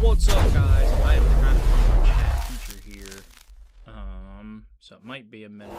What's up, guys? I am trying to find my chat feature here. So it might be a minute.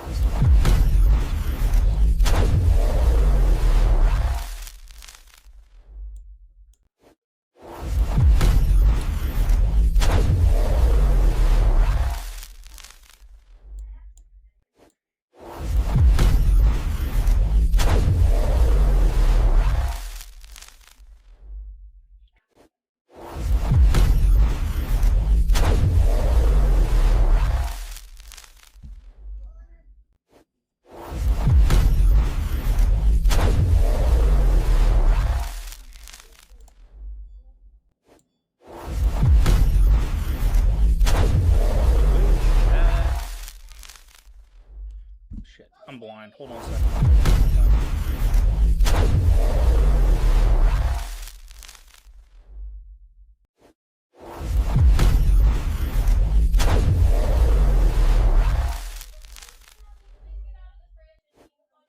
Shit, I'm blind. Hold on a second.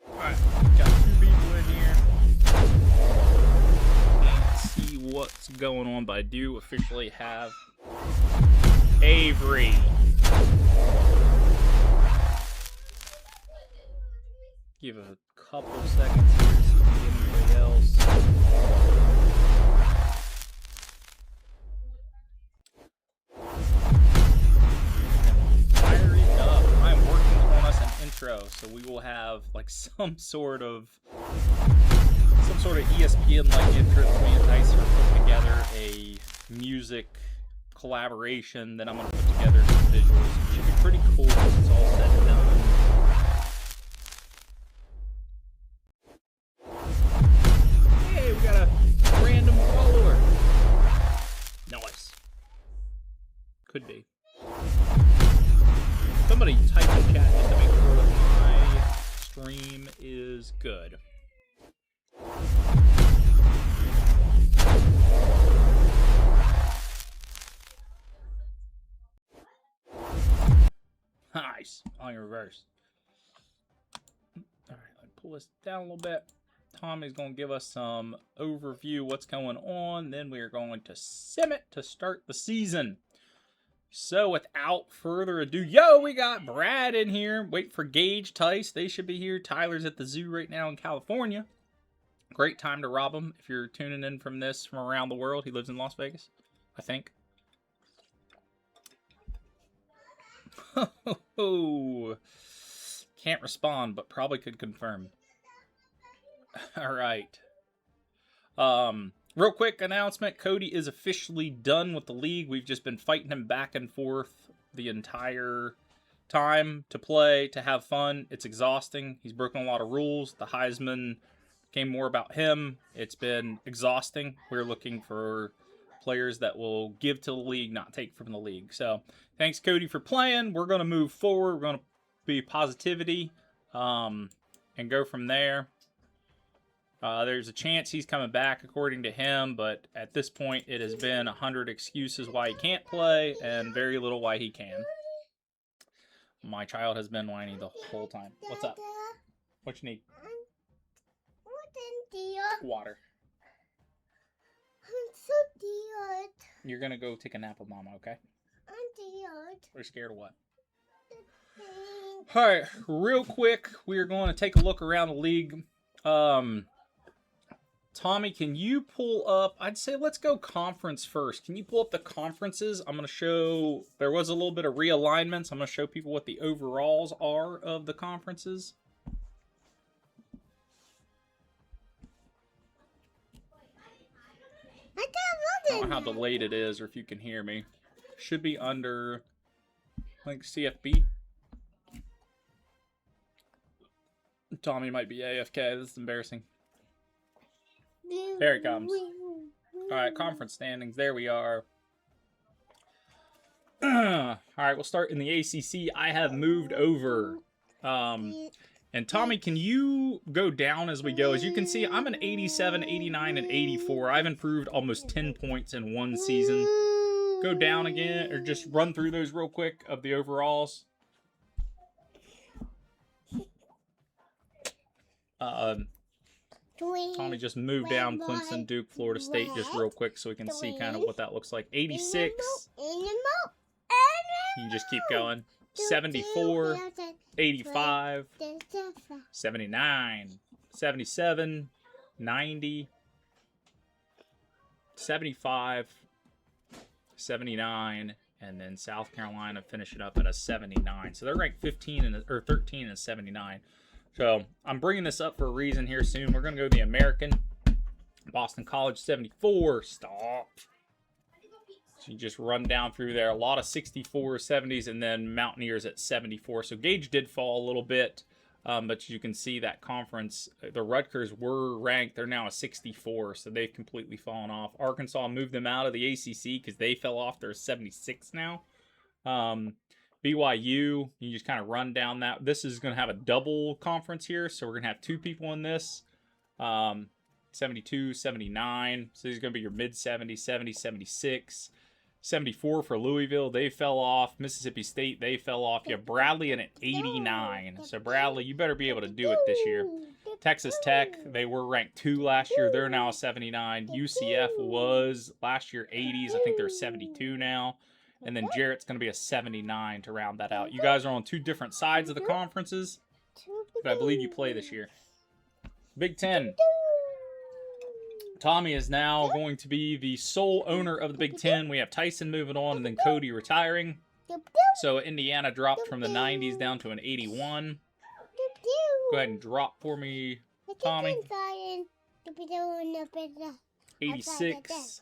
Alright, got two people in here. Can't see what's going on, but I do officially have Avery. Give a couple seconds here to see if we get anybody else. Fire it up. I'm working on us an intro, so we will have like some sort of ESPN-like intro. Me and Tyson are putting together a music collaboration. Then I'm going to put together some visuals. It should be pretty cool once it's all said and done. We got a random follower. Nice. Could be. Somebody type in chat just to make sure that my stream is good. Nice. On your reverse. Alright, let me pull this down a little bit. Tommy's going to give us some overview what's going on. Then we are going to sim it to start the season. So without further ado, we got Brad in here. Wait for Gage, Tice. They should be here. Tyler's at the zoo right now in California. Great time to rob him if you're tuning in from this from around the world. He lives in Las Vegas, I think. Can't respond, but probably could confirm. All right. Real quick announcement. Cody is officially done with the league. We've just been fighting him back and forth the entire time to play, to have fun. It's exhausting. He's broken a lot of rules. The Heisman became more about him. It's been exhausting. We're looking for players that will give to the league, not take from the league. So thanks, Cody, for playing. We're going to move forward. We're going to be positivity and go from there. There's a chance he's coming back, according to him, but at this point, it has been 100 excuses why he can't play and very little why he can. My child has been whining the whole time. What's up? What you need? Water. I'm so tired. You're gonna go take a nap with Mama, okay? I'm tired. We're scared of what? Alright, real quick, we're going to take a look around the league. Tommy, can you pull up, I'd say let's go conference first. Can you pull up the conferences? I'm going to show, there was a little bit of realignments. I'm going to show people what the overalls are of the conferences. I don't know how delayed it is or if you can hear me. Should be under, like, CFB. Tommy might be AFK. This is embarrassing. There it comes. Alright, conference standings. There we are. Alright, we'll start in the ACC. I have moved over. And Tommy, can you go down as we go? As you can see, I'm an 87, 89, and 84. I've improved almost 10 points in one season. Go down again, or just run through those real quick of the overalls. Tommy just moved down Clemson, Duke, Florida State just real quick so we can see kind of what that looks like. 86. You just keep going. 74, 85, 79, 77, 90, 75, 79, and then South Carolina finishing up at a 79. So they're ranked 13 and 79. So I'm bringing this up for a reason here soon. We're going to go to the American. Boston College 74. Stop. So you just run down through there. A lot of 64, 70s, and then Mountaineers at 74. So Gage did fall a little bit. But you can see that conference, the Rutgers were ranked. They're now a 64, so they've completely fallen off. Arkansas moved them out of the ACC because they fell off. They're 76 now. BYU, you just kind of run down that. This is going to have a double conference here, so we're going to have two people in this. 72, 79. So these are going to be your mid-70s, 70, 76. 74 for Louisville, they fell off. Mississippi State, they fell off. You have Bradley in at 89. So Bradley, you better be able to do it this year. Texas Tech, they were ranked 2 last year. They're now a 79. UCF was last year 80s. I think they're 72 now. And then Jarrett's going to be a 79 to round that out. You guys are on 2 different sides of the conferences, but I believe you play this year. Big Ten. Tommy is now going to be the sole owner of the Big Ten. We have Tyson moving on and then Cody retiring. So Indiana dropped from the 90s down to an 81. Go ahead and drop for me, Tommy. 86.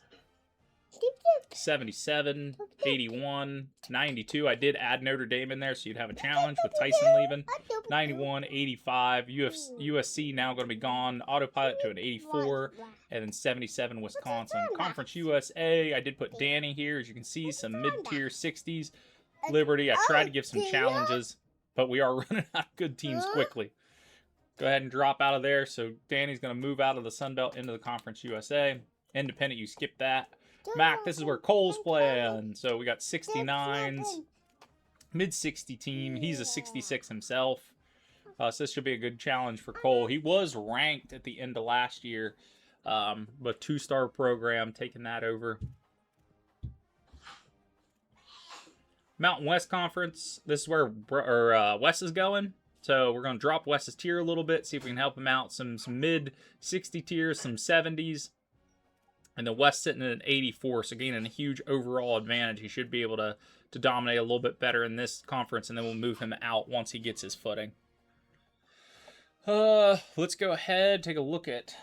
77, 81, 92. I did add Notre Dame in there, so you'd have a challenge with Tyson leaving. 91, 85. USC now going to be gone. Autopilot to an 84. And then 77, Wisconsin. Conference USA, I did put Danny here. As you can see, some mid-tier 60s. Liberty, I tried to give some challenges, but we are running out of good teams quickly. Go ahead and drop out of there. So Danny's going to move out of the Sun Belt into the Conference USA. Independent, you skip that. Mac, this is where Cole's playing. So we got 69s, mid-60 team. He's a 66 himself. So this should be a good challenge for Cole. He was ranked at the end of last year, but 2-star program, taking that over. Mountain West Conference. This is where Wes is going. So we're going to drop Wes's tier a little bit, see if we can help him out. Some mid-60 tiers, some 70s. And the West sitting at an 84, so gaining a huge overall advantage. He should be able to dominate a little bit better in this conference, and then we'll move him out once he gets his footing. Let's go ahead, take a look at...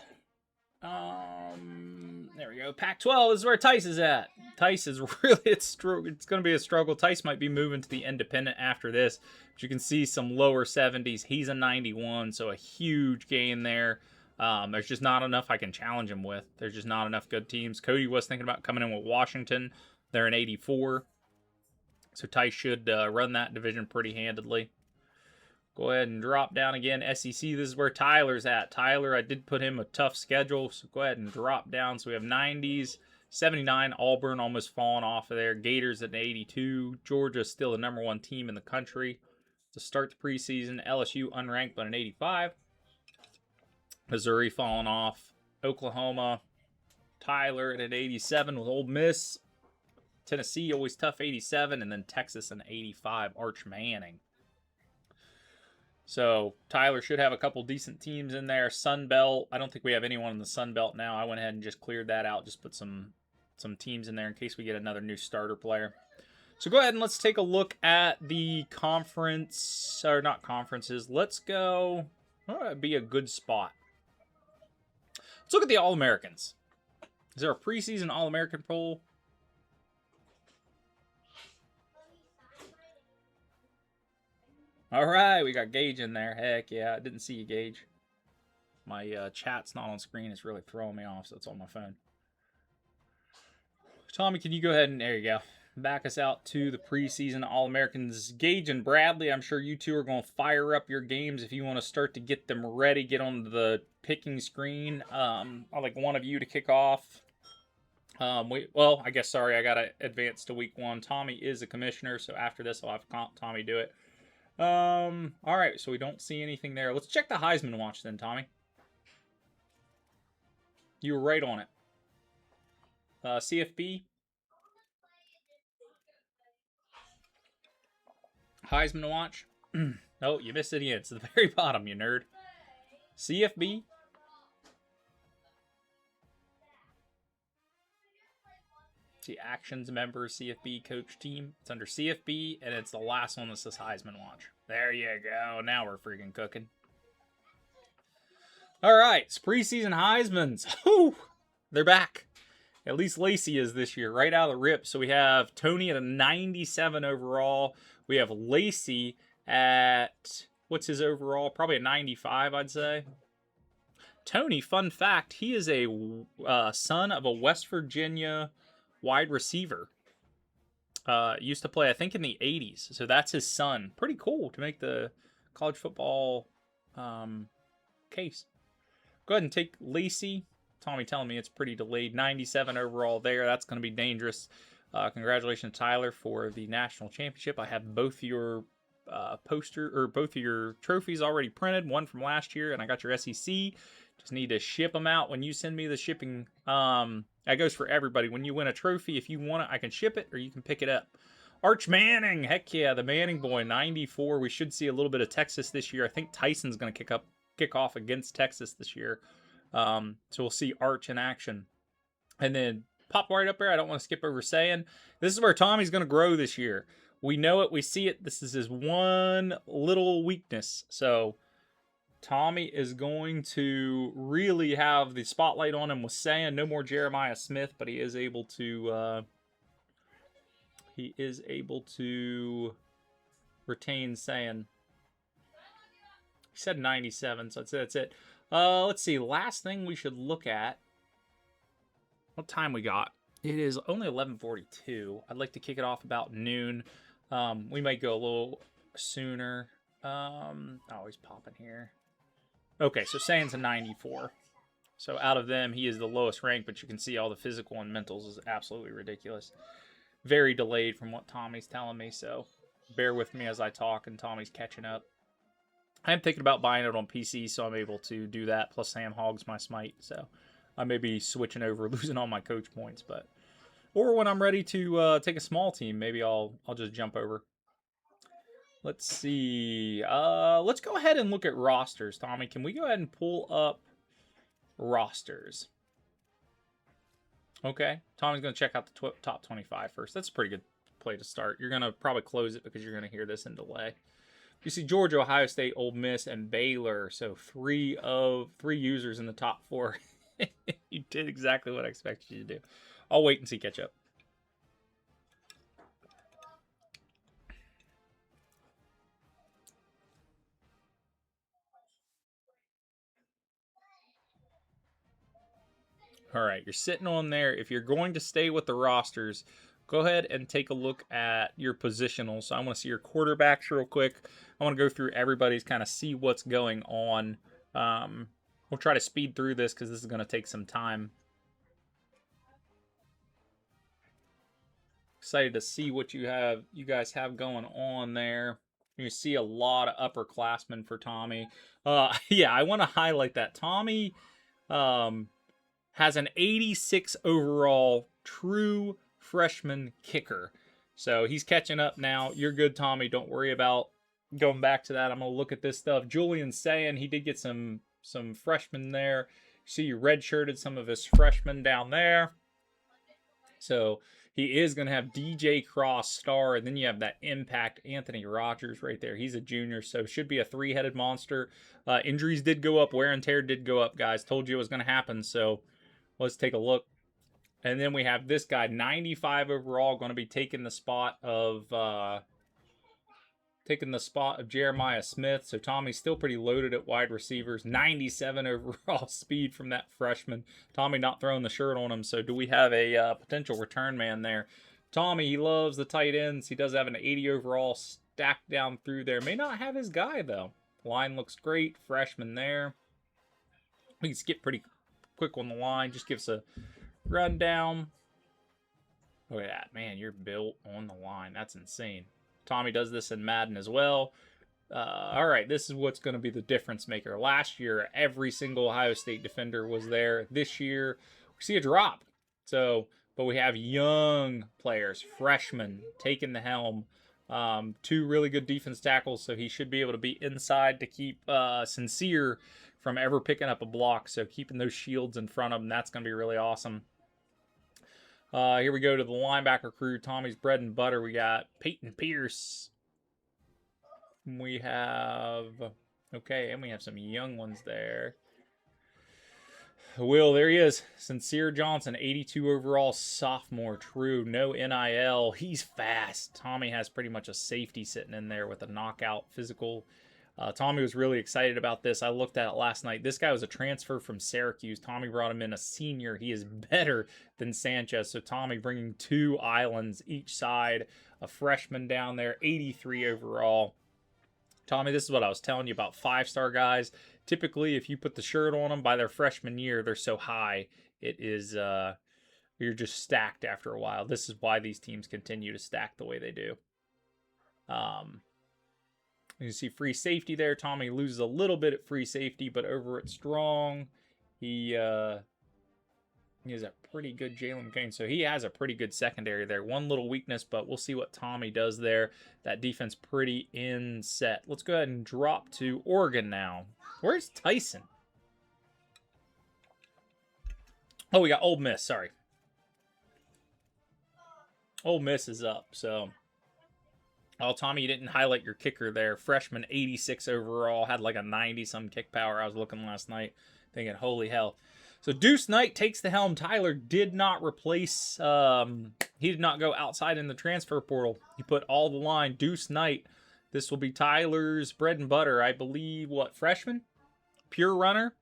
there we go. Pac-12 is where Tice is at. Tice is really... It's going to be a struggle. Tice might be moving to the independent after this. But you can see some lower 70s. He's a 91, so a huge gain there. There's just not enough I can challenge him with. There's just not enough good teams. Cody was thinking about coming in with Washington. They're an 84. So Tice should run that division pretty handedly. Go ahead and drop down again. SEC, this is where Tyler's at. Tyler, I did put him a tough schedule. So go ahead and drop down. So we have 90s. 79, Auburn almost falling off of there. Gators at an 82. Georgia still the #1 team in the country. To start the preseason, LSU unranked but an 85. Missouri falling off. Oklahoma, Tyler at an 87 with Ole Miss. Tennessee, always tough, 87. And then Texas, an 85, Arch Manning. So Tyler should have a couple decent teams in there. Sun Belt, I don't think we have anyone in the Sun Belt now. I went ahead and just cleared that out. Just put some teams in there in case we get another new starter player. So go ahead and let's take a look at the conference, or not conferences. Let's go, that'd be a good spot. Let's look at the All-Americans. Is there a preseason All-American poll? All right, we got Gage in there. Heck yeah, I didn't see you, Gage. My chat's not on screen. It's really throwing me off, so it's on my phone. Tommy, can you go ahead and, there you go, back us out to the preseason All-Americans. Gage and Bradley, I'm sure you two are going to fire up your games if you want to start to get them ready, get on the picking screen. I'd like one of you to kick off. Well, I guess, sorry, I got to advance to week 1. Tommy is a commissioner, so after this, I'll have Tommy do it. All right, so we don't see anything there. Let's check the Heisman watch then, Tommy. You were right on it. CFB. Heisman to watch. Oh, you missed it again. It's at the very bottom, you nerd. CFB. See, Actions members, CFB coach team. It's under CFB, and it's the last one that says Heisman watch. There you go. Now we're freaking cooking. All right, it's preseason Heismans. Whew, they're back. At least Lacey is this year, right out of the rip. So we have Tony at a 97 overall. We have Lacey at, what's his overall? Probably a 95, I'd say. Tony, fun fact, he is a son of a West Virginia wide receiver. Used to play, I think, in the 80s. So that's his son. Pretty cool to make the college football case. Go ahead and take Lacey. Tommy telling me it's pretty delayed. 97 overall there. That's going to be dangerous. Congratulations, Tyler, for the national championship. I have both your both of your trophies already printed. One from last year, and I got your SEC. Just need to ship them out when you send me the shipping. That goes for everybody. When you win a trophy, if you want it, I can ship it or you can pick it up. Arch Manning, heck yeah, the Manning boy, 94. We should see a little bit of Texas this year. I think Tyson's going to kick off against Texas this year. So we'll see Arch in action. And then pop right up there. I don't want to skip over saying this is where Tommy's going to grow this year. We know it. We see it. This is his one little weakness. So Tommy is going to really have the spotlight on him with saying no more Jeremiah Smith, but he is able to retain saying. He said 97, so that's it. Let's see. Last thing we should look at. What time we got? It is only 11:42. I'd like to kick it off about noon. We might go a little sooner. He's popping here. Okay, so Sayan's a 94. So out of them, he is the lowest rank, but you can see all the physical and mentals is absolutely ridiculous. Very delayed from what Tommy's telling me, so bear with me as I talk and Tommy's catching up. I am thinking about buying it on PC, so I'm able to do that, plus Sam hogs my smite, so I may be switching over, losing all my coach points, but or when I'm ready to take a small team, maybe I'll just jump over. Let's see. Let's go ahead and look at rosters. Tommy, can we go ahead and pull up rosters? Okay. Tommy's going to check out the top 25 first. That's a pretty good play to start. You're going to probably close it because you're going to hear this in delay. You see Georgia, Ohio State, Ole Miss, and Baylor. So three users in the top 4. You did exactly what I expected you to do. I'll wait and see catch up. All right, you're sitting on there. If you're going to stay with the rosters, go ahead and take a look at your positionals. So I want to see your quarterbacks real quick. I want to go through everybody's, kind of see what's going on. We'll try to speed through this because this is going to take some time. Excited to see what you guys have going on there. You see a lot of upperclassmen for Tommy. Yeah, I want to highlight that Tommy has an 86 overall true freshman kicker. So he's catching up now. You're good, Tommy. Don't worry about going back to that. I'm going to look at this stuff. Julian's saying he did get some freshmen there. See, you redshirted some of his freshmen down there. So he is going to have DJ Cross star, and then you have that impact Anthony Rogers right there. He's a junior, so should be a 3-headed monster. Injuries did go up. Wear and tear did go up, guys. Told you it was going to happen, so let's take a look. And then we have this guy, 95 overall, going to be taking the spot of Jeremiah Smith. So Tommy's still pretty loaded at wide receivers. 97 overall speed from that freshman. Tommy not throwing the shirt on him. So do we have a potential return man there? Tommy, he loves the tight ends. He does have an 80 overall stacked down through there. May not have his guy, though. Line looks great. Freshman there. We can skip pretty quick on the line. Just give us a rundown. Look at that. Man, you're built on the line. That's insane. Tommy does this in Madden as well. All right, this is what's going to be the difference maker. Last year, every single Ohio State defender was there. This year, we see a drop. So, but we have young players, freshmen, taking the helm. Two really good defense tackles, so he should be able to be inside to keep Sincere from ever picking up a block. So keeping those shields in front of him, that's going to be really awesome. Here we go to the linebacker crew. Tommy's bread and butter. We got Peyton Pierce. We have, okay, and we have some young ones there. Will, there he is. Sincere Johnson, 82 overall sophomore. True, no NIL. He's fast. Tommy has pretty much a safety sitting in there with a knockout physical. Tommy was really excited about this. I looked at it last night. This guy was a transfer from Syracuse. Tommy brought him in a senior. He is better than Sanchez. So Tommy bringing 2 islands each side. A freshman down there, 83 overall. Tommy, this is what I was telling you about 5-star guys. Typically, if you put the shirt on them by their freshman year, they're so high. It is, you're just stacked after a while. This is why these teams continue to stack the way they do. You can see free safety there. Tommy loses a little bit at free safety, but over at strong, he has a pretty good Jalen Kane. So he has a pretty good secondary there. One little weakness, but we'll see what Tommy does there. That defense pretty in set. Let's go ahead and drop to Oregon now. Where's Tyson? Oh, we got Ole Miss. Sorry. Ole Miss is up, so... Oh, Tommy, you didn't highlight your kicker there. Freshman, 86 overall, had like a 90-some kick power. I was looking last night thinking, holy hell. So Deuce Knight takes the helm. Tyler did not replace, he did not go outside in the transfer portal. He put all the line. Deuce Knight, this will be Tyler's bread and butter. I believe, what, freshman? Pure runner?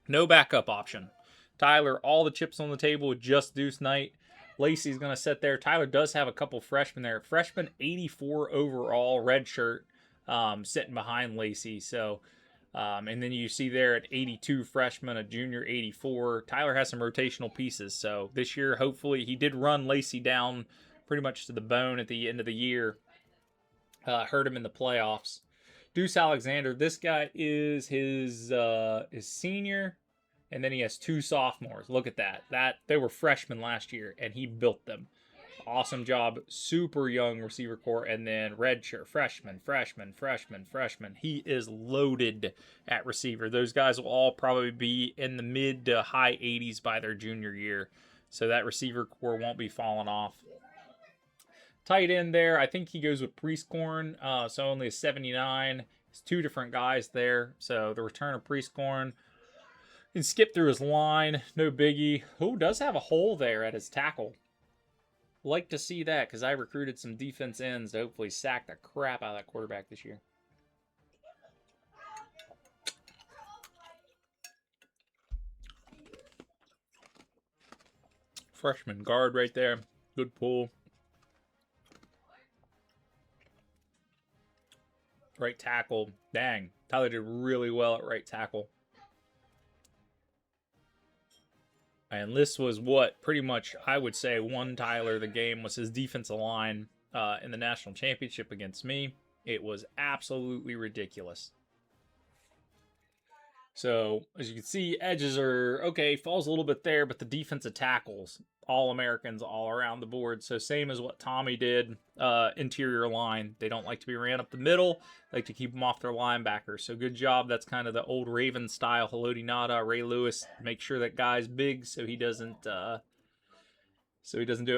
No backup option. Tyler, all the chips on the table with just Deuce Knight. Lacey's going to sit there. Tyler does have a couple freshmen there. Freshman, 84 overall, red shirt, sitting behind Lacey. So, and then you see there at 82 freshman, a junior 84. Tyler has some rotational pieces. So this year, hopefully, he did run Lacey down pretty much to the bone at the end of the year. Hurt him in the playoffs. Deuce Alexander, this guy is his senior. And then he has 2 sophomores. Look at that. They were freshmen last year, and he built them. Awesome job. Super young receiver core. And then redshirt, freshman. He is loaded at receiver. Those guys will all probably be in the mid to high 80s by their junior year. So that receiver core won't be falling off. Tight end there, I think he goes with Priestcorn. So only a 79. It's 2 different guys there. So the return of Priestcorn. Can skip through his line, no biggie. Who does have a hole there at his tackle? Like to see that because I recruited some defense ends to hopefully sack the crap out of that quarterback this year. Freshman guard right there. Good pull. Right tackle. Dang. Tyler did really well at right tackle. And this was what pretty much I would say won Tyler the game was his defensive line in the national championship against me. It was absolutely ridiculous. So as you can see, edges are okay, falls a little bit there, but the defensive tackles, all Americans all around the board. So same as what Tommy did, interior line. They don't like to be ran up the middle. They like to keep them off their linebackers. So good job. That's kind of the old Raven style. Haloti Ngata, Ray Lewis. Make sure that guy's big so he doesn't do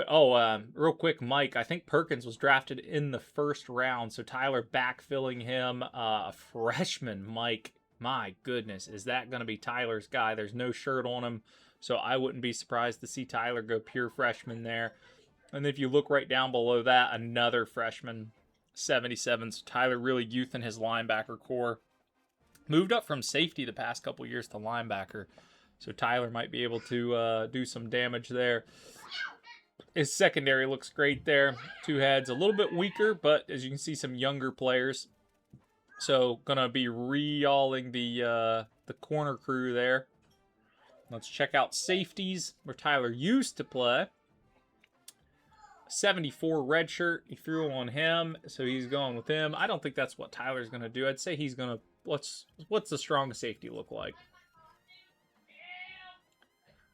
it. Oh, real quick, Mike. I think Perkins was drafted in the 1st round. So Tyler backfilling him, a freshman, Mike. My goodness, is that going to be Tyler's guy? There's no shirt on him, so I wouldn't be surprised to see Tyler go pure freshman there. And if you look right down below that, another freshman, 77. So Tyler really youthing his linebacker core. Moved up from safety the past couple years to linebacker, so Tyler might be able to do some damage there. His secondary looks great there. 2 heads, a little bit weaker, but as you can see, some younger players. So, gonna be re-alling the corner crew there. Let's check out safeties, where Tyler used to play. 74 red shirt. He threw on him, so he's going with him. I don't think that's what Tyler's going to do. I'd say he's going to... What's the strongest safety look like?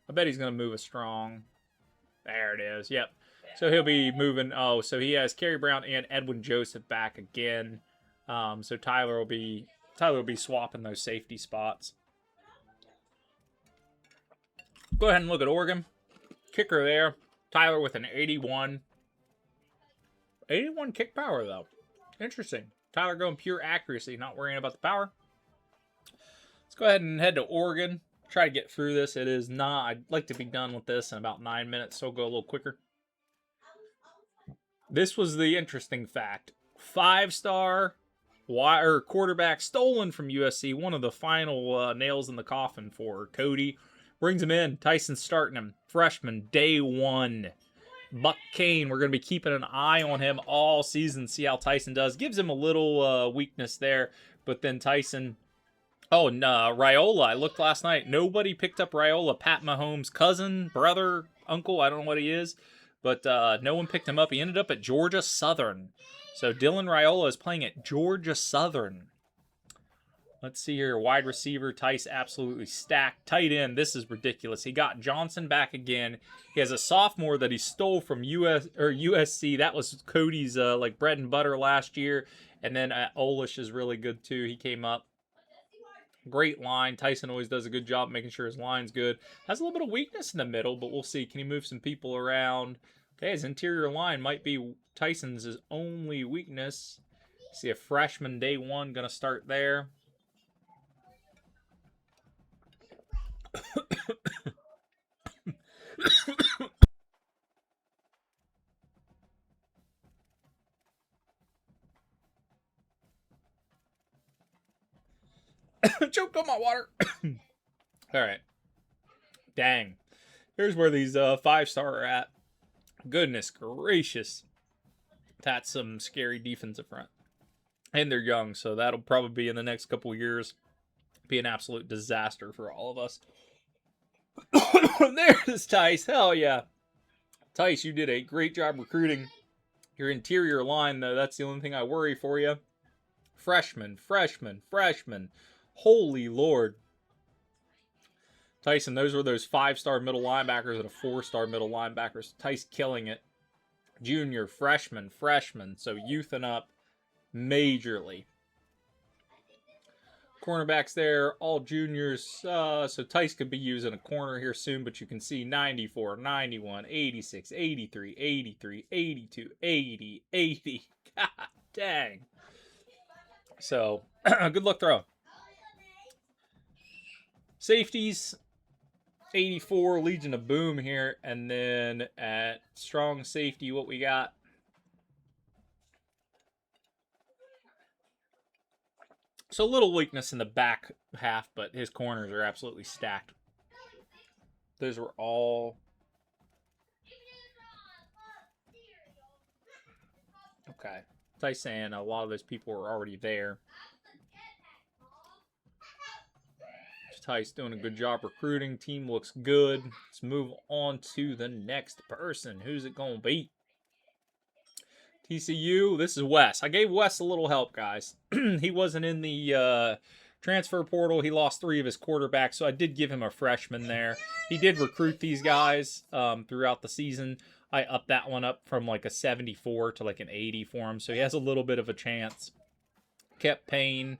I bet he's going to move a strong. There it is. Yep. So he'll be moving. Oh, so he has Kerry Brown and Edwin Joseph back again. So Tyler will be swapping those safety spots. Go ahead and look at Oregon. Kicker there. Tyler with an 81. 81 kick power, though. Interesting. Tyler going pure accuracy, not worrying about the power. Let's go ahead and head to Oregon. Try to get through this. It is not... I'd like to be done with this in about 9 minutes, so we'll go a little quicker. This was the interesting fact. 5-star wire quarterback stolen from USC. One of the final nails in the coffin for Cody. Brings him in. Tyson's starting him. Freshman, day 1. Buck Kane. We're going to be keeping an eye on him all season. See how Tyson does. Gives him a little weakness there. But then Tyson... Oh, and Raiola. I looked last night. Nobody picked up Raiola. Pat Mahomes' cousin, brother, uncle. I don't know what he is. But no one picked him up. He ended up at Georgia Southern. So Dylan Raiola is playing at Georgia Southern. Let's see here. Wide receiver, Tice absolutely stacked. Tight end, this is ridiculous. He got Johnson back again. He has a sophomore that he stole from USC. That was Cody's like bread and butter last year. And then Olish is really good too. He came up. Great line. Tyson always does a good job making sure his line's good. Has a little bit of weakness in the middle, but we'll see. Can he move some people around? Okay, his interior line might be Tyson's only weakness. See a freshman day 1 going to start there. Choked on my water. All right. Dang. Here's where these 5-star are at. Goodness gracious. That's some scary defensive front. And they're young, so that'll probably be in the next couple of years. Be an absolute disaster for all of us. There's Tice. Hell yeah. Tice, you did a great job recruiting. Your interior line, though, that's the only thing I worry for you. Freshman. Holy Lord. Tyson, those were those 5-star middle linebackers and a 4-star middle linebackers. Tice killing it. Junior, freshman. So youthing up majorly. Cornerbacks there, all juniors. So Tice could be using a corner here soon, but you can see 94, 91, 86, 83, 83, 82, 80, 80. God dang. So, good luck throwing. Safeties, 84, Legion of Boom here. And then at strong safety, what we got? So a little weakness in the back half, but his corners are absolutely stacked. Those were all... Okay. Tyson saying a lot of those people were already there. Tice doing a good job recruiting. Team looks good. Let's move on to the next person. Who's it going to be? TCU, this is Wes. I gave Wes a little help, guys. He wasn't in the transfer portal. He lost 3 of his quarterbacks, so I did give him a freshman there. He did recruit these guys throughout the season. I upped that one up from like a 74 to like an 80 for him, so he has a little bit of a chance. Kept Payne.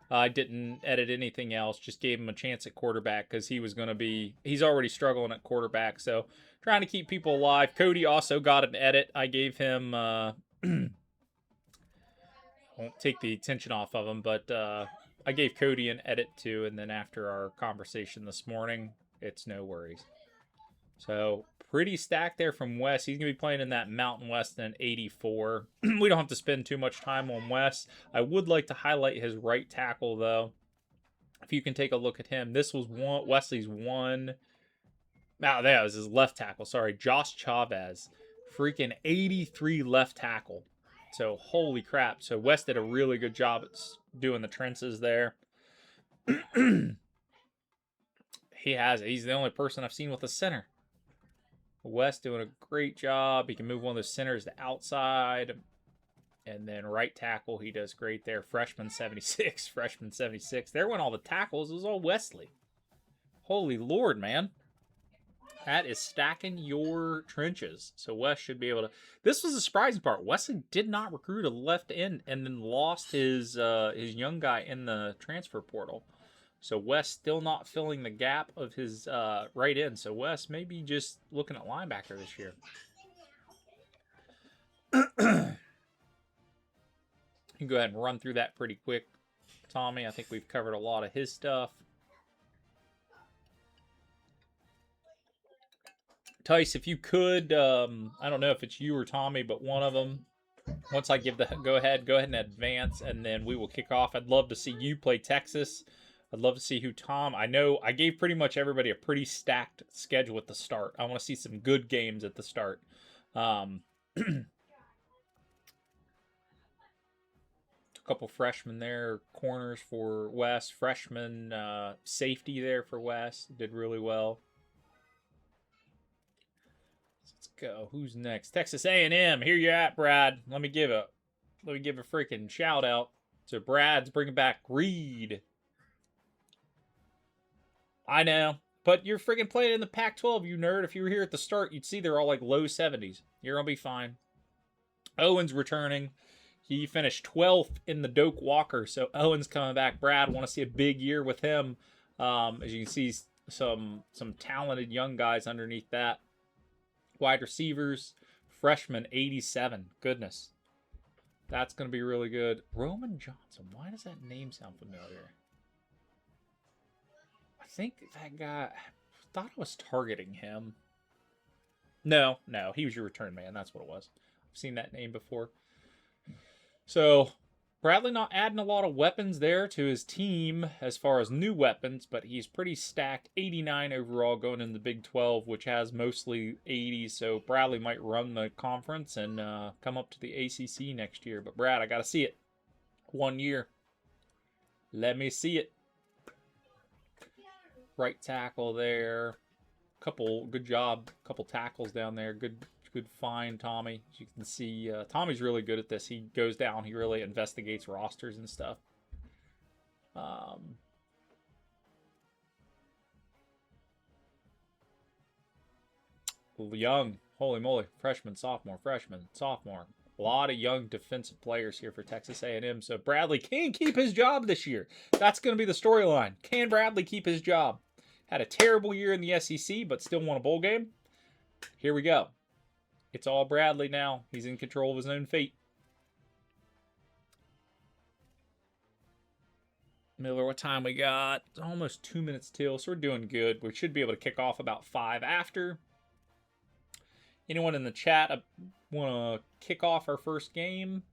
I didn't edit anything else. Just gave him a chance at quarterback because he was going to be... He's already struggling at quarterback, so trying to keep people alive. Cody also got an edit. I gave him... won't take the attention off of him, but I gave Cody an edit too, and then after our conversation this morning, it's no worries. So, pretty stacked there from Wes. He's going to be playing in that Mountain West in 84. We don't have to spend too much time on Wes. I would like to highlight his right tackle, though. If you can take a look at him. This was Wesley's one... Oh, that was his left tackle. Sorry, Josh Chavez. Freaking 83 left tackle. So, holy crap. So, Wes did a really good job at doing the trenches there. He has it. He's the only person I've seen with a center. West doing a great job. He can move one of those centers to outside. And then right tackle, he does great there. Freshman 76, freshman 76. There went all the tackles. It was all Wesley. Holy Lord, man. That is stacking your trenches. So West should be able to... This was the surprising part. Wesley did not recruit a left end and then lost his young guy in the transfer portal. So West still not filling the gap of his right end. So West may be just looking at linebacker this year. You can go ahead and run through that pretty quick, Tommy. I think we've covered a lot of his stuff. Tice, if you could, I don't know if it's you or Tommy, but one of them, once I give the go ahead and advance, and then we will kick off. I'd love to see you play Texas. I'd love to see who Tom. I know I gave pretty much everybody a pretty stacked schedule at the start. I want to see some good games at the start. A couple freshmen there, corners for West, freshman safety there for West, did really well. Let's go. Who's next? Texas A&M. Here you at, Brad. Let me give a freaking shout out to Brad's bringing back Reed. I know, but you're freaking playing in the Pac-12, you nerd. If you were here at the start, you'd see they're all like low 70s. You're gonna be fine. Owen's returning. He finished 12th in the Doak Walker, so Owen's coming back. Brad, want to see a big year with him. As you can see, some talented young guys underneath that. Wide receivers, freshman 87. Goodness. That's going to be really good. Roman Johnson. Why does that name sound familiar? I think that guy... I thought I was targeting him. No. He was your return man. That's what it was. I've seen that name before. So, Bradley not adding a lot of weapons there to his team as far as new weapons, but he's pretty stacked. 89 overall going in the Big 12, which has mostly 80s. So, Bradley might run the conference and come up to the ACC next year. But, Brad, I got to see it. 1 year. Let me see it. Right tackle there. Good job. Couple tackles down there. Good find, Tommy. As you can see, Tommy's really good at this. He goes down. He really investigates rosters and stuff. Young. Holy moly. Freshman, sophomore. A lot of young defensive players here for Texas A&M. So Bradley can keep his job this year. That's going to be the storyline. Can Bradley keep his job? Had a terrible year in the SEC, but still won a bowl game. Here we go. It's all Bradley now. He's in control of his own fate. Miller, what time we got? It's almost 2 minutes till, so we're doing good. We should be able to kick off about 5 after. Anyone in the chat want to kick off our first game?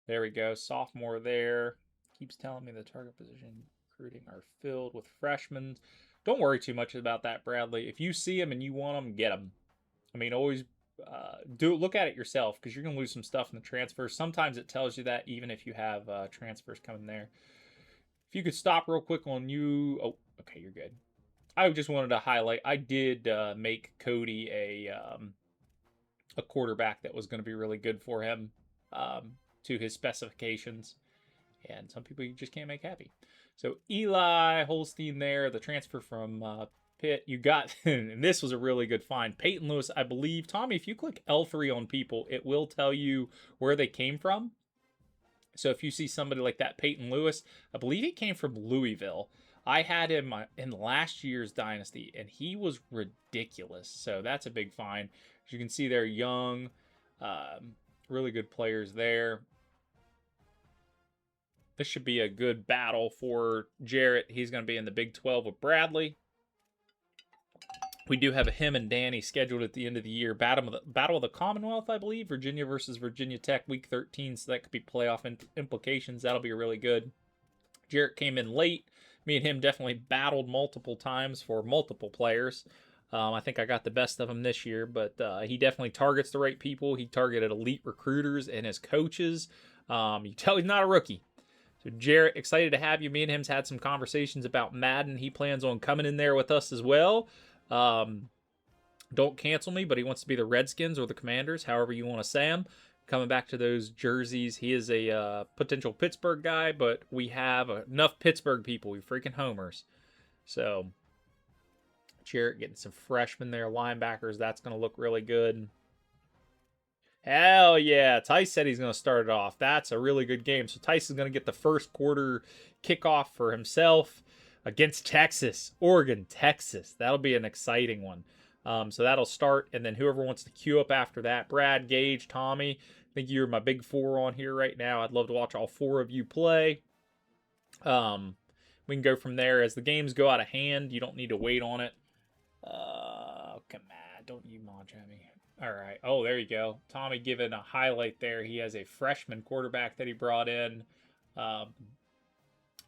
There we go. Sophomore there. Keeps telling me the target position recruiting are filled with freshmen. Don't worry too much about that, Bradley. If you see them and you want them, get them. I mean, always look at it yourself, because you're going to lose some stuff in the transfers. Sometimes it tells you that even if you have transfers coming there. If you could stop real quick on you. Oh, okay, you're good. I just wanted to highlight, I did make Cody a quarterback that was going to be really good for him to his specifications. And some people you just can't make happy. So Eli Holstein there, the transfer from Pitt. You got, and this was a really good find. Peyton Lewis, I believe. Tommy, if you click L3 on people, it will tell you where they came from. So if you see somebody like that, Peyton Lewis, I believe he came from Louisville. I had him in last year's Dynasty, and he was ridiculous. So that's a big find. As you can see, they're young, really good players there. This should be a good battle for Jarrett. He's going to be in the Big 12 with Bradley. We do have him and Danny scheduled at the end of the year. Battle of the Commonwealth, I believe. Virginia versus Virginia Tech, Week 13. So that could be playoff implications. That'll be really good. Jarrett came in late. Me and him definitely battled multiple times for multiple players. I think I got the best of him this year, but he definitely targets the right people. He targeted elite recruiters and his coaches. You tell he's not a rookie. So Jarrett, excited to have you. Me and him's had some conversations about Madden. He plans on coming in there with us as well. Don't cancel me, but he wants to be the Redskins or the Commanders, however you want to say them. Coming back to those jerseys, he is a potential Pittsburgh guy, but we have enough Pittsburgh people. We freaking homers. So Jarrett getting some freshmen there, linebackers. That's going to look really good. Hell yeah. Tice said he's going to start it off. That's a really good game. So Tice is going to get the first quarter kickoff for himself against Texas. Oregon, Texas. That'll be an exciting one. So that'll start, and then whoever wants to queue up after that, Brad, Gage, Tommy, I think you're my big four on here right now. I'd love to watch all four of you play. We can go from there. As the games go out of hand, you don't need to wait on it. Come on, don't you mod me. All right. Oh, there you go. Tommy giving a highlight there. He has a freshman quarterback that he brought in.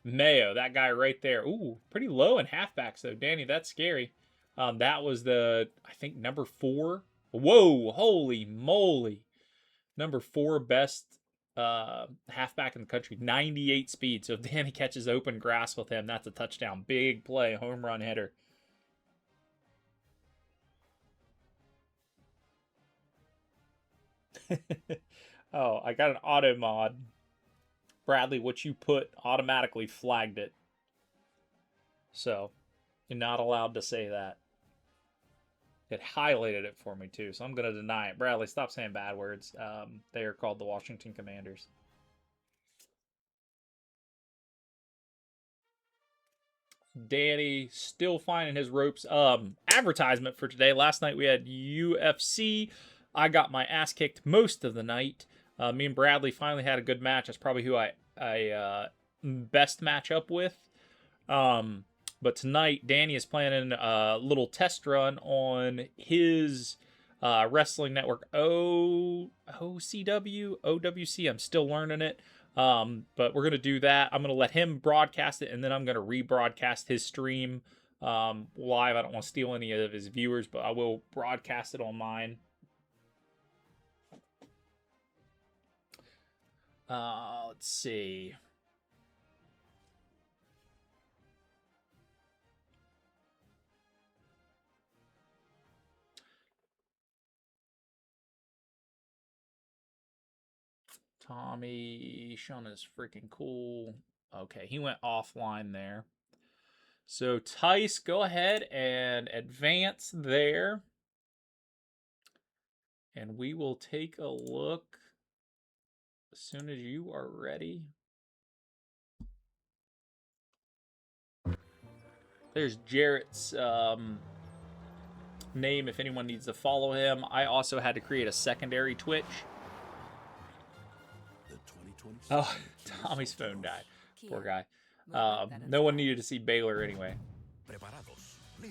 Mayo, that guy right there. Ooh, pretty low in halfbacks, though. Danny, that's scary. That was I think, number 4. Whoa, holy moly. Number 4 best halfback in the country. 98 speed. So if Danny catches open grass with him, that's a touchdown. Big play, home run hitter. Oh, I got an auto mod. Bradley, what you put automatically flagged it. So, you're not allowed to say that. It highlighted it for me, too, so I'm going to deny it. Bradley, stop saying bad words. They are called the Washington Commanders. Danny still finding his ropes. Advertisement for today. Last night we had UFC. I got my ass kicked most of the night. Me and Bradley finally had a good match. That's probably who I best match up with. But tonight, Danny is planning a little test run on his wrestling network, OWC. I'm still learning it. But we're going to do that. I'm going to let him broadcast it, and then I'm going to rebroadcast his stream live. I don't want to steal any of his viewers, but I will broadcast it on mine. Let's see. Tommy Sean is freaking cool. Okay, he went offline there. So Tice, go ahead and advance there. And we will take a look as soon as you are ready. There's Jarrett's name if anyone needs to follow him. I also had to create a secondary Twitch. Oh, Tommy's phone died. Poor guy. No one needed to see Baylor anyway.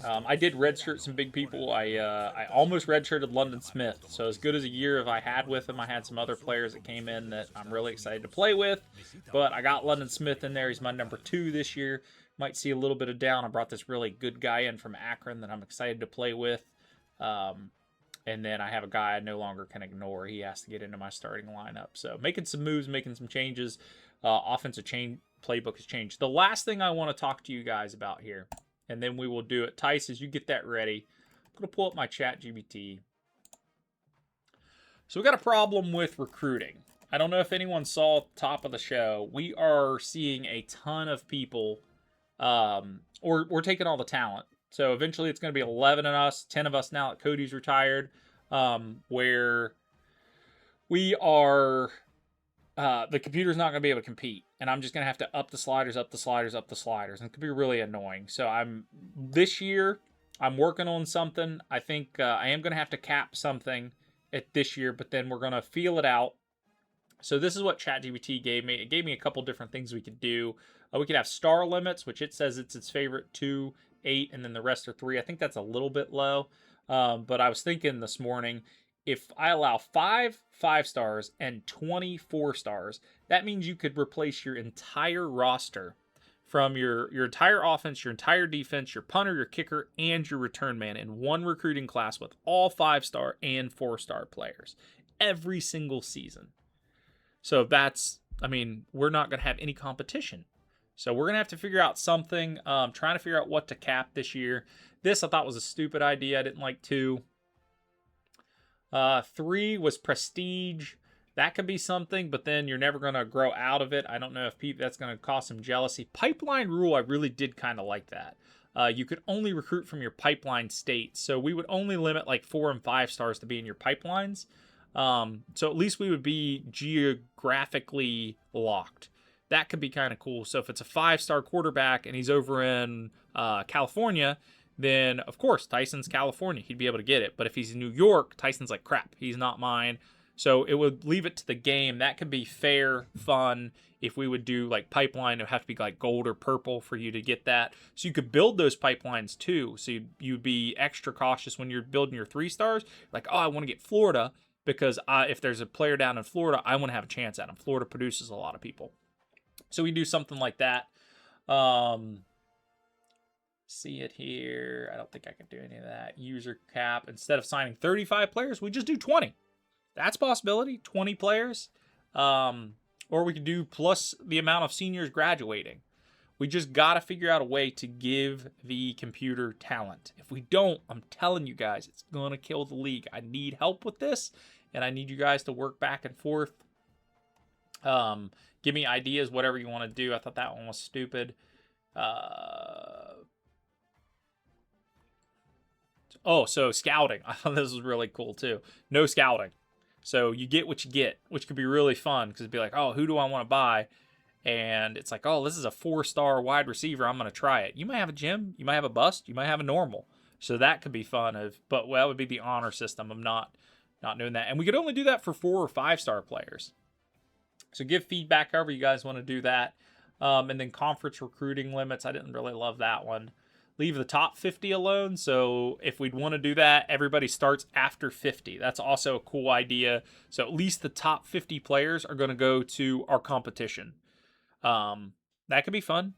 I did redshirt some big people. I almost redshirted London Smith. So as good as a year as I had with him, I had some other players that came in that I'm really excited to play with. But I got London Smith in there. He's my number 2 this year. Might see a little bit of down. I brought this really good guy in from Akron that I'm excited to play with. And then I have a guy I no longer can ignore. He has to get into my starting lineup. So making some moves, making some changes. Offensive playbook has changed. The last thing I want to talk to you guys about here, and then we will do it. Tice, as you get that ready, I'm going to pull up my ChatGPT. So we got a problem with recruiting. I don't know if anyone saw at the top of the show. We are seeing a ton of people, or we're taking all the talent. So eventually it's going to be 11 of us, 10 of us now that Cody's retired, where we are, the computer's not going to be able to compete. And I'm just going to have to up the sliders. And it could be really annoying. So this year, I'm working on something. I think I am going to have to cap something at this year, but then we're going to feel it out. So this is what ChatGPT gave me. It gave me a couple different things we could do. We could have star limits, which it says it's its favorite 2, 8, and then the rest are 3. I think that's a little bit low. But I was thinking this morning, if I allow 5 5-stars and 24 stars, that means you could replace your entire roster from your entire offense, your entire defense, your punter, your kicker, and your return man in one recruiting class with all 5-star and 4-star players every single season. So that's I mean, we're not going to have any competition. So we're going to have to figure out something. Trying to figure out what to cap this year. This I thought was a stupid idea. I didn't like 2. 3 was prestige. That could be something, but then you're never going to grow out of it. I don't know if that's going to cause some jealousy. Pipeline rule, I really did kind of like that. You could only recruit from your pipeline state. So we would only limit like 4 and 5 stars to be in your pipelines. So at least we would be geographically locked. That could be kind of cool. So if it's a 5-star quarterback and he's over in California, then of course Tyson's California. He'd be able to get it. But if he's in New York, Tyson's like, crap, he's not mine. So it would leave it to the game. That could be fair, fun. If we would do like pipeline, it would have to be like gold or purple for you to get that. So you could build those pipelines too. So you'd be extra cautious when you're building your 3 stars. Like, oh, I want to get Florida because if there's a player down in Florida, I want to have a chance at him. Florida produces a lot of people. So we do something like that. See it here. I don't think I can do any of that. User cap. Instead of signing 35 players, we just do 20. That's a possibility. 20 players. Or we could do plus the amount of seniors graduating. We just got to figure out a way to give the computer talent. If we don't, I'm telling you guys, it's going to kill the league. I need help with this, and I need you guys to work back and forth. Give me ideas, whatever you want to do. I thought that one was stupid. So scouting. I thought this was really cool, too. No scouting. So you get what you get, which could be really fun because it'd be like, oh, who do I want to buy? And it's like, oh, this is a 4-star wide receiver. I'm going to try it. You might have a gem. You might have a bust. You might have a normal. So that could be fun. But that would be the honor system. I'm not doing that. And we could only do that for 4 or 5-star players. So give feedback however you guys want to do that. And then conference recruiting limits. I didn't really love that one. Leave the top 50 alone. So if we'd want to do that, everybody starts after 50. That's also a cool idea. So at least the top 50 players are going to go to our competition. That could be fun.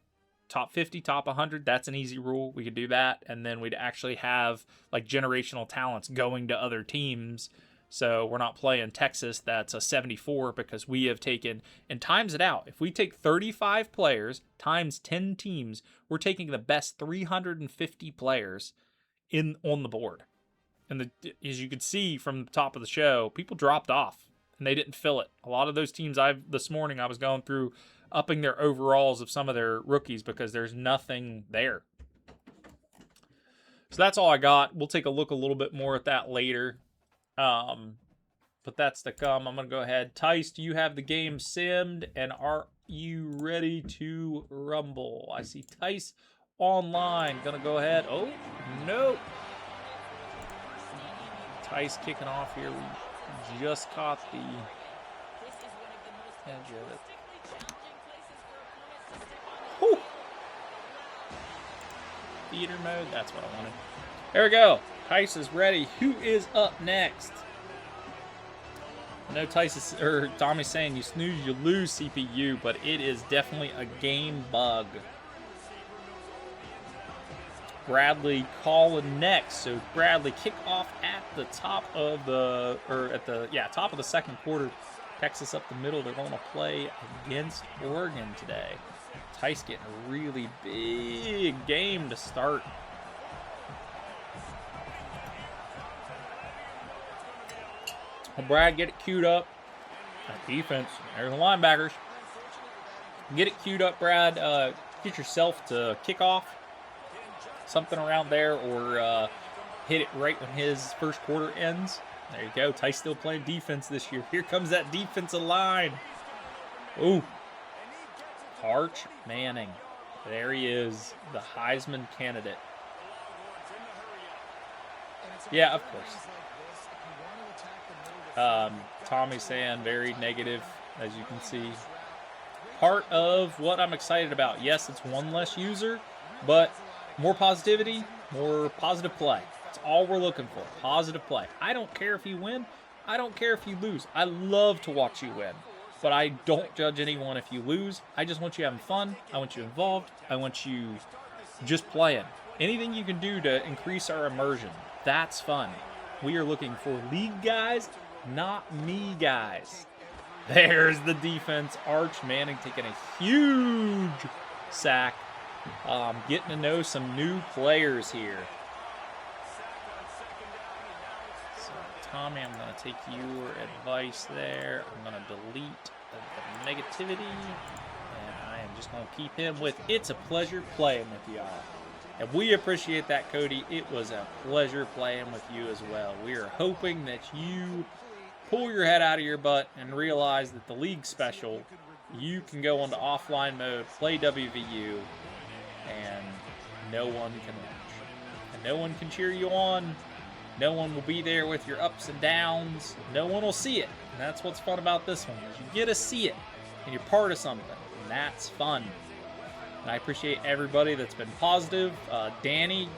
Top 50, top 100. That's an easy rule. We could do that. And then we'd actually have like generational talents going to other teams. So we're not playing Texas that's a 74 because we have taken and times it out. If we take 35 players times 10 teams, we're taking the best 350 players on the board. And as you can see from the top of the show, people dropped off and they didn't fill it. A lot of those teams this morning I was going through upping their overalls of some of their rookies because there's nothing there. So that's all I got. We'll take a look a little bit more at that later. But that's to come. I'm going to go ahead. Tice, do you have the game simmed? And are you ready to rumble? I see Tice online. Going to go ahead. Oh, no. Tice kicking off here. We just caught the edge of it. Whew. Theater mode. That's what I wanted. There we go. Tice is ready. Who is up next? I know Tommy's saying you snooze, you lose CPU, but it is definitely a game bug. Bradley calling next. So Bradley kick off at the top of top of the second quarter. Texas up the middle. They're going to play against Oregon today. Tice getting a really big game to start. Brad, get it queued up. Defense. There's the linebackers. Get it queued up, Brad. Get yourself to kick off. Something around there, or hit it right when his first quarter ends. There you go. Tice still playing defense this year. Here comes that defensive line. Ooh. Arch Manning. There he is. The Heisman candidate. Yeah, of course. Tommy's saying very negative, as you can see. Part of what I'm excited about. Yes, it's one less user, but more positivity, more positive play. That's all we're looking for. Positive play. I don't care if you win. I don't care if you lose. I love to watch you win, but I don't judge anyone if you lose. I just want you having fun. I want you involved. I want you just playing. Anything you can do to increase our immersion. That's fun. We are looking for league guys, not me guys. There's the defense. Arch Manning taking a huge sack. Getting to know some new players here. So, Tommy, I'm going to take your advice there. I'm going to delete the negativity. And I am just going to keep him with, it's a pleasure playing with y'all. And we appreciate that, Cody. It was a pleasure playing with you as well. We are hoping that you pull your head out of your butt and realize that the league special, you can go into offline mode, play WVU, and no one can watch. And no one can cheer you on. No one will be there with your ups and downs. No one will see it. And that's what's fun about this one, is you get to see it, and you're part of something. And that's fun. And I appreciate everybody that's been positive. Danny,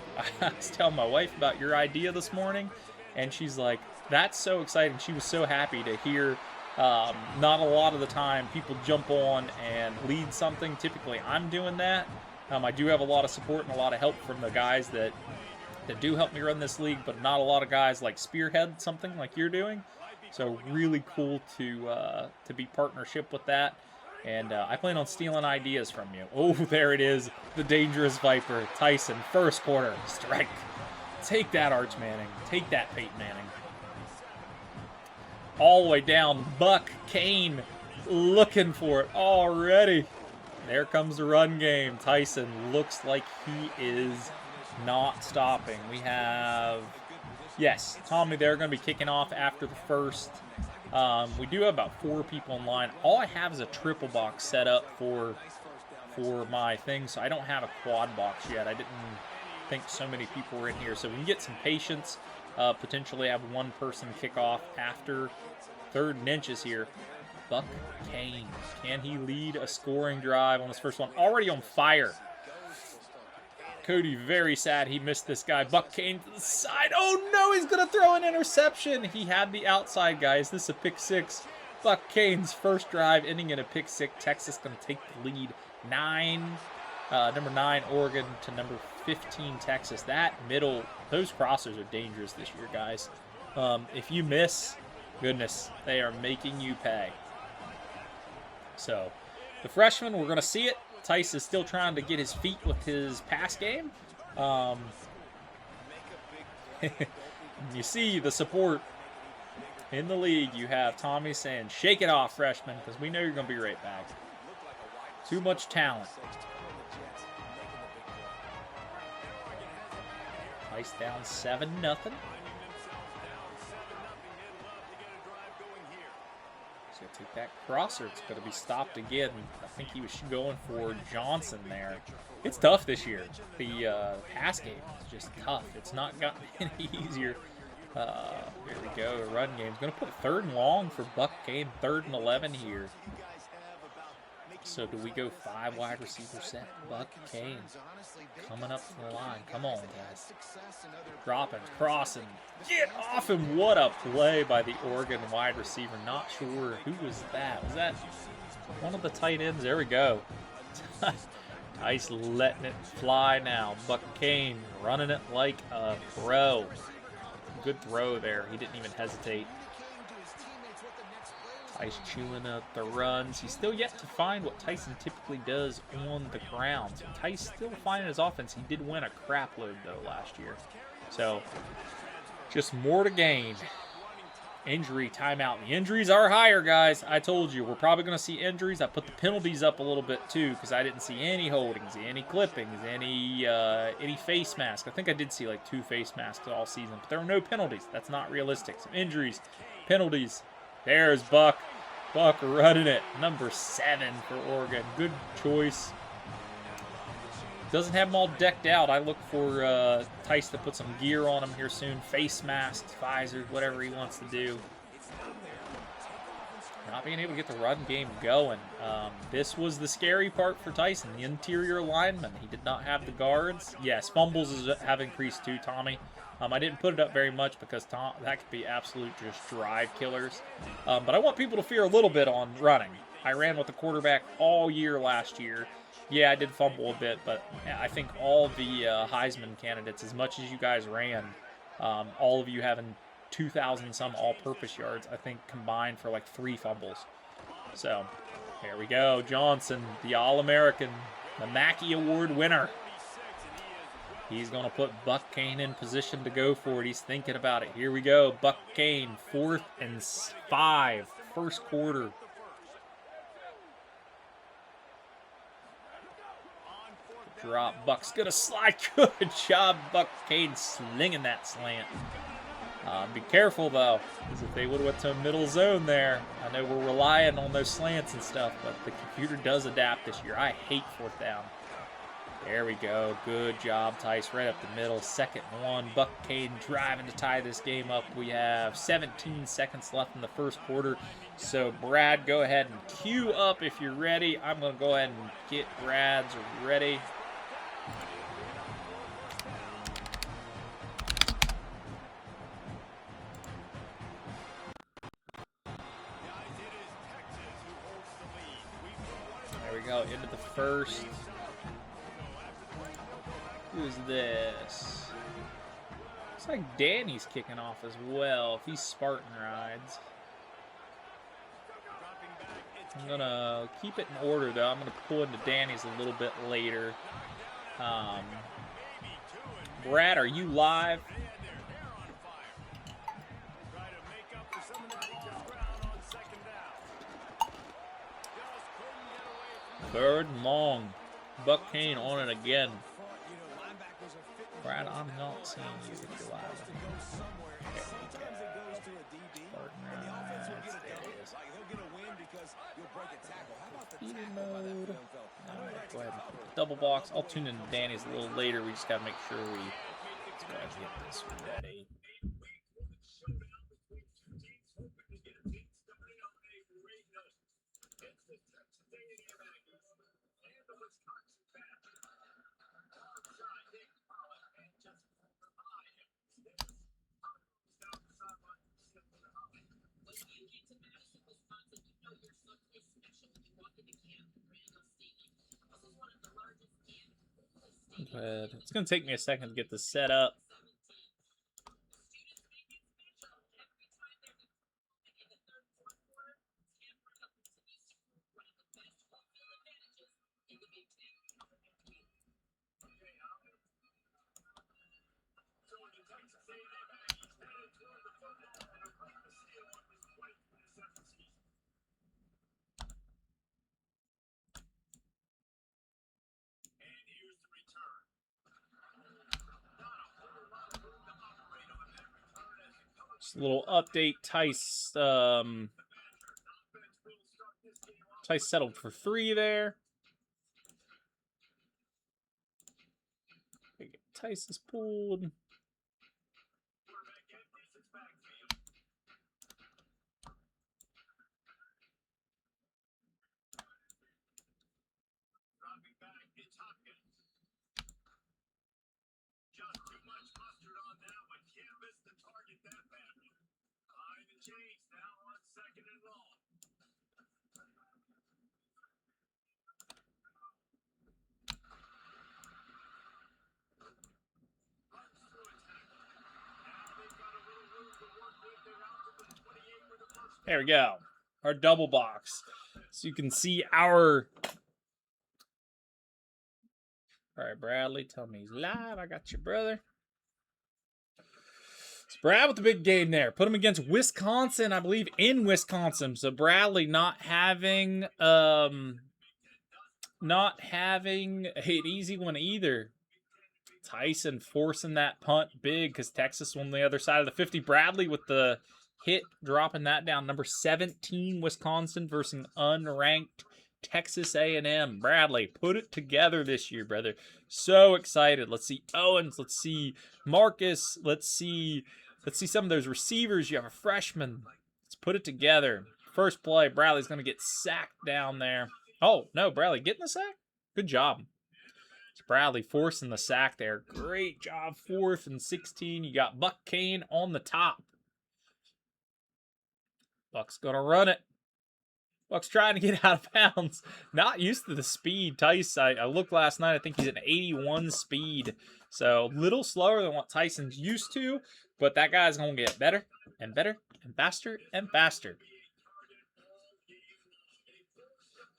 I was telling my wife about your idea this morning, and she's like, that's so exciting. She was so happy to hear not a lot of the time people jump on and lead something. Typically, I'm doing that. I do have a lot of support and a lot of help from the guys that do help me run this league, but not a lot of guys like spearhead something like you're doing. So really cool to be partnership with that. And I plan on stealing ideas from you. Oh, there it is. The dangerous Viper. Tyson, first quarter. Strike. Take that, Arch Manning. Take that, Peyton Manning. All the way down. Buck Kane looking for it already. There comes the run game. Tyson looks like he is not stopping. We have... Yes, Tommy, they're going to be kicking off after the first... we do have about 4 people in line. All I have is a triple box set up for my thing, so I don't have a quad box yet. I didn't think so many people were in here, so we can get some patience. Potentially have one person kick off after 3rd and inches here. Buck Kane, can he lead a scoring drive on his first one? Already on fire. Cody very sad he missed this guy. Buck Kane to the side. Oh no, he's going to throw an interception. He had the outside guy. Is this a pick 6? Buck Kane's first drive ending in a pick 6. Texas going to take the lead. Number 9 Oregon to number 15 Texas. That middle, those crossers are dangerous this year, guys. If you miss, goodness, they are making you pay. So, the freshman, we're going to see it. Tice is still trying to get his feet with his pass game. You see the support in the league. You have Tommy saying, shake it off, freshman, because we know you're going to be right back. Too much talent. Tice down 7-0. He's going to take that crosser. It's going to be stopped again. I think he was going for Johnson there. It's tough this year. The pass game is just tough. It's not gotten any easier. Here we go. The run game is going to put 3rd and long for Buck Kane. 3rd and 11 here. So do we go 5 wide receiver set? Buck Kane coming up to the line. Come on, guys. Dropping, crossing. Get off him. What a play by the Oregon wide receiver. Not sure who was that. Was that one of the tight ends? There we go. Tice letting it fly now. Buck Kane running it like a pro. Good throw there. He didn't even hesitate. Tice chewing up the runs. He's still yet to find what Tyson typically does on the ground. So Tice still finding his offense. He did win a crap load, though, last year. So, just more to gain. Injury timeout. The injuries are higher, guys. I told you, we're probably going to see injuries. I put the penalties up a little bit, too, because I didn't see any holdings, any clippings, any face masks. I think I did see, like, 2 face masks all season, but there were no penalties. That's not realistic. Some injuries, penalties. There's Buck. Buck running it. Number 7 for Oregon. Good choice. Doesn't have them all decked out. I look for Tice to put some gear on him here soon. Face masks, visors, whatever he wants to do. Not being able to get the run game going. This was the scary part for Tyson. The interior lineman. He did not have the guards. Yes, fumbles have increased too, Tommy. I didn't put it up very much because that could be absolute just drive killers. But I want people to fear a little bit on running. I ran with the quarterback all year last year. Yeah, I did fumble a bit, but I think all the Heisman candidates, as much as you guys ran, all of you having 2,000 some all-purpose yards, I think combined for like 3 fumbles. So, here we go. Johnson, the All-American, the Mackey Award winner. He's going to put Buck Kane in position to go for it. He's thinking about it. Here we go. Buck Kane, 4th and 5, first quarter. Drop. Buck's going to slide. Good job, Buck Kane, slinging that slant. Be careful, though, because if they would have went to a middle zone there, I know we're relying on those slants and stuff, but the computer does adapt this year. I hate 4th down. There we go. Good job, Tice. Right up the middle. 2nd and 1. Buck Kane driving to tie this game up. We have 17 seconds left in the first quarter. So, Brad, go ahead and queue up if you're ready. I'm going to go ahead and get Brad's ready. There we go. Into the first. Who's this? Looks like Danny's kicking off as well, if he's Spartan rides. I'm going to keep it in order, though. I'm going to pull into Danny's a little bit later. Brad, are you live? Third and long. Buck Kane on it again. Brad, I'm not seeing you if you're live. Mode. Go ahead and double box. I'll tune in Danny's a little later. We just got to make sure we let's go ahead and get this ready. It's going to take me a second to get this set up. Just a little update. Tice settled for 3 there. Tice is pulled. There we go. Our double box. So you can see our... All right, Bradley, tell me he's live. I got you, brother. It's Brad with the big game there. Put him against Wisconsin, I believe, in Wisconsin. So Bradley not having an easy one either. Tyson forcing that punt big because Texas won the other side of the 50. Bradley with the hit, dropping that down. Number 17, Wisconsin versus unranked Texas A&M. Bradley, put it together this year, brother. So excited. Let's see Owens. Let's see Marcus. Let's see some of those receivers. You have a freshman. Let's put it together. First play, Bradley's going to get sacked down there. Oh, no, Bradley getting the sack? Good job. It's Bradley forcing the sack there. Great job. 4th and 16. You got Buck Kane on the top. Buck's going to run it. Buck's trying to get out of bounds. Not used to the speed. Tice, I looked last night. I think he's an 81 speed. So a little slower than what Tyson's used to. But that guy's going to get better and better and faster and faster.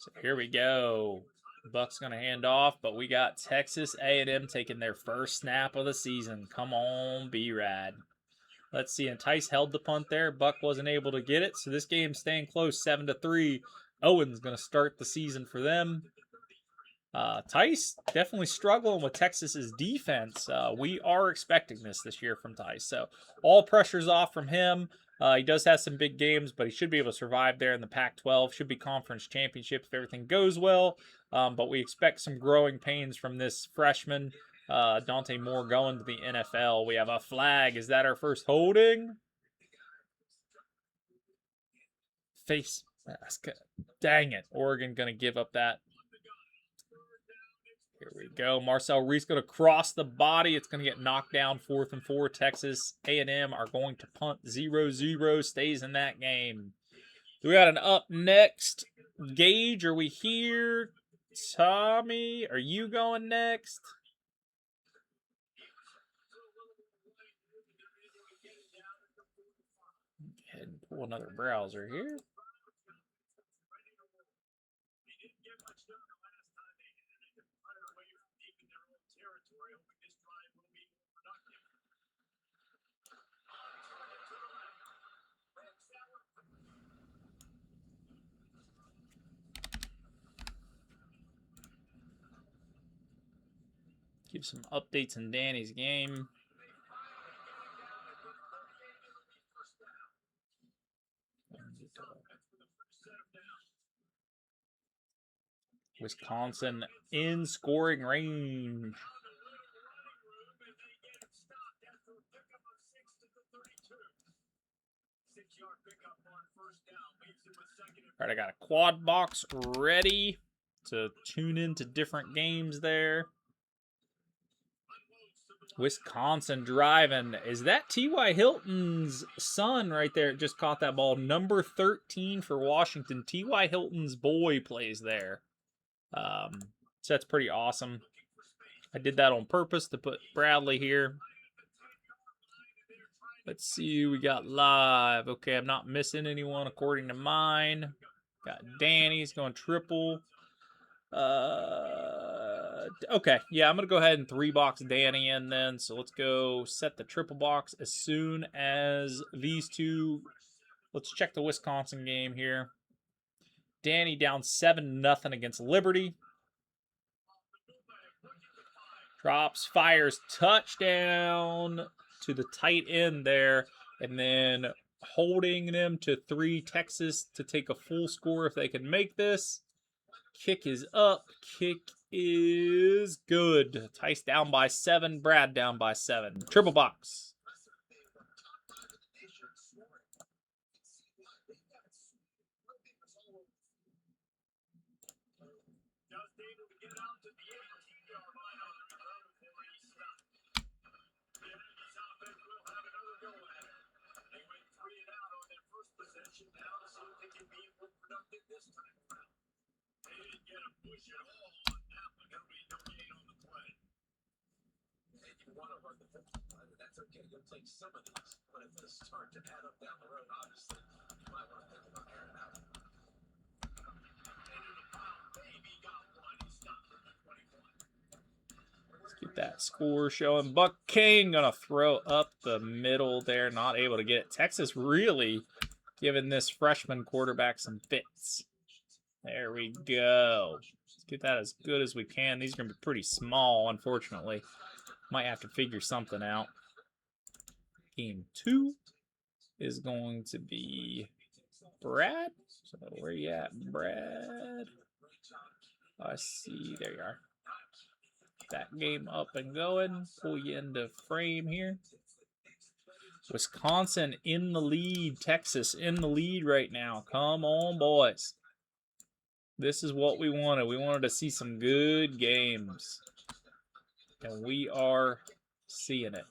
So here we go. Buck's going to hand off, but we got Texas A&M taking their first snap of the season. Come on, B-Rad. Let's see. And Tice held the punt there. Buck wasn't able to get it, so this game's staying close, 7-3. Owen's going to start the season for them. Tice definitely struggling with Texas's defense. We are expecting this year from Tice, so all pressure's off from him. He does have some big games, but he should be able to survive there in the Pac-12. Should be conference championship if everything goes well. But we expect some growing pains from this freshman, Dante Moore, going to the NFL. We have a flag. Is that our first holding? Face mask. Dang it. Oregon going to give up that. Here we go. Marcel Reese going to cross the body. It's going to get knocked down, 4th and 4. Texas A&M are going to punt 0-0. Stays in that game. We got an up next. Gage, are we here? Tommy, are you going next? Go ahead and pull another browser here. Give some updates in Danny's game. Wisconsin in scoring range. All right, I got a quad box ready to tune into different games there. Wisconsin driving. Is that T.Y. Hilton's son right there? Just caught that ball. Number 13 for Washington. T.Y. Hilton's boy plays there. So that's pretty awesome. I did that on purpose to put Bradley here. Let's see who we got live. Okay, I'm not missing anyone according to mine. Got Danny's going triple. Okay, yeah, I'm going to go ahead and 3-box Danny in then. So let's go set the triple box as soon as these two. Let's check the Wisconsin game here. Danny down 7-0 against Liberty. Drops, fires, touchdown to the tight end there. And then holding them to 3, Texas to take a full score if they can make this. Kick is up. Kick is good. Tice down by 7. Brad down by 7. Triple box. Let's get that score showing. Buck King gonna throw up the middle there, not able to get it. Texas really giving this freshman quarterback some fits. There we go. Let's get that as good as we can. These are going to be pretty small, unfortunately. Might have to figure something out. Game 2 is going to be Brad. So where you at, Brad? I see. There you are. That game up and going. Pull you into frame here. Wisconsin in the lead. Texas in the lead right now. Come on, boys. This is what we wanted. We wanted to see some good games. And we are seeing it.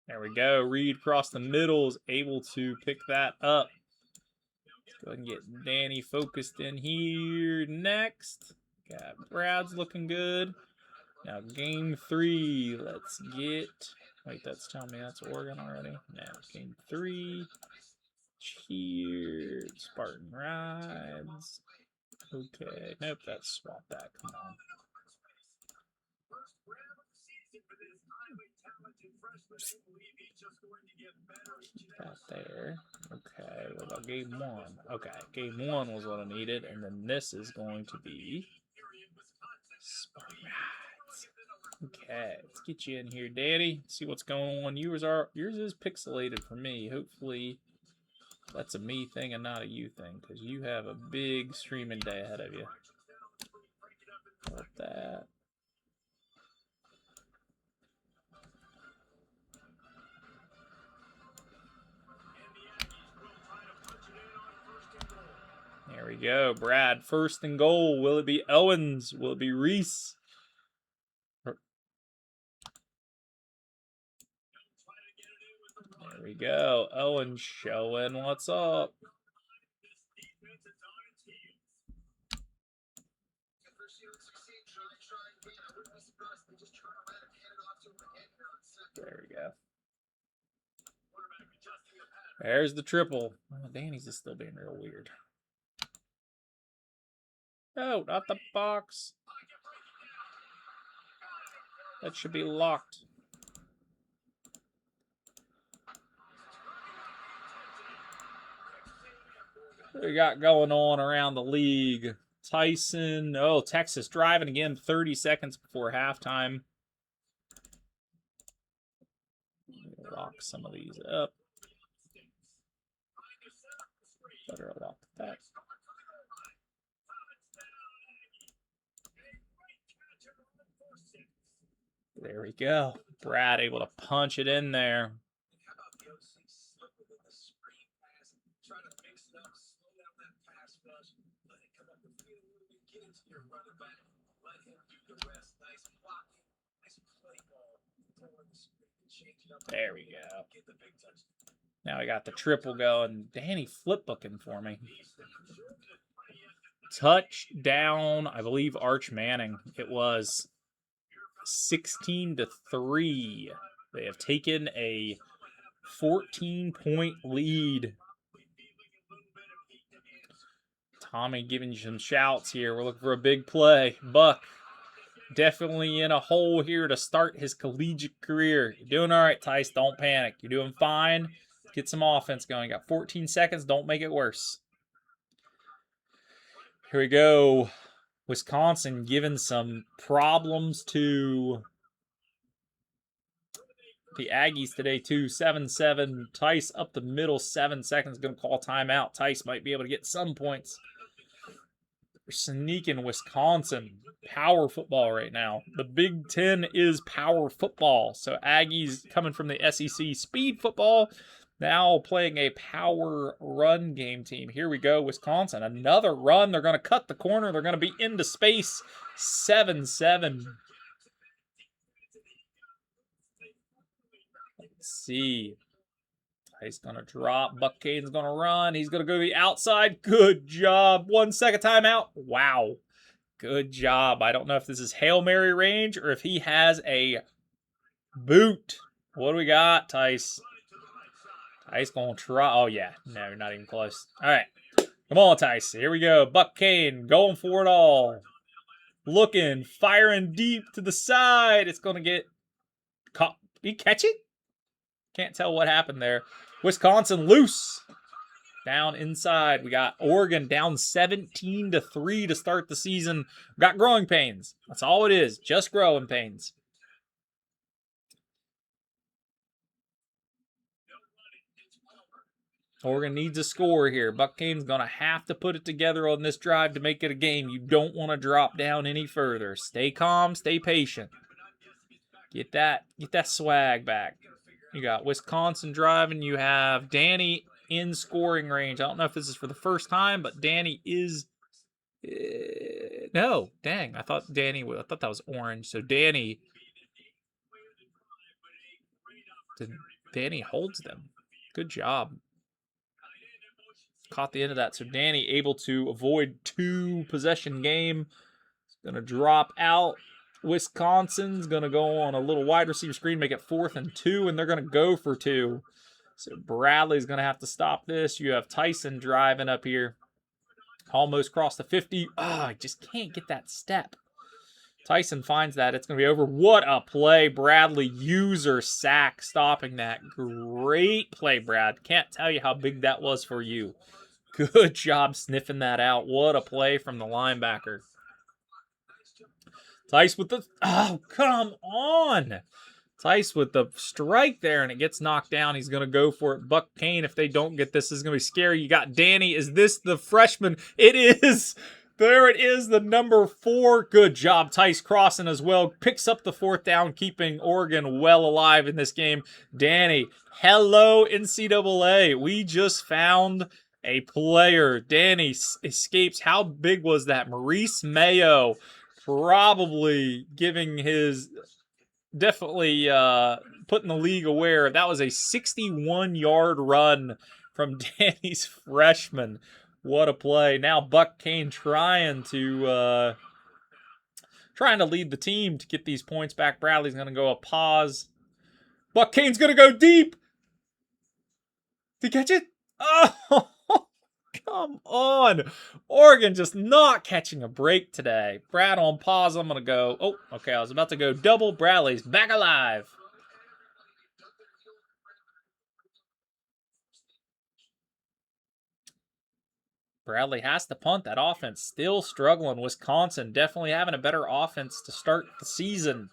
There we go. Reed across the middle is able to pick that up. Let's go ahead and get Danny focused in here next. Got Brad's looking good. Now game 3. Let's get Wait, that's telling me that's Oregon already. No, game 3. Cheers. Spartan Rides. Okay. Nope, that's swap that. Come on. Keep that there. Okay, what about game 1? Okay, game 1 was what I needed, and then this is going to be Spartan Rides. Okay, let's get you in here, Daddy. See what's going on. Yours is pixelated for me. Hopefully that's a me thing and not a you thing, because you have a big streaming day ahead of you. Like that. There we go. Brad, first and goal. Will it be Owens? Will it be Reese? There we go. Owens showing what's up. There we go. There's the triple. Oh, Danny's is still being real weird. Oh, not the box. That should be locked. What we got going on around the league? Tyson. Oh, Texas driving again 30 seconds before halftime. Lock some of these up. Better lock that. There we go. Brad able to punch it in there. There we go. Now I got the triple going. Danny flip booking for me. Touchdown, I believe Arch Manning. It was 16-3. They have taken a 14-point lead. Tommy giving you some shouts here. We're looking for a big play. Buck definitely in a hole here to start his collegiate career. You're doing all right, Tice. Don't panic. You're doing fine. Get some offense going. You got 14 seconds. Don't make it worse. Here we go. Wisconsin giving some problems to the Aggies today, too. 7-7. Tice up the middle. 7 seconds. Going to call timeout. Tice might be able to get some points. We're sneaking Wisconsin. Power football right now. The Big Ten is power football. So Aggies coming from the SEC speed football. Now playing a power run game team. Here we go, Wisconsin. Another run. They're going to cut the corner. They're going to be into space. 7-7. Let's see. He's going to drop. Buck Caden's going to run. He's going to go to the outside. Good job. 1 second timeout. Wow. Good job. I don't know if this is Hail Mary range or if he has a boot. What do we got, Tice? Tice going to try. Oh, yeah. No, you're not even close. All right. Come on, Tice. Here we go. Buck Caden going for it all. Looking. Firing deep to the side. It's going to get caught. Did he catch it? Can't tell what happened there. Wisconsin loose. Down inside. We got Oregon down 17-3 to start the season. We got growing pains. That's all it is. Just growing pains. Oregon needs a score here. Buck Caden's going to have to put it together on this drive to make it a game. You don't want to drop down any further. Stay calm. Stay patient. Get that swag back. You got Wisconsin driving. You have Danny in scoring range. I don't know if this is for the first time, but Danny is... no, dang. I thought that was orange. So Danny holds them. Good job. Caught the end of that. So Danny able to avoid 2 possession game. He's going to drop out. Wisconsin's going to go on a little wide receiver screen, make it 4th and 2, and they're going to go for 2. So Bradley's going to have to stop this. You have Tyson driving up here. Almost crossed the 50. I just can't get that step. Tyson finds that. It's going to be over. What a play. Bradley user sack stopping that. Great play, Brad. Can't tell you how big that was for you. Good job sniffing that out. What a play from the linebacker. Tice with the... Oh, come on. Tice with the strike there, and it gets knocked down. He's going to go for it. Buck Kane, if they don't get this is going to be scary. You got Danny. Is this the freshman? It is. There it is, the number 4. Good job, Tice crossing as well. Picks up the 4th down, keeping Oregon well alive in this game. Danny, hello, NCAA. We just found a player. Danny escapes. How big was that? Maurice Mayo probably giving his... Definitely putting the league aware. That was a 61-yard run from Danny's freshman. What a play. Now Buck Kane trying to lead the team to get these points back. Bradley's going to go a pause. Buck Kane's going to go deep. Did he catch it? Oh, come on. Oregon just not catching a break today. Brad on pause. I'm going to go. Oh, okay. I was about to go double. Bradley's back alive. Bradley has to punt. That offense still struggling. Wisconsin definitely having a better offense to start the season.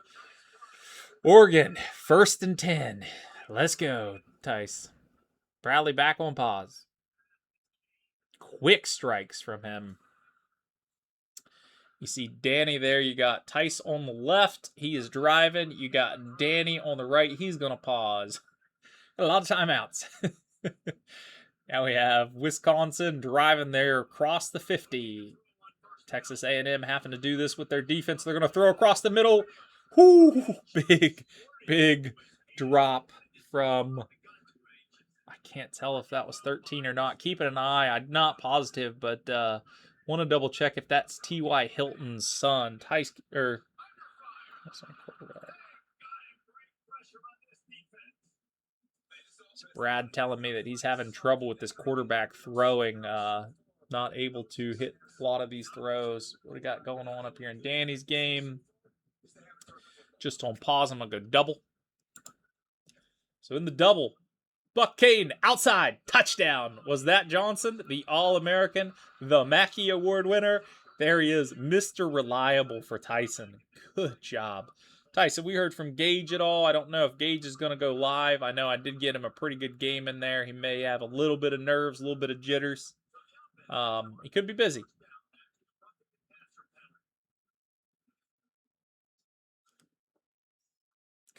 Oregon, 1st and 10. Let's go, Tice. Bradley back on pause. Quick strikes from him. You see Danny there. You got Tice on the left. He is driving. You got Danny on the right. He's going to pause. A lot of timeouts. Now we have Wisconsin driving there across the 50. Texas A&M having to do this with their defense. They're going to throw across the middle. Whoo! Big drop from... I can't tell if that was 13 or not. Keeping an eye. I'm not positive, but want to double check if that's T.Y. Hilton's son. Tice, or... Brad telling me that he's having trouble with this quarterback throwing, not able to hit a lot of these throws. What we got going on up here in Danny's game? Just on pause, I'm going to go double. So in the double, Buck Kane outside, touchdown. Was that Johnson, the All-American, the Mackey Award winner? There he is, Mr. Reliable for Tyson. Good job. Tyson, we heard from Gage at all. I don't know if Gage is going to go live. I know I did get him a pretty good game in there. He may have a little bit of nerves, a little bit of jitters. He could be busy.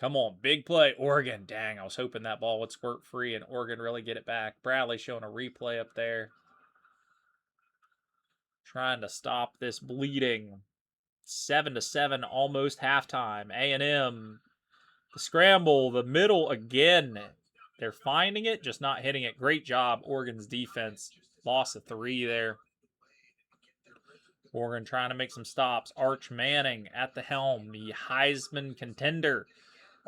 Come on, big play, Oregon. Dang, I was hoping that ball would squirt free and Oregon really get it back. Bradley showing a replay up there. Trying to stop this bleeding. 7-7, almost halftime. A&M, the scramble, the middle again. They're finding it, just not hitting it. Great job, Oregon's defense. Loss of 3 there. Oregon trying to make some stops. Arch Manning at the helm, the Heisman contender.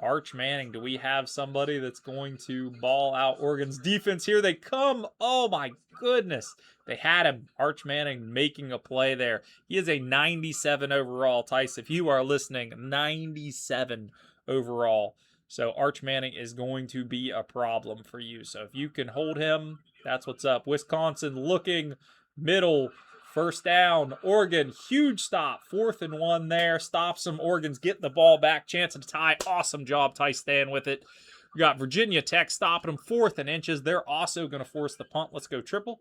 Arch Manning, do we have somebody that's going to ball out Oregon's defense? Here they come. Oh, my goodness. They had him. Arch Manning making a play there. He is a 97 overall. Tice, if you are listening, 97 overall. So Arch Manning is going to be a problem for you. So if you can hold him, that's what's up. Wisconsin looking middle. First down, Oregon, huge stop. 4th and 1 there. Stops them. Oregon's getting the ball back. Chance of a tie. Awesome job, Tice, staying with it. We got Virginia Tech stopping them. 4th and inches. They're also going to force the punt. Let's go triple.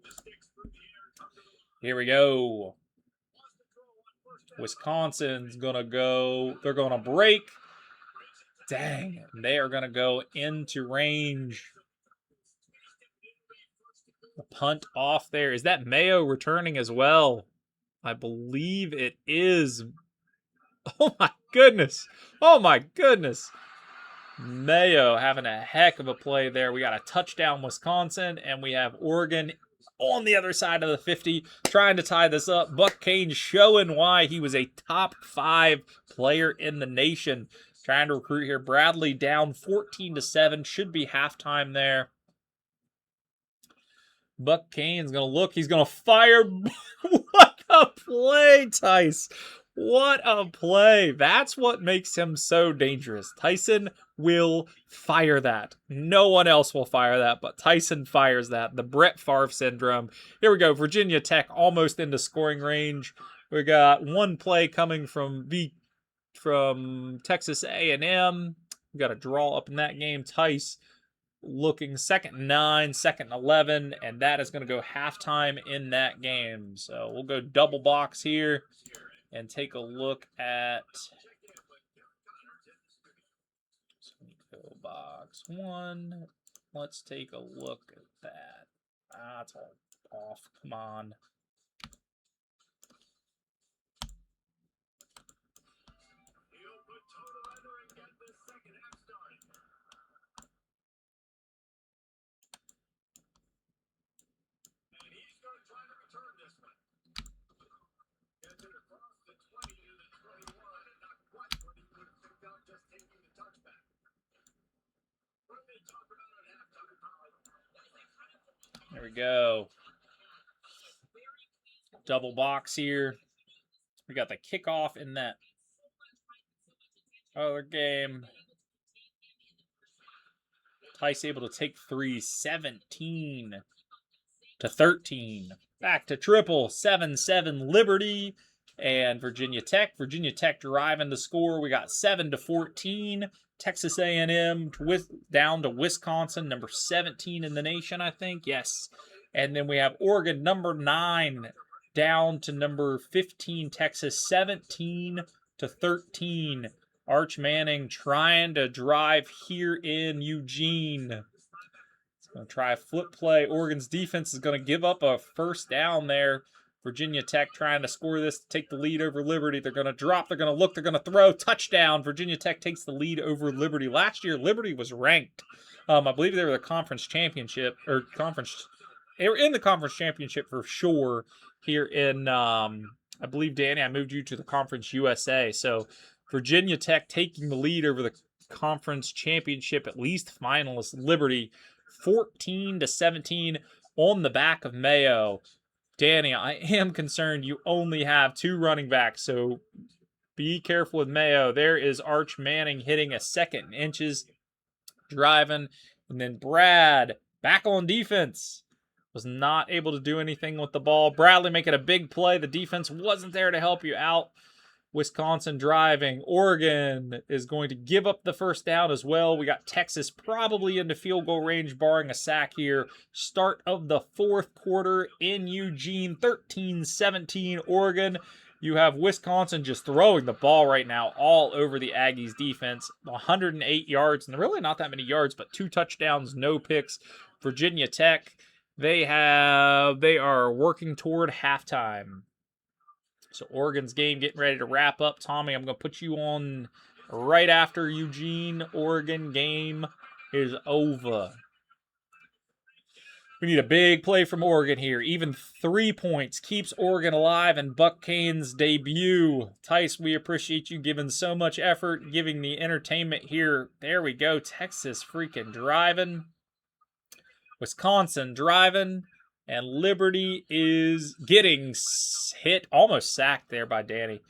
Here we go. Wisconsin's going to go. They're going to break. Dang. They are going to go into range. The punt off there. Is that Mayo returning as well? I believe it is. Oh my goodness. Oh my goodness. Mayo having a heck of a play there. We got a touchdown Wisconsin, and we have Oregon on the other side of the 50, trying to tie this up. Buck Kane showing why he was a top 5 player in the nation. Trying to recruit here. Bradley down 14-7. Should be halftime there. Buck Kane's going to look. He's going to fire. What a play, Tice. What a play. That's what makes him so dangerous. Tyson will fire that. No one else will fire that, but Tyson fires that. The Brett Favre syndrome. Here we go. Virginia Tech almost into scoring range. We got one play coming from Texas A&M. We got a draw up in that game. Tice looking 2nd and 9, 2nd and 11, and that is going to go halftime in that game. So we'll go double box here and take a look at box 1. Let's take a look at that. That's all off. Come on. There we go. Double box here. We got the kickoff in that other game. Tice able to take 3, 17-13. Back to triple, 7-7 Liberty and Virginia Tech. Virginia Tech driving the score. We got 7-14. Texas A&M down to Wisconsin, number 17 in the nation, I think. Yes. And then we have Oregon, number 9, down to number 15, Texas, 17-13. Arch Manning trying to drive here in Eugene. It's going to try a flip play. Oregon's defense is going to give up a first down there. Virginia Tech trying to score this to take the lead over Liberty. They're going to drop. They're going to look. They're going to throw. Touchdown. Virginia Tech takes the lead over Liberty. Last year, Liberty was ranked. I believe they were the conference championship or conference. They were in the conference championship for sure here in, I believe, Danny, I moved you to the Conference USA. So Virginia Tech taking the lead over the conference championship, at least finalist Liberty, 14-17 on the back of Mayo. Danny, I am concerned you only have 2 running backs, so be careful with Mayo. There is Arch Manning hitting a 2nd and inches, driving, and then Brad back on defense. Was not able to do anything with the ball. Bradley making a big play. The defense wasn't there to help you out. Wisconsin driving. Oregon is going to give up the first down as well. We got Texas probably into field goal range, barring a sack here. Start of the 4th quarter in Eugene, 13-17 Oregon. You have Wisconsin just throwing the ball right now all over the Aggies defense. 108 yards, and really not that many yards, but 2 touchdowns, no picks. Virginia Tech, they are working toward halftime. So Oregon's game getting ready to wrap up. Tommy, I'm going to put you on right after Eugene. Oregon game is over. We need a big play from Oregon here. Even 3 points keeps Oregon alive in Buck Kane's debut. Tice, we appreciate you giving so much effort, giving the entertainment here. There we go. Texas freaking driving. Wisconsin driving. And Liberty is getting hit, almost sacked there by Danny.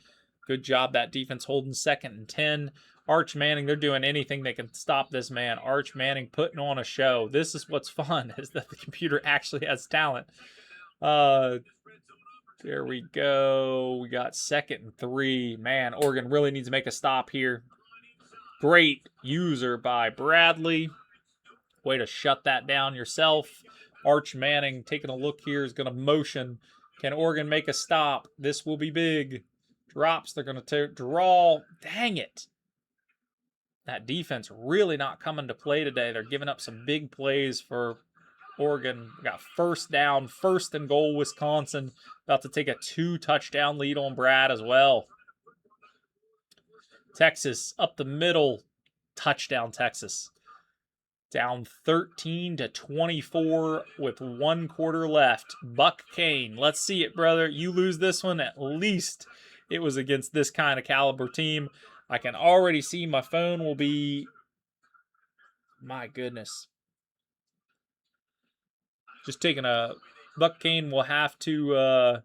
Good job, that defense holding 2nd and 10. Arch Manning, they're doing anything they can stop this man. Arch Manning putting on a show. This is what's fun, is that the computer actually has talent. There we go. We got 2nd and 3. Man, Oregon really needs to make a stop here. Great user by Bradley. Way to shut that down yourself. Arch Manning taking a look here is going to motion. Can Oregon make a stop? This will be big. Drops. They're going to draw. Dang it. That defense really not coming to play today. They're giving up some big plays for Oregon. We got first down, 1st and goal, Wisconsin. About to take a 2-touchdown lead on Brad as well. Texas up the middle. Touchdown, Texas. Down 13-24 with 1 quarter left. Buck Kane, let's see it, brother. You lose this one, at least it was against this kind of caliber team. I can already see my phone will be... My goodness. Just taking a... Buck Kane will have to...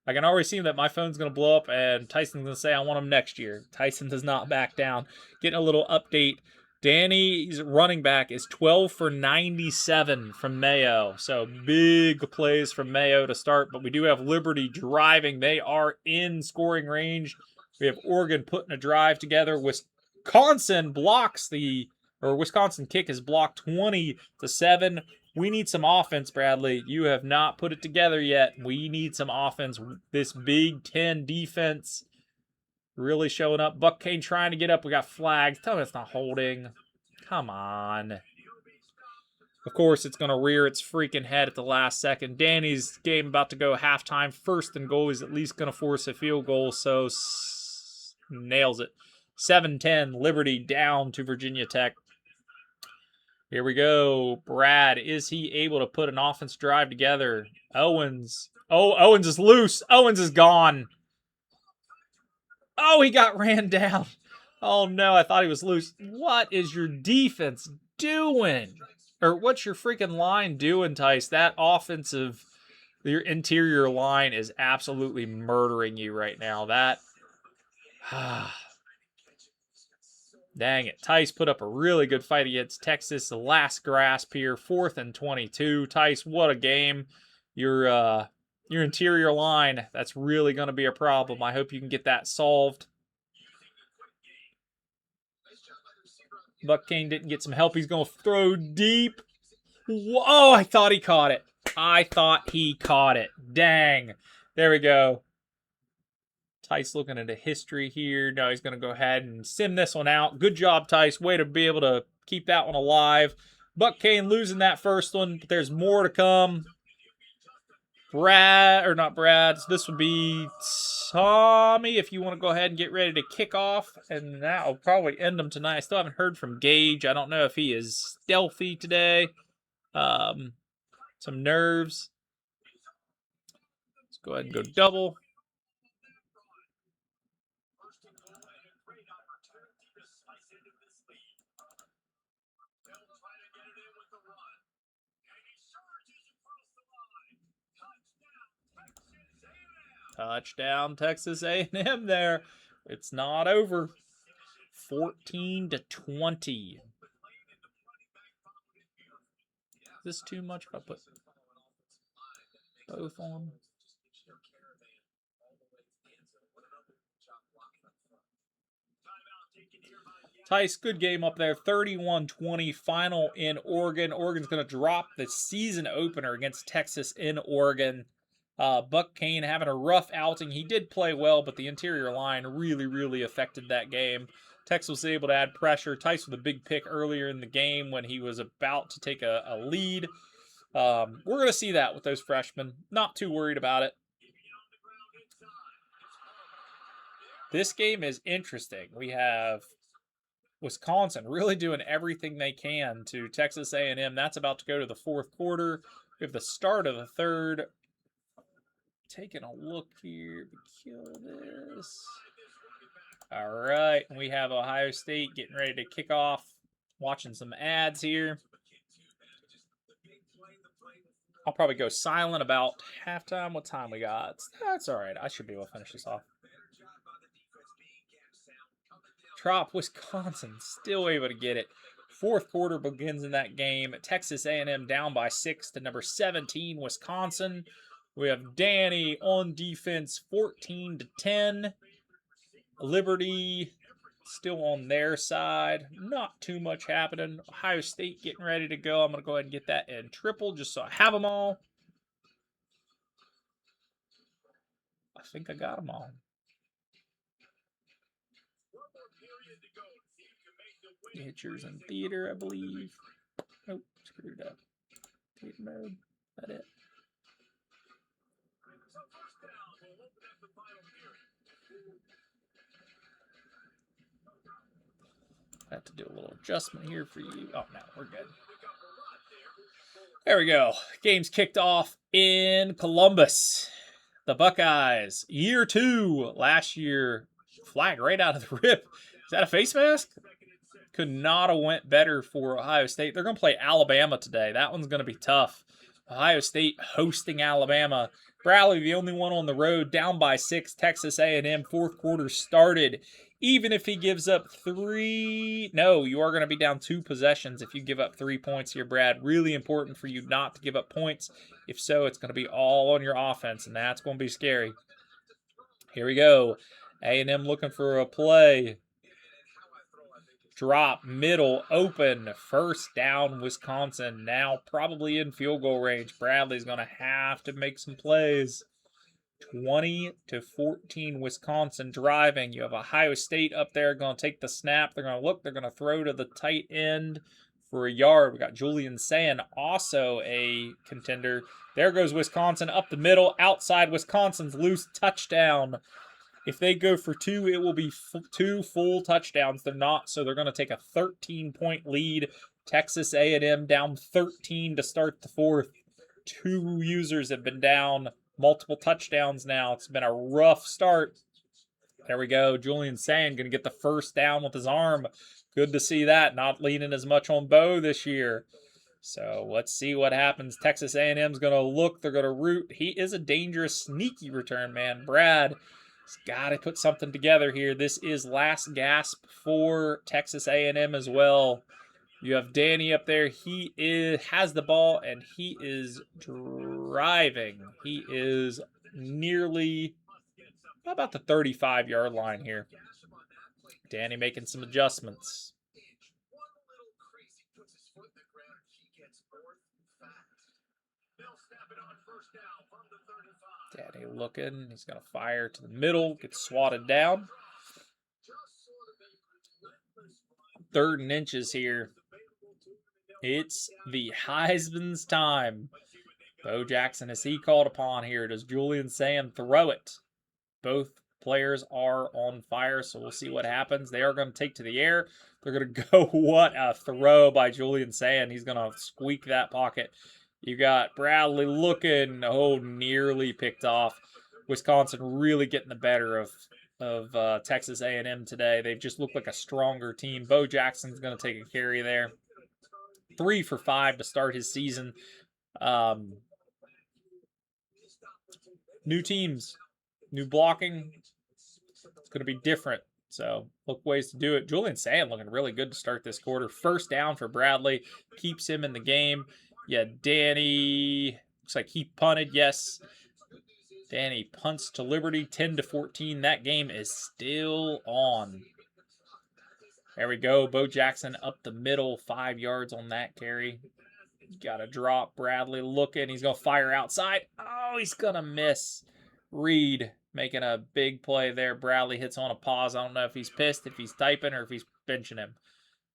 I can already see that my phone's going to blow up and Tyson's going to say I want him next year. Tyson does not back down. Getting a little update. Danny's running back is 12 for 97 from Mayo. So big plays from Mayo to start. But we do have Liberty driving. They are in scoring range. We have Oregon putting a drive together. Wisconsin kick is blocked 20-7. We need some offense, Bradley. You have not put it together yet. We need some offense. This Big Ten defense really showing up. Buck Kane trying to get up. We got flags. Tell me it's not holding. Come on. Of course, it's going to rear its freaking head at the last second. Danny's game about to go halftime. First and goal. He's at least going to force a field goal, so nails it. 7-10, Liberty down to Virginia Tech. Here we go. Brad, is he able to put an offense drive together? Owens. Oh, Owens is loose. Owens is gone. Oh, he got ran down. Oh, no, I thought he was loose. What is your defense doing? Or what's your freaking line doing, Tice? That offensive, your interior line is absolutely murdering you right now. That... Dang it. Tice put up a really good fight against Texas. The last grasp here. 4th and 22. Tice, what a game. Your interior line, that's really going to be a problem. I hope you can get that solved. Buck Kane didn't get some help. He's going to throw deep. Whoa, I thought he caught it. Dang. There we go. Tice looking at a history here. Now he's going to go ahead and sim this one out. Good job, Tice. Way to be able to keep that one alive. Buck Kane losing that first one, but there's more to come. Not Brad. So this would be Tommy, if you want to go ahead and get ready to kick off. And that'll probably end them tonight. I still haven't heard from Gage. I don't know if he is stealthy today. Some nerves. Let's go ahead and go double. Touchdown, Texas A&M there. It's not over. 14-20. Is this too much if I put both on? Tice, good game up there. 31-20 final in Oregon. Oregon's going to drop the season opener against Texas in Oregon. Buck Kane having a rough outing. He did play well, but the interior line really, really affected that game. Texas was able to add pressure. Tice with a big pick earlier in the game when he was about to take a lead. We're going to see that with those freshmen. Not too worried about it. This game is interesting. We have Wisconsin really doing everything they can to Texas A&M. That's about to go to the 4th quarter. We have the start of the 3rd. Taking a look here. Kill this. All right. We have Ohio State getting ready to kick off. Watching some ads here. I'll probably go silent about halftime. What time we got? That's all right. I should be able to finish this off. Trop, Wisconsin, still able to get it. 4th quarter begins in that game. Texas A&M down by 6 to number 17, Wisconsin. We have Danny on defense, 14-10. Liberty still on their side. Not too much happening. Ohio State getting ready to go. I'm going to go ahead and get that in triple just so I have them all. I think I got them all. Hitchers in theater, I believe. Nope, screwed up. Theater mode. That it. I have to do a little adjustment here for you. Oh, no, we're good. There we go. Game's kicked off in Columbus. The Buckeyes, year 2. Last year, flag right out of the rip. Is that a face mask? Could not have went better for Ohio State. They're going to play Alabama today. That one's going to be tough. Ohio State hosting Alabama. Bradley, the only one on the road, down by 6. Texas A&M, fourth quarter started. Even if he gives up 3, no, you are going to be down 2 possessions if you give up 3 points here, Brad. Really important for you not to give up points. If so, it's going to be all on your offense, and that's going to be scary. Here we go. A&M looking for a play. Drop, middle, open, first down, Wisconsin. Now probably in field goal range. Bradley's going to have to make some plays. 20-14, Wisconsin driving. You have Ohio State up there going to take the snap. They're going to look. They're going to throw to the tight end for a yard. We got Julian Sand, also a contender. There goes Wisconsin up the middle. Outside, Wisconsin's loose, touchdown. If they go for 2, it will be 2 full touchdowns. They're not, so they're going to take a 13-point lead. Texas A&M down 13 to start the fourth. 2 users have been down. Multiple touchdowns now. It's been a rough start. There we go. Julian Sand going to get the first down with his arm. Good to see that. Not leaning as much on Bo this year. So let's see what happens. Texas A&M's going to look. They're going to root. He is a dangerous, sneaky return man. Brad has got to put something together here. This is last gasp for Texas A&M as well. You have Danny up there. He has the ball, and he is driving. He is nearly about the 35-yard line here. Danny making some adjustments. Danny looking. He's going to fire to the middle. Gets swatted down. 3rd and inches here. It's the Heisman's time. Bo Jackson, is he called upon here? Does Julian Sand throw it? Both players are on fire, so we'll see what happens. They are going to take to the air. They're going to go, what a throw by Julian Sand. He's going to squeak that pocket. You got Bradley looking, nearly picked off. Wisconsin really getting the better of Texas A&M today. They've just looked like a stronger team. Bo Jackson's going to take a carry there. 3 for 5 to start his season. New teams, new blocking. It's going to be different. So look ways to do it. Julian Sand looking really good to start this quarter. First down for Bradley. Keeps him in the game. Yeah, Danny. Looks like he punted. Yes. Danny punts to Liberty. 10-14. That game is still on. There we go. Bo Jackson up the middle. 5 yards on that carry. Got a drop. Bradley looking. He's going to fire outside. Oh, he's going to miss. Reed making a big play there. Bradley hits on a pause. I don't know if he's pissed, if he's typing, or if he's benching him.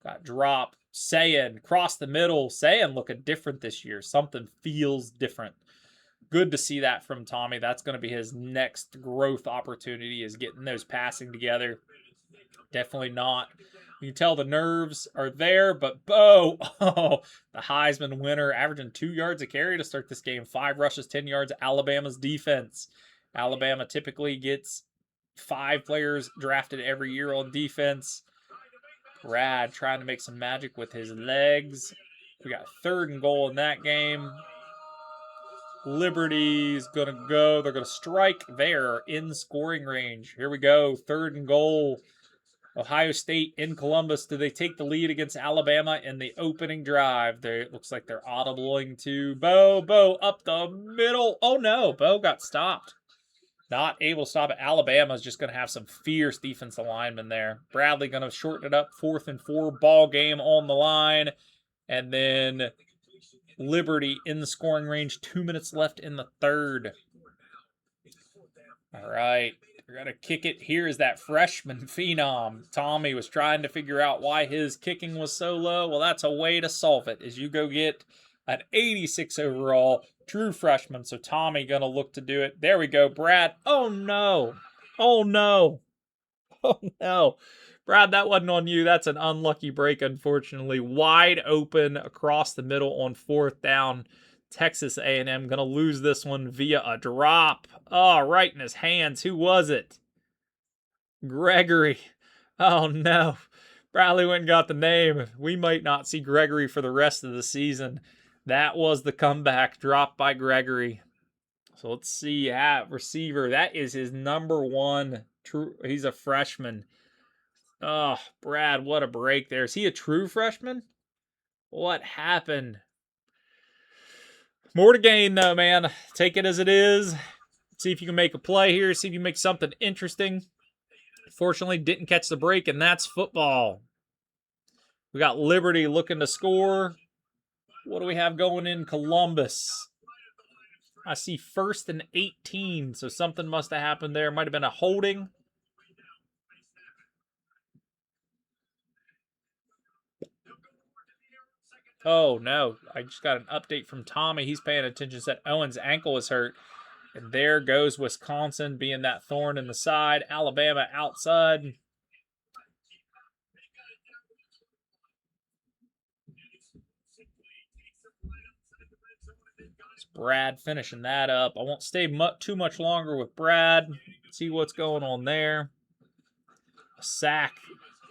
Got drop. Sayin cross the middle. Sayin looking different this year. Something feels different. Good to see that from Tommy. That's going to be his next growth opportunity, is getting those passing together. Definitely not. You can tell the nerves are there, but Bo, the Heisman winner, averaging 2 yards a carry to start this game. 5 rushes, 10 yards. Alabama's defense. Alabama typically gets 5 players drafted every year on defense. Brad trying to make some magic with his legs. We got 3rd and goal in that game. Liberty's going to go. They're going to strike there in scoring range. Here we go. 3rd and goal. Ohio State in Columbus. Do they take the lead against Alabama in the opening drive? It looks like they're audibling to Bo. Bo up the middle. Oh, no. Bo got stopped. Not able to stop it. Alabama's just going to have some fierce defensive linemen there. Bradley going to shorten it up. 4th and 4. Ball game on the line. And then Liberty in the scoring range. 2 minutes left in the 3rd. All right. We're going to kick it. Here is that freshman phenom. Tommy was trying to figure out why his kicking was so low. Well, that's a way to solve it, is you go get an 86 overall true freshman. So Tommy going to look to do it. There we go. Brad. Oh, no. Oh, no. Oh, no. Brad, that wasn't on you. That's an unlucky break, unfortunately. Wide open across the middle on 4th down. Texas A&M going to lose this one via a drop. Oh, right in his hands. Who was it? Gregory. Oh, no. Bradley went and got the name. We might not see Gregory for the rest of the season. That was the comeback dropped by Gregory. So let's see. Receiver. That is his number 1. He's a freshman. Oh, Brad, what a break there. Is he a true freshman? What happened? More to gain, though, man. Take it as it is. See if you can make a play here. See if you make something interesting. Fortunately, didn't catch the break, and that's football. We got Liberty looking to score. What do we have going in Columbus? I see 1st and 18, so something must have happened there. Might have been a holding. Oh, no. I just got an update from Tommy. He's paying attention. Said Owen's ankle is hurt. And there goes Wisconsin being that thorn in the side. Alabama outside. It's Brad finishing that up. I won't stay too much longer with Brad. See what's going on there. A sack.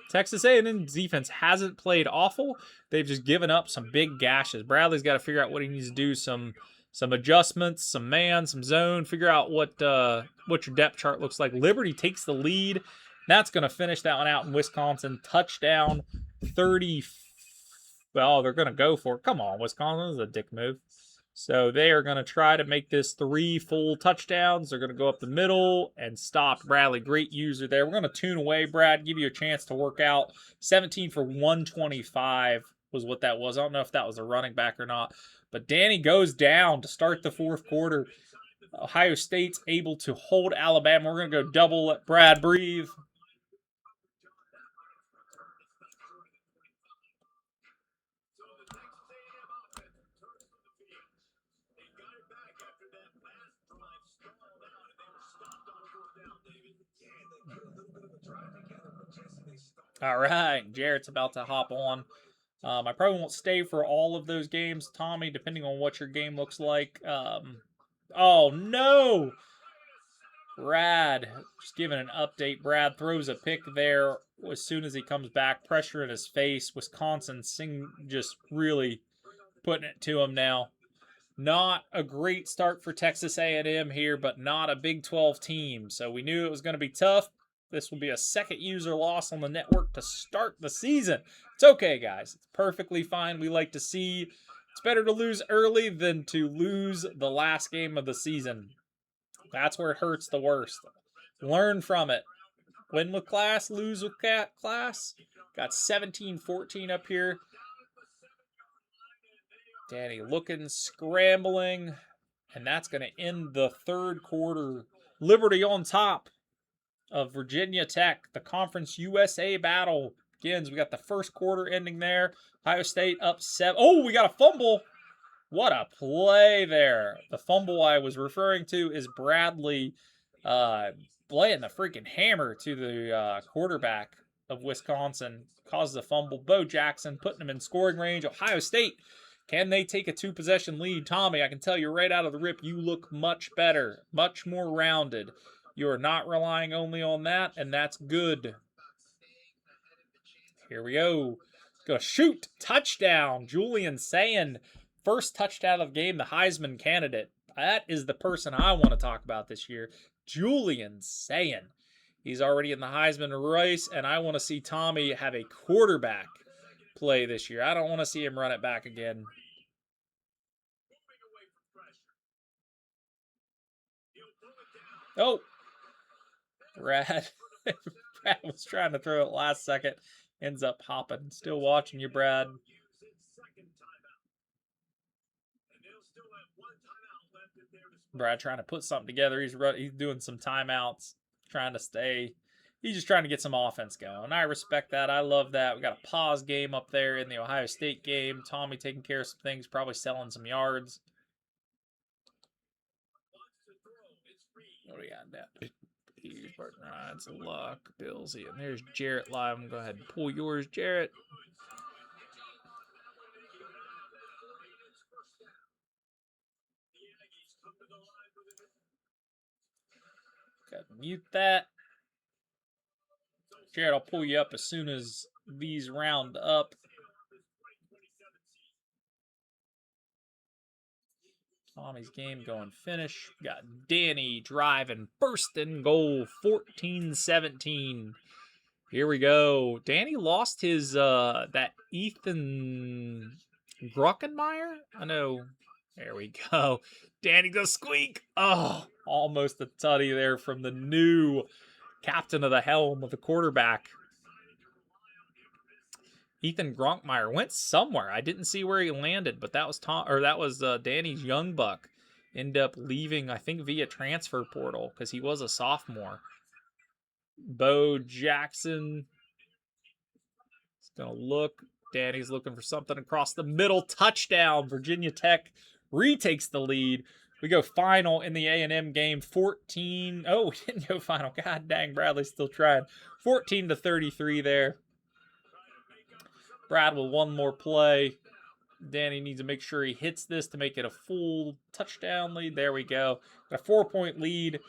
Texas A&M defense hasn't played awful. They've just given up some big gashes. Bradley's got to figure out what he needs to do. Some adjustments, some man, some zone. Figure out what your depth chart looks like. Liberty takes the lead. That's going to finish that one out in Wisconsin. Touchdown 30. Well, they're going to go for it. Come on, Wisconsin. This is a dick move. So they are going to try to make this 3 full touchdowns. They're going to go up the middle and stop Bradley. Great user there. We're going to tune away, Brad, give you a chance to work out. 17 for 125 was what that was. I don't know if that was a running back or not. But Danny goes down to start the 4th quarter. Ohio State's able to hold Alabama. We're going to go double, let Brad breathe. All right, Jarrett's about to hop on. I probably won't stay for all of those games, Tommy, depending on what your game looks like. Oh, no! Brad, just giving an update. Brad throws a pick there as soon as he comes back. Pressure in his face. Wisconsin just really putting it to him now. Not a great start for Texas A&M here, but not a Big 12 team. So we knew it was going to be tough. This will be a second user loss on the network to start the season. It's okay, guys. It's perfectly fine. We like to see. It's better to lose early than to lose the last game of the season. That's where it hurts the worst. Learn from it. Win with class, lose with class. Got 17-14 up here. Danny looking, scrambling. And that's going to end the 3rd quarter. Liberty on top of Virginia Tech. The Conference USA battle begins. We got the 1st quarter ending there. Ohio State up 7. Oh, we got a fumble. What a play there. The fumble I was referring to is Bradley laying the freaking hammer to the quarterback of Wisconsin. Caused the fumble. Bo Jackson putting him in scoring range. Ohio State, can they take a 2-possession lead? Tommy, I can tell you right out of the rip, you look much better, much more rounded. You are not relying only on that, and that's good. Here we go. Go shoot. Touchdown. Julian Sayin. First touchdown of the game, the Heisman candidate. That is the person I want to talk about this year. Julian Sayin. He's already in the Heisman race, and I want to see Tommy have a quarterback play this year. I don't want to see him run it back again. Oh. Brad was trying to throw it last second. Ends up hopping. Still watching you, Brad. Brad trying to put something together. He's doing some timeouts, trying to stay. He's just trying to get some offense going. I respect that. I love that. We got a pause game up there in the Ohio State game. Tommy taking care of some things, probably selling some yards. What do we got now? these, but it's luck. Billsy. And there's Jarrett live. I'm going to go ahead and pull yours, Jarrett. Got to mute that. Jarrett, I'll pull you up as soon as these round up. Tommy's game going finish. We got Danny driving first and goal, 14-17. Here we go. Danny lost his that Ethan Gruckenmeyer. I know. There we go. Danny the squeak. Oh, almost a tutty there from the new captain of the helm of the quarterback. Ethan Gronkmeyer went somewhere. I didn't see where he landed, but that was Danny's young buck. Ended up leaving, I think, via transfer portal because he was a sophomore. Bo Jackson is gonna look. Danny's looking for something across the middle. Touchdown. Virginia Tech retakes the lead. We go final in the A&M game. 14. Oh, we didn't go final. God dang, Bradley's still trying. 14-33 there. Brad with one more play. Danny needs to make sure he hits this to make it a full touchdown lead. There we go. Got a 4-point lead.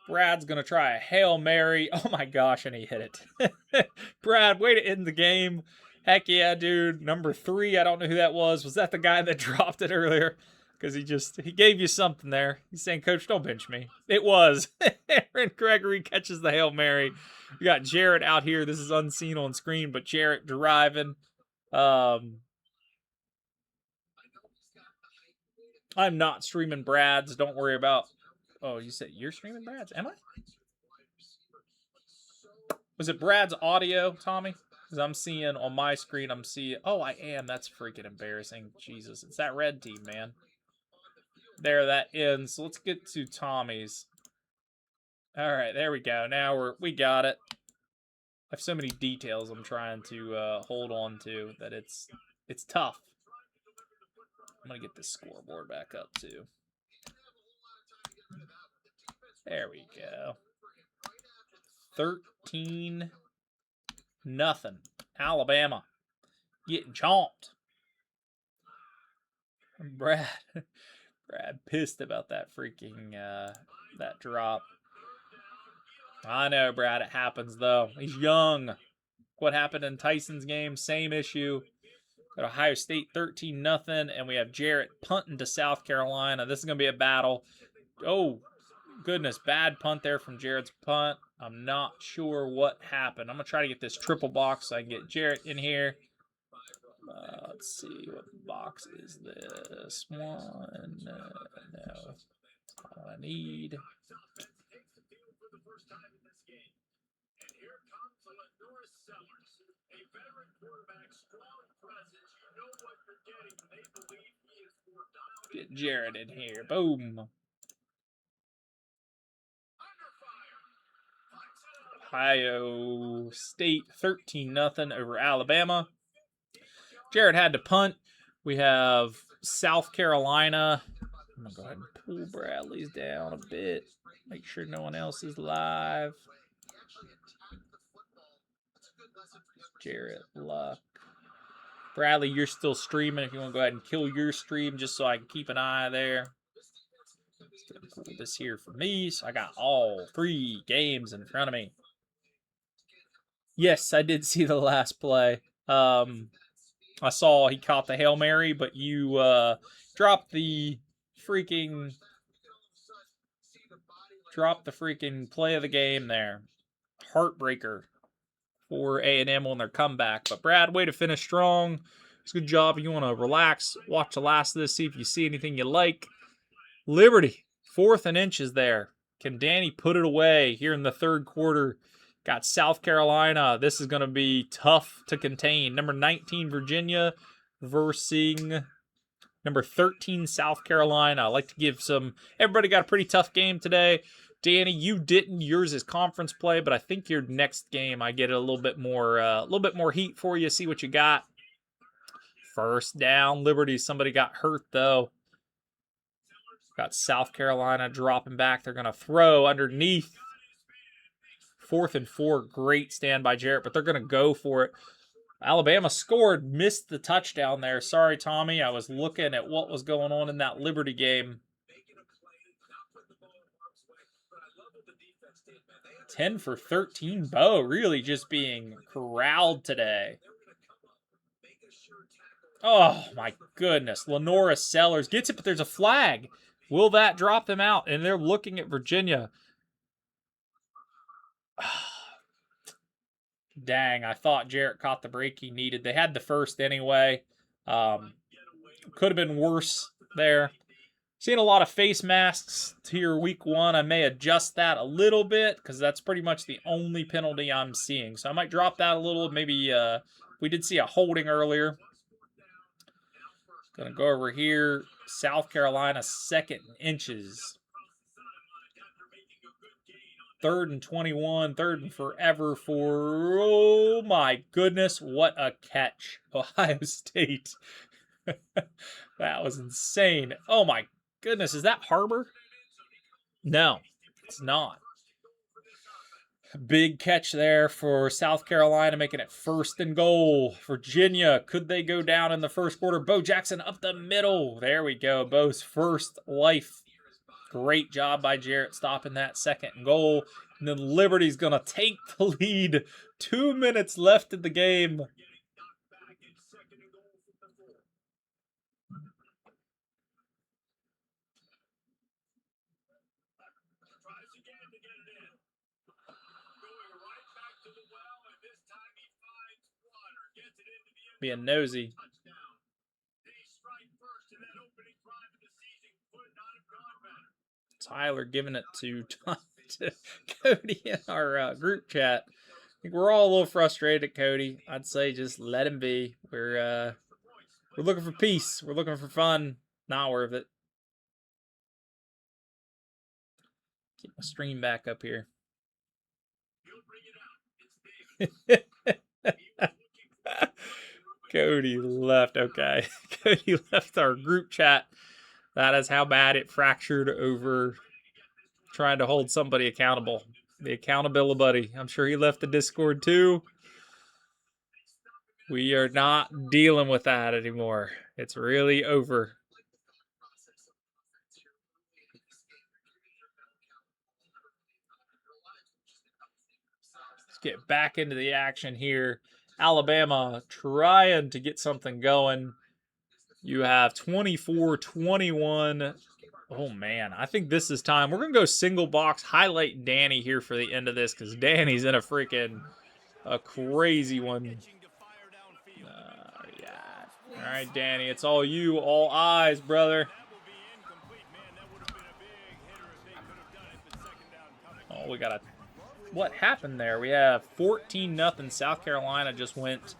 Brad's going to try a Hail Mary. Oh my gosh, and he hit it. Brad, way to end the game. Heck yeah, dude. Number 3, I don't know who that was. Was that the guy that dropped it earlier? Because he gave you something there. He's saying, Coach, don't bench me. It was. Aaron Gregory catches the Hail Mary. We got Jarrett out here. This is unseen on screen, but Jarrett driving. I'm not streaming Brad's. Don't worry about... Oh, you said you're streaming Brad's? Am I? Was it Brad's audio, Tommy? Because I'm seeing on my screen, Oh, I am. That's freaking embarrassing. Jesus. It's that red team, man. There, that ends. So let's get to Tommy's. All right, there we go. Now we got it. I have so many details I'm trying to hold on to that it's tough. I'm going to get this scoreboard back up, too. There we go. 13-0. Alabama getting chomped. Brad pissed about that freaking that drop. I know, Brad. It happens though. He's young. What happened in Tyson's game? Same issue. Got Ohio State 13-0, and we have Jarrett punting to South Carolina. This is gonna be a battle. Oh goodness, bad punt there from Jarrett's punt. I'm not sure what happened. I'm gonna try to get this triple box so I can get Jarrett in here. Let's see, what box is this one? No, that's not what I need. Get Jarrett in here. Boom. Ohio State 13-0 over Alabama. Jarrett had to punt. We have South Carolina. I'm going to go ahead and pull Bradley's down a bit. Make sure no one else is live. Jarrett Luck. Bradley, you're still streaming. If you want to go ahead and kill your stream just so I can keep an eye there. Just going to pull this here for me. So I got all 3 games in front of me. Yes, I did see the last play. I saw he caught the Hail Mary, but you dropped the freaking play of the game there. Heartbreaker for A&M on their comeback. But Brad, way to finish strong. It's a good job. You want to relax, watch the last of this, see if you see anything you like. Liberty, 4th and inches there. Can Danny put it away here in the 3rd quarter? Got South Carolina. This is going to be tough to contain. Number 19, Virginia versus number 13, South Carolina. I like to give some... Everybody got a pretty tough game today. Danny, you didn't. Yours is conference play, but I think your next game I get a little bit more heat for you. See what you got. First down, Liberty. Somebody got hurt, though. Got South Carolina dropping back. They're going to throw underneath. 4th and 4. Great stand by Jarrett, but they're going to go for it. Alabama scored, missed the touchdown there. Sorry, Tommy. I was looking at what was going on in that Liberty game. 10 for 13. Bo really just being corralled today. Oh, my goodness. Lenora Sellers gets it, but there's a flag. Will that drop them out? And they're looking at Virginia. Dang, I thought Jarrett caught the break he needed. They had the first anyway. Could have been worse there. Seeing a lot of face masks here week 1. I may adjust that a little bit because that's pretty much the only penalty I'm seeing. So I might drop that a little. Maybe we did see a holding earlier. Going to go over here. South Carolina, 2nd and inches. 3rd and 21. 3rd and forever for, oh my goodness, what a catch. Ohio State. That was insane. Oh my goodness, is that Harbor? No, it's not. Big catch there for South Carolina, making it 1st and goal. Virginia, could they go down in the first quarter? Bo Jackson up the middle. There we go. Bo's first life. Great job by Jarrett stopping that 2nd and goal. And then Liberty's going to take the lead. 2 minutes left in the game. Being nosy. Tyler giving it to Cody in our group chat. I think we're all a little frustrated, Cody. I'd say just let him be. We're looking for peace. We're looking for fun. Not worth it. Keep my stream back up here. Cody left. Okay. Cody left our group chat. That is how bad it fractured over trying to hold somebody accountable. The accountability buddy. I'm sure he left the Discord too. We are not dealing with that anymore. It's really over. Let's get back into the action here. Alabama trying to get something going. You have 24-21. Oh, man. I think this is time. We're going to go single box, highlight Danny here for the end of this because Danny's in a crazy one. Yeah. All right, Danny. It's all you. All eyes, brother. Oh, we got a... What happened there? We have 14-0. South Carolina just went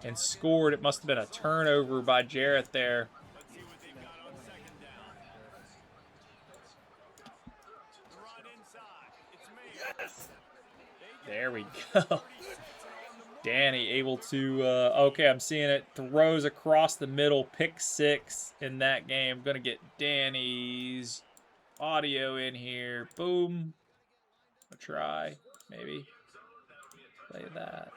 and scored. It must have been a turnover by Jarrett there. There we go. Danny able to, okay, I'm seeing it. Throws across the middle, pick 6 in that game. Going to get Danny's audio in here. Boom. A try, maybe. Play that.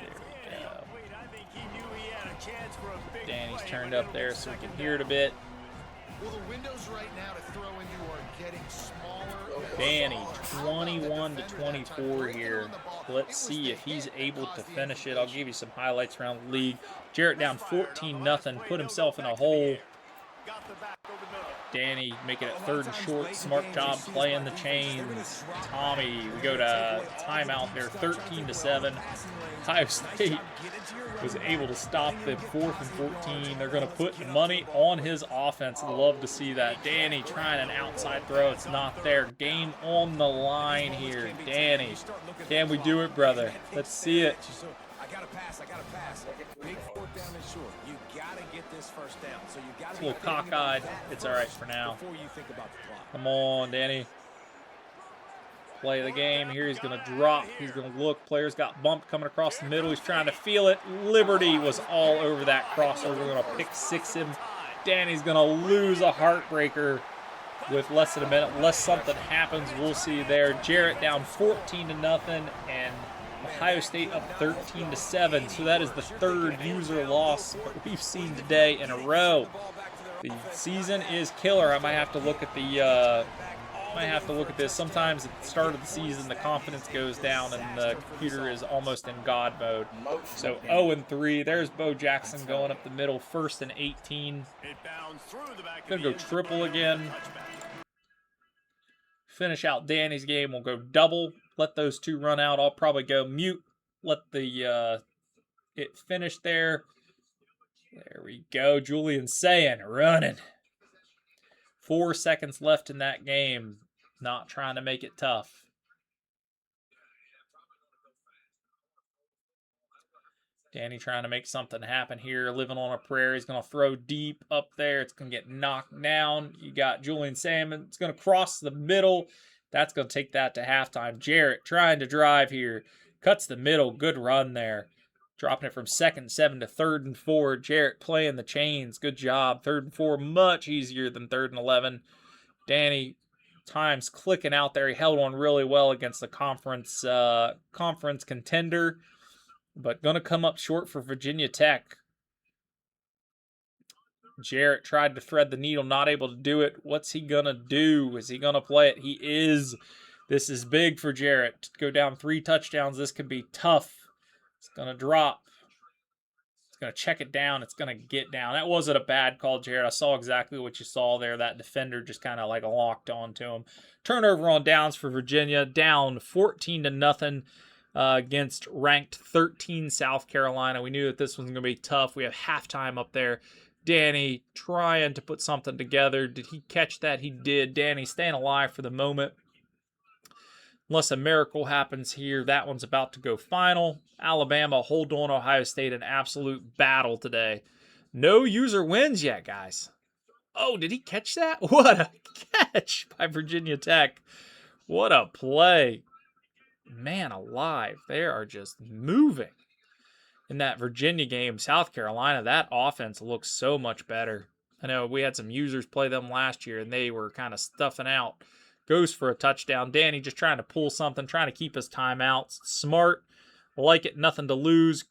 There we go. Danny's turned up there so we can hear it a bit. Well, the windows right now to throw into are getting smaller. Danny, 21-24 here. Let's see if he's able to finish it. I'll give you some highlights around the league. Jarrett down 14-0, put himself in a hole. Danny making it 3rd and short. Smart job playing the chains. Tommy, we go to timeout there, 13-7. Ohio State was able to stop them 4th and 14. They're going to put money on his offense. Love to see that. Danny trying an outside throw. It's not there. Game on the line here. Danny, can we do it, brother? Let's see it. I got to pass. Big 4th down and short. You got to get this first down. So you got to a little cockeyed. It's all right for now. Before you think about the clock. Come on, Danny. Play the game here. He's going to drop. He's going to look. Players got bumped coming across the middle. He's trying to feel it. Liberty was all over that crossover. We're going to pick 6 him. Danny's going to lose a heartbreaker. with less than a minute. Unless something happens, we'll see there. Jarrett down 14-0, and Ohio State up 13-7. So that is the third user loss that we've seen today in a row. The season is killer. I might have to look at this. Sometimes at the start of the season, the confidence goes down and the computer is almost in God mode. So 0-3. There's Bo Jackson going up the middle, 1st and 18. Gonna go triple again. Finish out Danny's game. We'll go double. Let those two run out. I'll probably go mute. Let the it finish there. There we go. Julian saying running. 4 seconds left in that game. Not trying to make it tough. Danny trying to make something happen here. Living on a prayer. He's going to throw deep up there. It's going to get knocked down. You got Julian Salmon. It's going to cross the middle. That's going to take that to halftime. Jarrett trying to drive here. Cuts the middle. Good run there. Dropping it from 2nd and 7 to 3rd and 4. Jarrett playing the chains. Good job. 3rd and 4, much easier than 3rd and 11. Danny, times clicking out there. He held on really well against the conference contender. But going to come up short for Virginia Tech. Jarrett tried to thread the needle, not able to do it. What's he going to do? Is he going to play it? He is. This is big for Jarrett. To go down 3 touchdowns, this could be tough. It's going to drop. It's going to check it down. It's going to get down. That wasn't a bad call, Jarrett. I saw exactly what you saw there. That defender just kind of like locked onto him. Turnover on downs for Virginia. Down 14-0 against ranked 13 South Carolina. We knew that this was going to be tough. We have halftime up there. Danny trying to put something together. Did he catch that? He did. Danny staying alive for the moment. Unless a miracle happens here, that one's about to go final. Alabama hold on Ohio State, an absolute battle today. No user wins yet, guys. Oh, did he catch that? What a catch by Virginia Tech. What a play. Man alive, they are just moving. In that Virginia game, South Carolina, that offense looks so much better. I know we had some users play them last year, and they were kind of stuffing out. Goes for a touchdown. Danny just trying to pull something, trying to keep his timeouts. Smart. Like it, nothing to lose.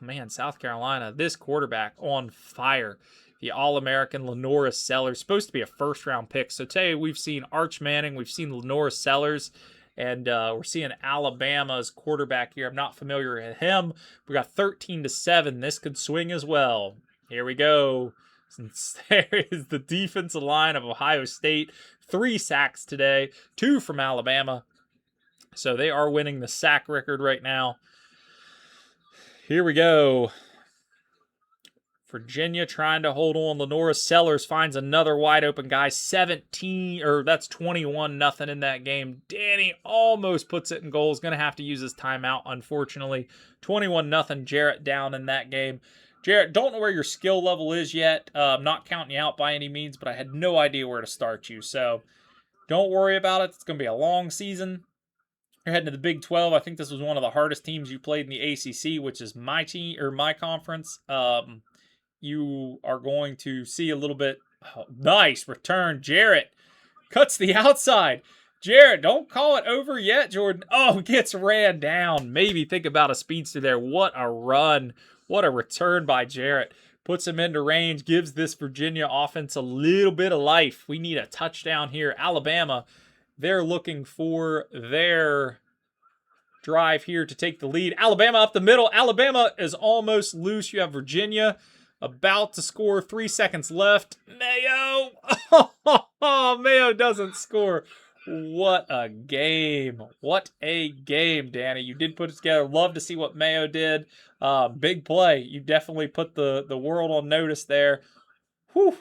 Man, South Carolina, this quarterback on fire. The All-American Lenora Sellers, supposed to be a first-round pick. So today we've seen Arch Manning, we've seen Lenora Sellers, and we're seeing Alabama's quarterback here. I'm not familiar with him. We got 13-7. This could swing as well. Here we go. Since there is the defensive line of Ohio State. 3 sacks today, 2 from Alabama. So they are winning the sack record right now. Here we go. Virginia trying to hold on. Lenora Sellers finds another wide open guy. 21-0 in that game. Danny almost puts it in goal. Is going to have to use his timeout, unfortunately. 21-0. Jarrett down in that game. Jarrett, don't know where your skill level is yet. I'm not counting you out by any means, but I had no idea where to start you. So don't worry about it. It's going to be a long season. You're heading to the Big 12. I think this was one of the hardest teams you played in the ACC, which is my team or my conference. You are going to see a little bit. Oh, nice return. Jarrett cuts the outside. Jarrett, don't call it over yet, Jordan. Oh, gets ran down. Maybe think about a speedster there. What a run. What a return by Jarrett. Puts him into range, gives this Virginia offense a little bit of life. We need a touchdown here. Alabama, they're looking for their drive here to take the lead. Alabama up the middle. Alabama is almost loose. You have Virginia about to score. 3 seconds left. Mayo. Oh, Mayo doesn't score. What a game. What a game, Danny. You did put it together. Love to see what Mayo did. Big play. You definitely put the world on notice there. Whew.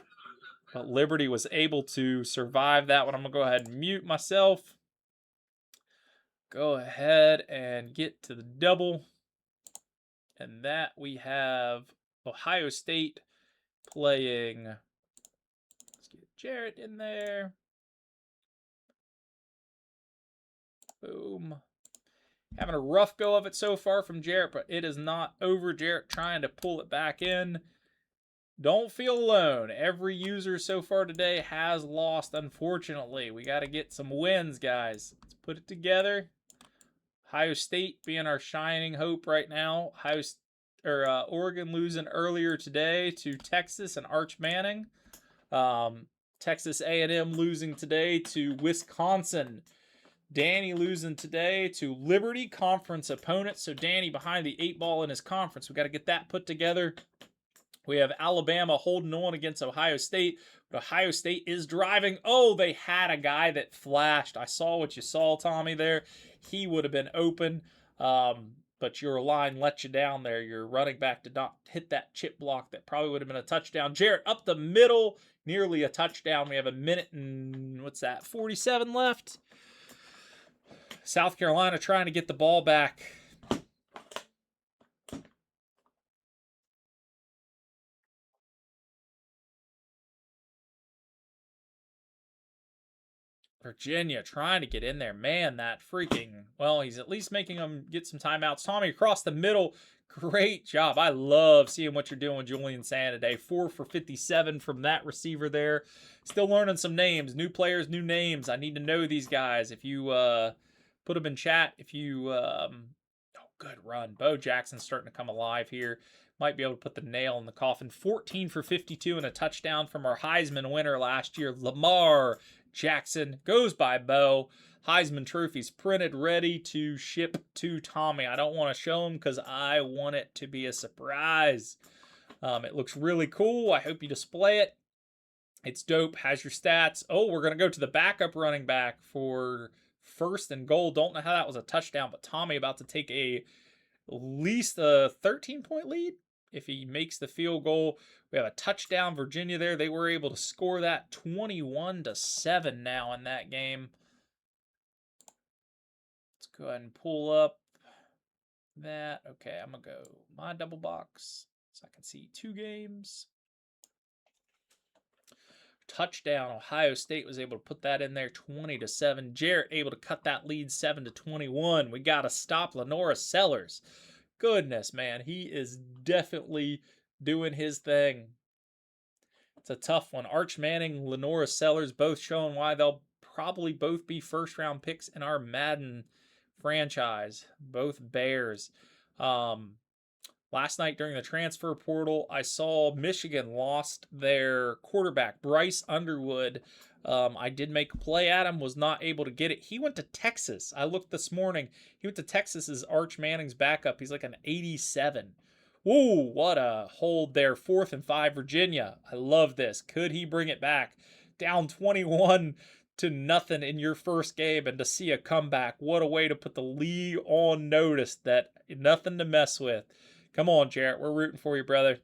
But Liberty was able to survive that one. I'm going to go ahead and mute myself. Go ahead and get to the double. And that we have Ohio State playing. Let's get Jarrett in there. Boom. Having a rough go of it so far from Jarrett, but it is not over. Jarrett trying to pull it back in. Don't feel alone. Every user so far today has lost, unfortunately. We got to get some wins, guys. Let's put it together. Ohio State being our shining hope right now. Oregon losing earlier today to Texas and Arch Manning. Texas A&M losing today to Wisconsin. Danny losing today to Liberty, conference opponent. So Danny behind the 8-ball in his conference. We got to get that put together. We have Alabama holding on against Ohio State. But Ohio State is driving. Oh, they had a guy that flashed. I saw what you saw, Tommy, there. He would have been open. But your line let you down there. Your running back did not hit that chip block. That probably would have been a touchdown. Jarrett up the middle. Nearly a touchdown. We have a minute and, 47 left. South Carolina trying to get the ball back. Virginia trying to get in there. Man, that freaking... Well, he's at least making them get some timeouts. Tommy across the middle. Great job. I love seeing what you're doing with Julian Sand today. 4 for 57 from that receiver there. Still learning some names. New players, new names. I need to know these guys. If you put them in chat. If you... Oh, good run. Bo Jackson's starting to come alive here. Might be able to put the nail in the coffin. 14 for 52 and a touchdown from our Heisman winner last year, Lamar Jackson. Goes by Bo. Heisman trophies printed, ready to ship to Tommy. I don't want to show him because I want it to be a surprise. It looks really cool. I hope you display it. It's dope. Has your stats. Oh, we're going to go to the backup running back for first and goal. Don't know how that was a touchdown, but Tommy about to take at least a 13-point lead. If he makes the field goal, we have a touchdown. Virginia there. They were able to score that 21-7 now in that game. Let's go ahead and pull up that. Okay, I'm going to go my double box so I can see 2 games. Touchdown. Ohio State was able to put that in there 20-7. Jarrett able to cut that lead 7-21. We got to stop Lenora Sellers. Goodness, man. He is definitely doing his thing. It's a tough one. Arch Manning, Lenora Sellers, both showing why they'll probably both be first-round picks in our Madden franchise. Both Bears. Last night during the transfer portal, I saw Michigan lost their quarterback, Bryce Underwood. I did make a play at him, was not able to get it. He went to Texas. I looked this morning. He went to Texas as Arch Manning's backup. He's like an 87. Whoa, what a hold there. 4th and 5, Virginia. I love this. Could he bring it back? Down 21-0 in your first game, and to see a comeback. What a way to put the league on notice that nothing to mess with. Come on, Jarrett. We're rooting for you, brother.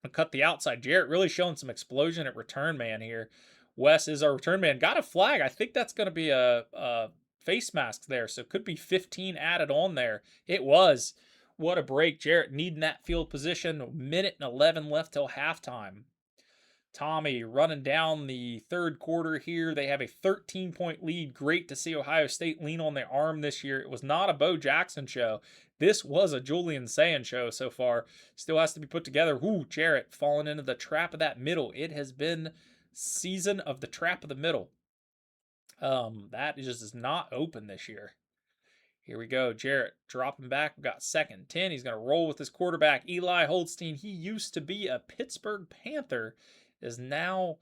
I'll cut the outside. Jarrett really showing some explosion at return man here. Wes is our return man. Got a flag. I think that's going to be a face mask there. So it could be 15 added on there. It was. What a break. Jarrett needing that field position. 1:11 left till halftime. Tommy running down the third quarter here. They have a 13-point lead. Great to see Ohio State lean on their arm this year. It was not a Bo Jackson show. This was a Julian Sand show so far. Still has to be put together. Ooh, Jarrett falling into the trap of that middle. It has been season of the trap of the middle. That just is not open this year. Here we go. Jarrett dropping back. We've got 2nd and 10. He's going to roll with his quarterback, Eli Holstein. He used to be a Pittsburgh Panther. Is now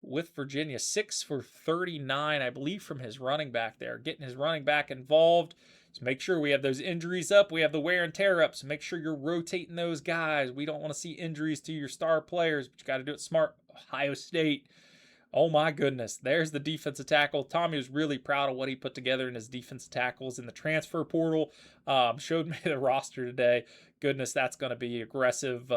with Virginia. 6 for 39, I believe, from his running back there. Getting his running back involved. So make sure we have those injuries up. We have the wear and tear up. So make sure you're rotating those guys. We don't want to see injuries to your star players, but you got to do it smart. Ohio State. Oh my goodness. There's the defensive tackle. Tommy was really proud of what he put together in his defensive tackles in the transfer portal. Showed me the roster today. Goodness, that's going to be aggressive.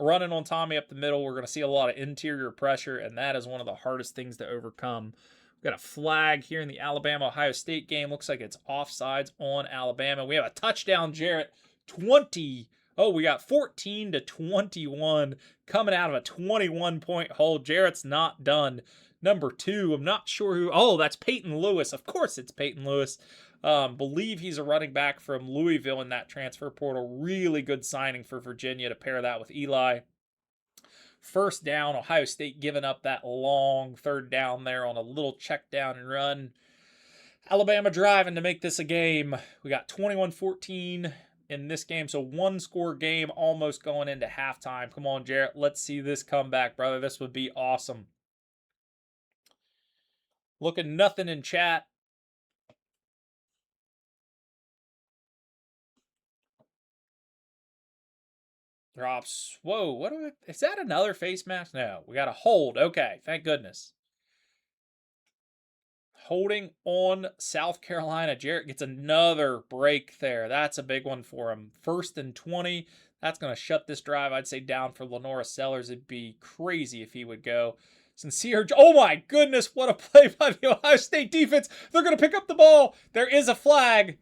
Running on Tommy up the middle. We're going to see a lot of interior pressure, and that is one of the hardest things to overcome. We've got a flag here in the Alabama-Ohio State game. Looks like it's offsides on Alabama. We have a touchdown, Jarrett. 20. Oh, we got 14-21 coming out of a 21-point hold. Jarrett's not done. Number 2, I'm not sure who. Oh, that's Peyton Lewis. Of course it's Peyton Lewis. Believe he's a running back from Louisville in that transfer portal. Really good signing for Virginia to pair that with Eli. first down. Ohio State giving up that long third down there on a little check down and run. Alabama driving to make this a game. We got 21-14 in this game, so one-score game almost going into halftime. Come on, Jarrett. Let's see this comeback, brother. This would be awesome. Looking nothing in chat. Drops. Whoa, what is that another face mask? No, we got a hold. Okay, thank goodness. Holding on South Carolina. Jarrett gets another break there. That's a big one for him. 1st and 20. That's going to shut this drive, I'd say, down for Lenora Sellers. It'd be crazy if he would go. Sincere. Oh my goodness, what a play by the Ohio State defense. They're going to pick up the ball. There is a flag.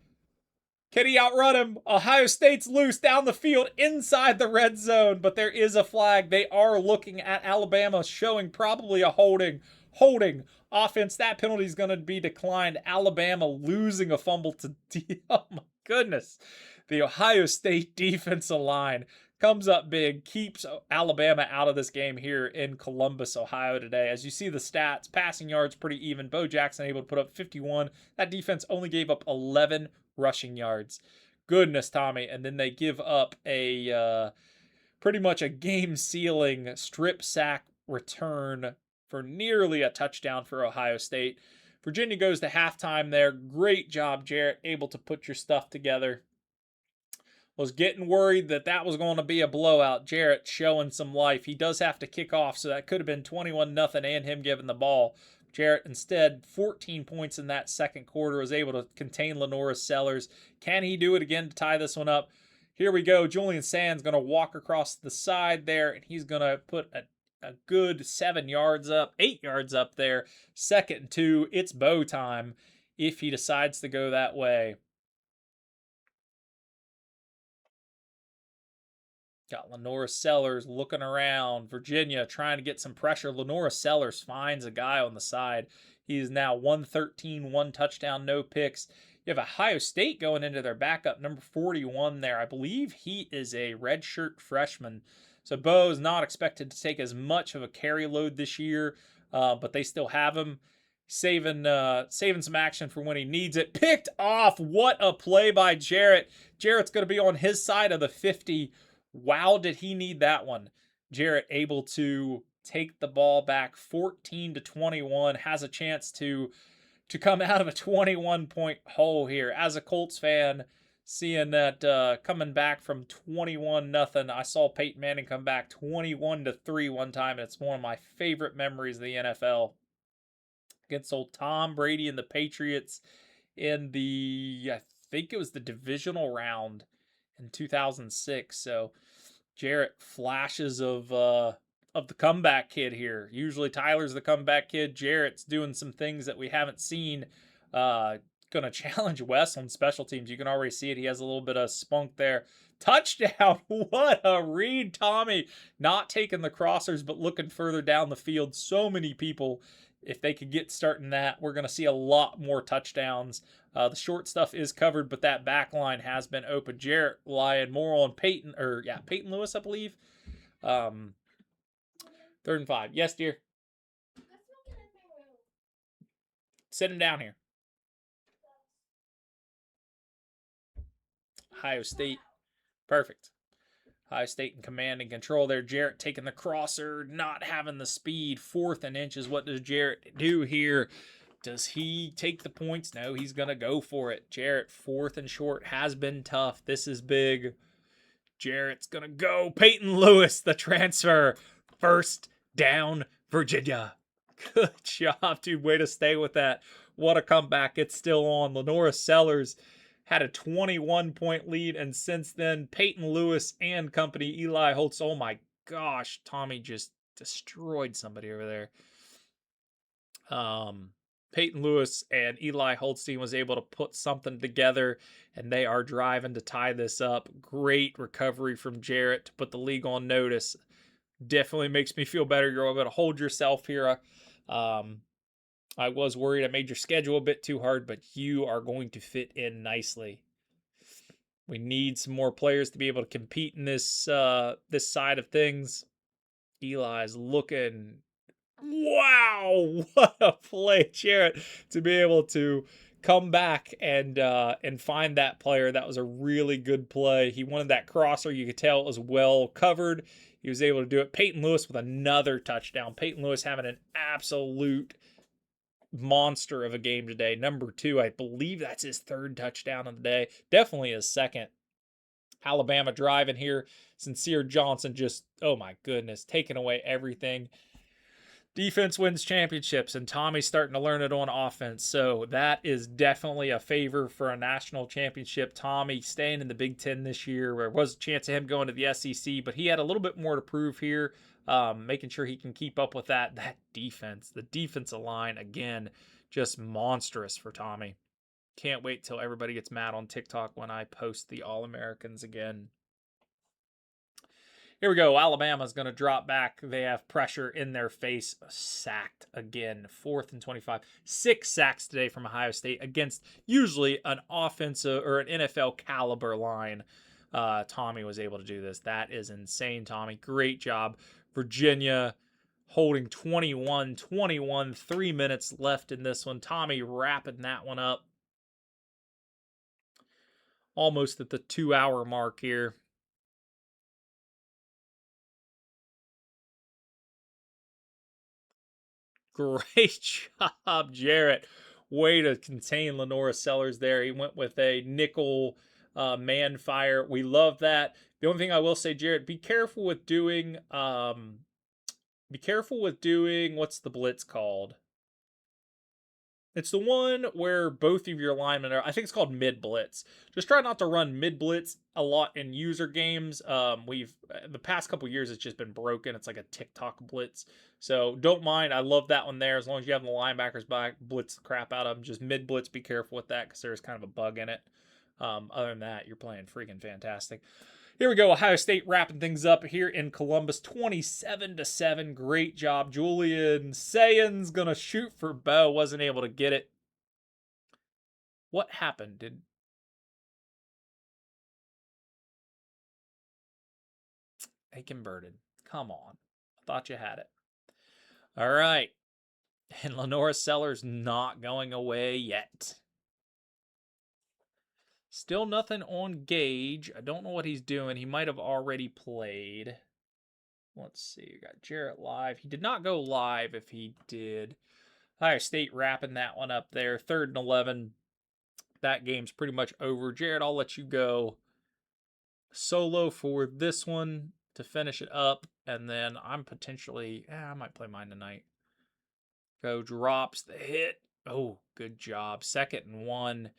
Can he outrun him? Ohio State's loose down the field inside the red zone, but there is a flag. They are looking at Alabama, showing probably a holding offense. That penalty is going to be declined. Alabama losing a fumble to oh my goodness. The Ohio State defensive line comes up big, keeps Alabama out of this game here in Columbus, Ohio today. As you see the stats, passing yards pretty even. Bo Jackson able to put up 51. That defense only gave up 11 rushing yards. Goodness, Tommy. And then they give up a pretty much a game-sealing strip sack return for nearly a touchdown for Ohio State. Virginia goes to halftime there. Great job, Jarrett, able to put your stuff together. Was getting worried that was going to be a blowout. Jarrett showing some life. He does have to kick off, so that could have been 21-0 and him giving the ball. Jarrett instead, 14 points in that second quarter, was able to contain Lenora Sellers. Can he do it again to tie this one up? Here we go. Julian Sands going to walk across the side there, and he's going to put a good 8 yards up there. 2nd and 2. It's Bo time if he decides to go that way. Got Lenora Sellers looking around. Virginia trying to get some pressure. Lenora Sellers finds a guy on the side. He is now 113, 1 touchdown, no picks. You have Ohio State going into their backup, number 41 there. I believe he is a redshirt freshman. So Bo is not expected to take as much of a carry load this year, but they still have him. Saving some action for when he needs it. Picked off. What a play by Jarrett. Jarrett's going to be on his side of the 50. Wow, did he need that one. Jarrett able to take the ball back 14-21. Has a chance to come out of a 21-point hole here. As a Colts fan, seeing that coming back from 21-0, I saw Peyton Manning come back 21-3 one time, and it's one of my favorite memories of the NFL. Against old Tom Brady and the Patriots in I think it was the divisional round in 2006. So Jarrett flashes of the comeback kid here. Usually Tyler's the comeback kid. Jarrett's doing some things that we haven't seen. Gonna challenge Wes on special teams. You can already see it. He has a little bit of spunk there. Touchdown. What a read, Tommy. Not taking the crossers, but looking further down the field. So many people, if they could get starting that, we're going to see a lot more touchdowns. The short stuff is covered, but that back line has been open. Jarrett relying more on Peyton Lewis, I believe. 3rd and 5. Yes, dear. Sit him down here. Ohio State. Perfect. Ohio State in command and control there. Jarrett taking the crosser, not having the speed. 4th and inches. What does Jarrett do here? Does he take the points? No, he's going to go for it. Jarrett, 4th and short, has been tough. This is big. Jarrett's going to go. Peyton Lewis, the transfer. 1st down, Virginia. Good job, dude. Way to stay with that. What a comeback. It's still on. Lenora Sellers had a 21-point lead, and since then, Peyton Lewis and company, Eli Holtz. Oh my gosh, Tommy just destroyed somebody over there. Peyton Lewis and Eli Holstein was able to put something together, and they are driving to tie this up. Great recovery from Jarrett to put the league on notice. Definitely makes me feel better. You're able to hold yourself here. I was worried I made your schedule a bit too hard, but you are going to fit in nicely. We need some more players to be able to compete in this side of things. Eli's looking. Wow, what a play, Jarrett, to be able to come back and find that player. That was a really good play. He wanted that crosser. You could tell it was well covered. He was able to do it. Peyton Lewis with another touchdown. Peyton Lewis having an absolute monster of a game today. Number 2, I believe that's his 3rd touchdown of the day. Definitely his 2nd. Alabama driving here. Sincere Johnson just, oh my goodness, taking away everything. Defense wins championships, and Tommy's starting to learn it on offense. So that is definitely a favor for a national championship. Tommy staying in the Big Ten this year. There was a chance of him going to the SEC, but he had a little bit more to prove here, making sure he can keep up with that. That defense, the defensive line, again, just monstrous for Tommy. Can't wait till everybody gets mad on TikTok when I post the All-Americans again. Here we go. Alabama's going to drop back. They have pressure in their face. Sacked again. 4th and 25. 6 sacks today from Ohio State against usually an offensive or an NFL caliber line. Tommy was able to do this. That is insane, Tommy. Great job. Virginia holding 21-21. 3 minutes left in this one. Tommy wrapping that one up. Almost at the 2-hour mark here. Great job, Jarrett. Way to contain Lenora Sellers there. He went with a nickel man fire. We love that. The only thing I will say, Jarrett, be careful with doing what's the blitz called? It's the one where both of your linemen are, I think it's called mid blitz. Just try not to run mid blitz a lot in user games. The past couple years it's just been broken. It's like a TikTok blitz. So don't mind. I love that one there. As long as you have the linebackers back, blitz the crap out of them. Just mid blitz, be careful with that because there's kind of a bug in it. Other than that, you're playing freaking fantastic. Here we go. Ohio State wrapping things up here in Columbus, 27-7. Great job. Julian Sayans gonna shoot for Bo. Wasn't able to get it. What happened? They converted. Come on. I thought you had it. All right. And Lenora Sellers not going away yet. Still nothing on Gage. I don't know what he's doing. He might have already played. Let's see. We got Jarrett live. He did not go live if he did. Ohio State wrapping that one up there. 3rd and 11. That game's pretty much over. Jarrett, I'll let you go solo for this one to finish it up. And then I'm potentially, I might play mine tonight. Go drops the hit. Oh, good job. 2nd and 1.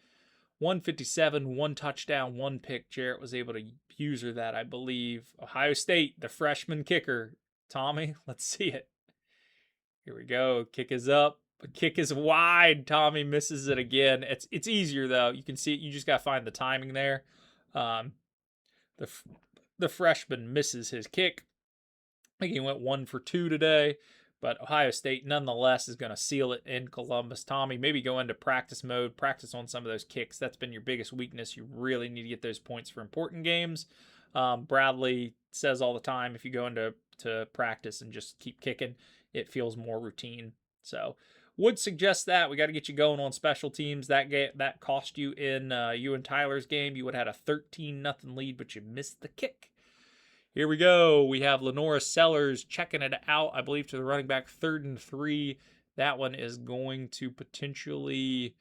157, 1 touchdown, 1 pick. Jarrett was able to user that, I believe. Ohio State, the freshman kicker. Tommy, let's see it. Here we go. Kick is up. Kick is wide. Tommy misses it again. It's easier, though. You can see it. You just got to find the timing there. The freshman misses his kick. I think he went 1 for 2 today. But Ohio State, nonetheless, is going to seal it in Columbus. Tommy, maybe go into practice mode, practice on some of those kicks. That's been your biggest weakness. You really need to get those points for important games. Bradley says all the time, if you go into practice and just keep kicking, it feels more routine. So would suggest that. We got to get you going on special teams. That cost you in you and Tyler's game. You would have had a 13-0 lead, but you missed the kick. Here we go. We have Lenora Sellers checking it out, I believe, to the running back. 3rd and 3. That one is going to potentially...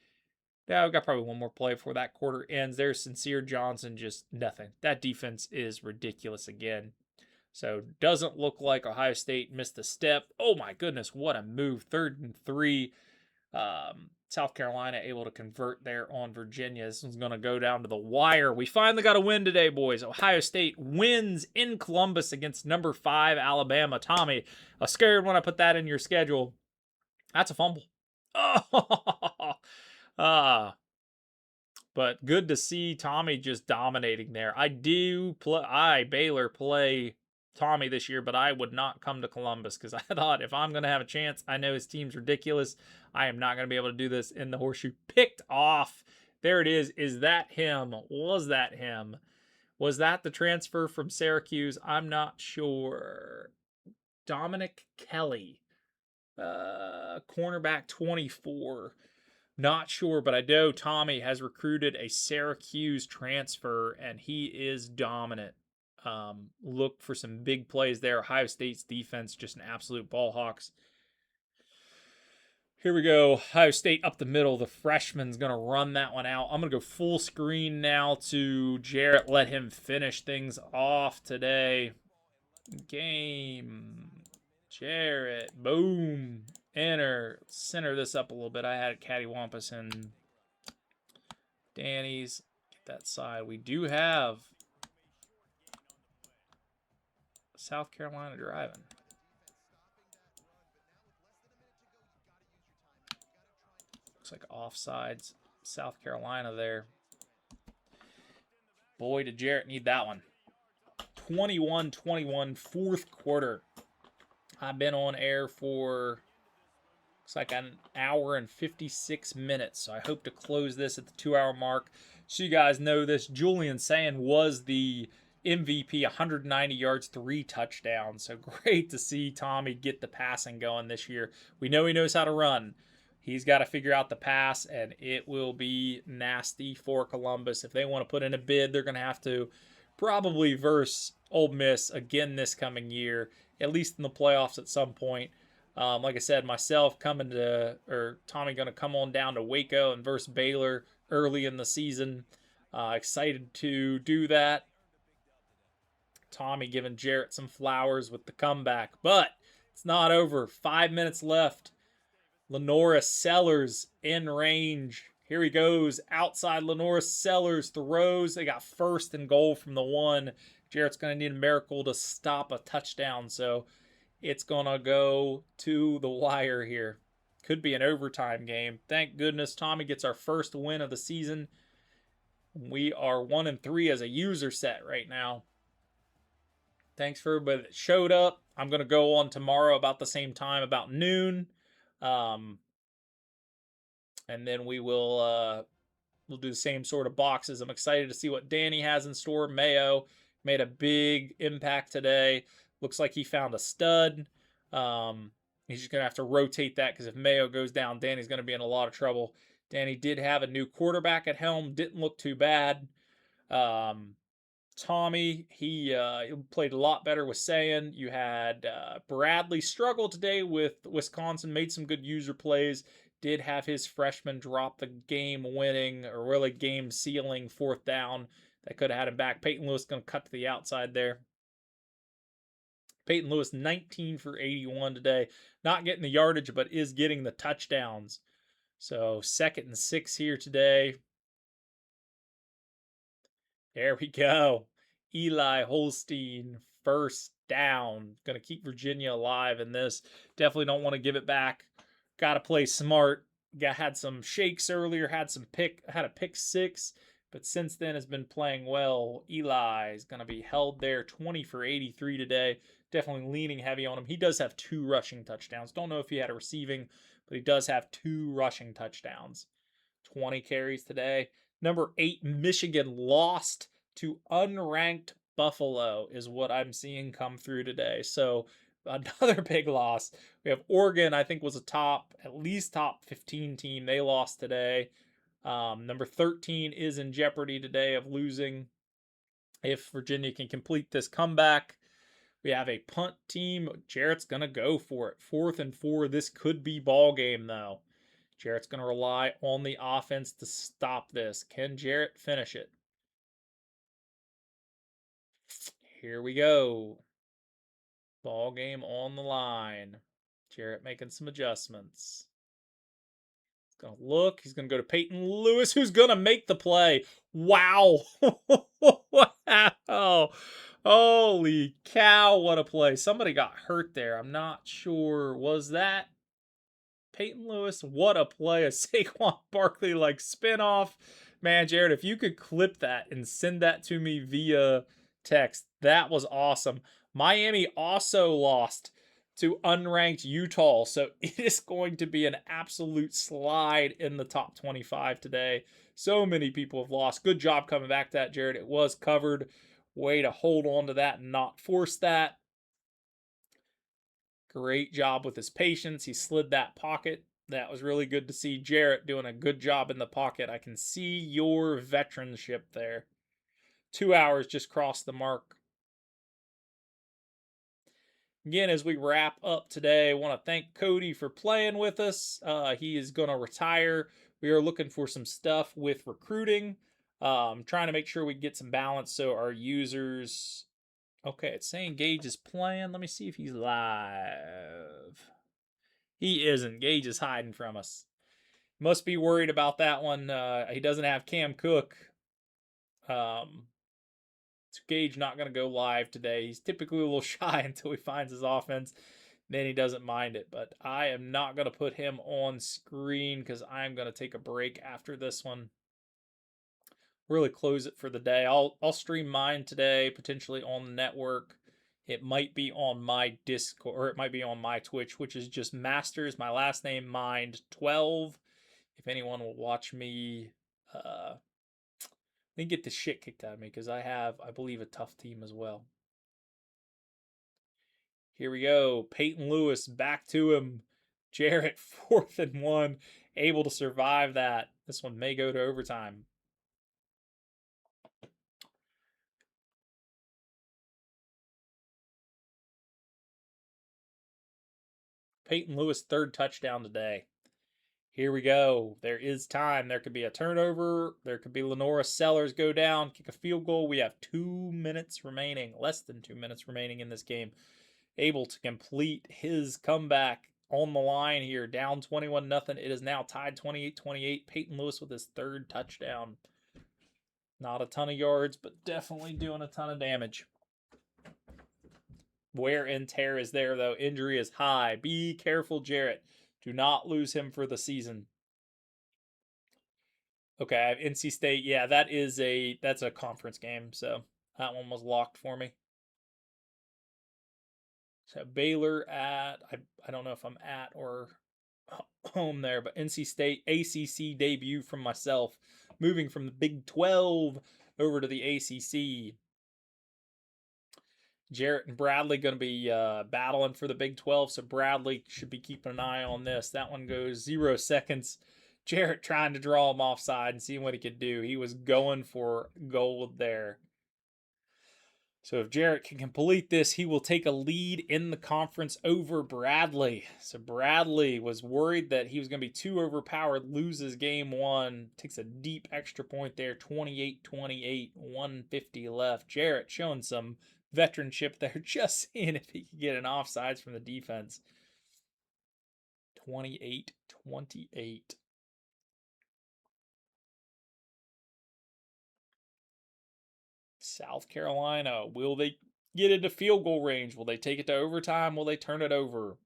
Yeah, we've got probably one more play before that quarter ends. There's Sincere Johnson, just nothing. That defense is ridiculous again. So doesn't look like Ohio State missed a step. Oh my goodness, what a move. 3rd and 3. South Carolina able to convert there on Virginia. This one's going to go down to the wire. We finally got a win today, boys. Ohio State wins in Columbus against number 5 Alabama. Tommy, I was scared when I put that in your schedule. That's a fumble. Oh, but good to see Tommy just dominating there. Baylor play Tommy this year, but I would not come to Columbus because I thought if I'm going to have a chance, I know his team's ridiculous. I am not going to be able to do this in the horseshoe. Picked off. There it is. Is that him? Was that him? Was that the transfer from Syracuse? I'm not sure. Dominic Kelly, cornerback 24. Not sure, but I know Tommy has recruited a Syracuse transfer, and he is dominant. Look for some big plays there. Ohio State's defense, just an absolute ball hawks. Here we go. Ohio State up the middle. The freshman's going to run that one out. I'm going to go full screen now to Jarrett. Let him finish things off today. Game. Jarrett. Boom. Enter. Center this up a little bit. I had it cattywampus in Danny's. Get that side. We do have South Carolina driving. Looks like offsides. South Carolina there. Boy, did Jarrett need that one. 21-21, fourth quarter. I've been on air for, looks like an hour and 56 minutes. So I hope to close this at the 2-hour mark. So you guys know this. Julian Sand was the MVP, 190 yards, 3 touchdowns. So great to see Tommy get the passing going this year. We know he knows how to run. He's got to figure out the pass, and it will be nasty for Columbus. If they want to put in a bid, they're going to have to probably verse Ole Miss again this coming year, at least in the playoffs at some point. Like I said, myself Tommy going to come on down to Waco and verse Baylor early in the season. Excited to do that. Tommy giving Jarrett some flowers with the comeback, but it's not over. 5 minutes left. Lenora Sellers in range. Here he goes. Outside Lenora Sellers throws. They got first and goal from the 1. Jarrett's going to need a miracle to stop a touchdown. So it's going to go to the wire here. Could be an overtime game. Thank goodness Tommy gets our first win of the season. We are 1-3 as a user set right now. Thanks for everybody that showed up. I'm going to go on tomorrow about the same time, about noon. And then we'll do the same sort of boxes. I'm excited to see what Danny has in store. Mayo made a big impact today. Looks like he found a stud. He's just going to have to rotate that because if Mayo goes down, Danny's going to be in a lot of trouble. Danny did have a new quarterback at helm. Didn't look too bad. Tommy, he played a lot better with Sayin. You had Bradley struggle today with Wisconsin, made some good user plays. Did have his freshman drop the game-winning, or really game-sealing 4th down that could have had him back. Peyton Lewis going to cut to the outside there. Peyton Lewis, 19 for 81 today. Not getting the yardage, but is getting the touchdowns. So 2nd and 6 here today. There we go. Eli Holstein, first down. Going to keep Virginia alive in this. Definitely don't want to give it back. Got to play smart. Had some shakes earlier. Had a pick 6. But since then has been playing well. Eli is going to be held there. 20 for 83 today. Definitely leaning heavy on him. He does have 2 rushing touchdowns. Don't know if he had a receiving, but he does have 2 rushing touchdowns. 20 carries today. Number 8, Michigan lost to unranked Buffalo is what I'm seeing come through today. So another big loss. We have Oregon, I think, was at least top 15 team. They lost today. Number 13 is in jeopardy today of losing if Virginia can complete this comeback. We have a punt team. Jarrett's going to go for it. 4th and 4. This could be ball game, though. Jarrett's going to rely on the offense to stop this. Can Jarrett finish it? Here we go. Ball game on the line. Jarrett making some adjustments. He's going to look. He's going to go to Peyton Lewis, who's going to make the play. Wow. Wow. Holy cow, what a play. Somebody got hurt there. I'm not sure. Was that Peyton Lewis? What a play. A Saquon Barkley like spinoff. Man, Jared, if you could clip that and send that to me via text, that was awesome. Miami also lost to unranked Utah, so it is going to be an absolute slide in the top 25 today. So many people have lost. Good job coming back to that, Jared. It was covered. Way to hold on to that and not force that. Great job with his patience. He slid that pocket. That was really good to see. Jarrett doing a good job in the pocket. I can see your veteranship there. 2 hours just crossed the mark. Again, as we wrap up today, I want to thank Cody for playing with us. He is going to retire. We are looking for some stuff with recruiting. Trying to make sure we get some balance so our users... Okay, it's saying Gage is playing. Let me see if he's live. He isn't. Gage is hiding from us. Must be worried about that one. He doesn't have Cam Cook. So Gage not going to go live today. He's typically a little shy until he finds his offense. Then he doesn't mind it. But I am not going to put him on screen because I'm going to take a break after this one. Really close it for the day. I'll stream mine today, potentially on the network. It might be on my Discord, or it might be on my Twitch, which is just Masters, my last name, Mind 12. If anyone will watch me, then get the shit kicked out of me because I have, I believe, a tough team as well. Here we go. Peyton Lewis back to him. Jarrett 4th and 1, able to survive that. This one may go to overtime. Peyton Lewis 3rd touchdown today. Here we go. There is time. There could be a turnover. There could be Lenora Sellers go down, kick a field goal. We have 2 minutes remaining, less than 2 minutes remaining in this game. Able to complete his comeback on the line here, down 21-0. It is now tied 28-28. Peyton Lewis with his 3rd touchdown. Not a ton of yards, but definitely doing a ton of damage. Wear and tear is there, though. Injury is high. Be careful, Jarrett. Do not lose him for the season. Okay, I have NC State. Yeah, that's a conference game, so that one was locked for me. So Baylor at, I don't know if I'm at or home there, but NC State ACC debut from myself, moving from the Big 12 over to the ACC. Jarrett and Bradley going to be battling for the Big 12, so Bradley should be keeping an eye on this. That one goes 0 seconds. Jarrett trying to draw him offside and seeing what he could do. He was going for gold there. So if Jarrett can complete this, he will take a lead in the conference over Bradley. So Bradley was worried that he was going to be too overpowered, loses game 1, takes a deep extra point there, 28-28, 150 left. Jarrett showing some veteranship there, just seeing if he could get an offsides from the defense. 28-28. South Carolina, will they get into field goal range? Will they take it to overtime? Will they turn it over?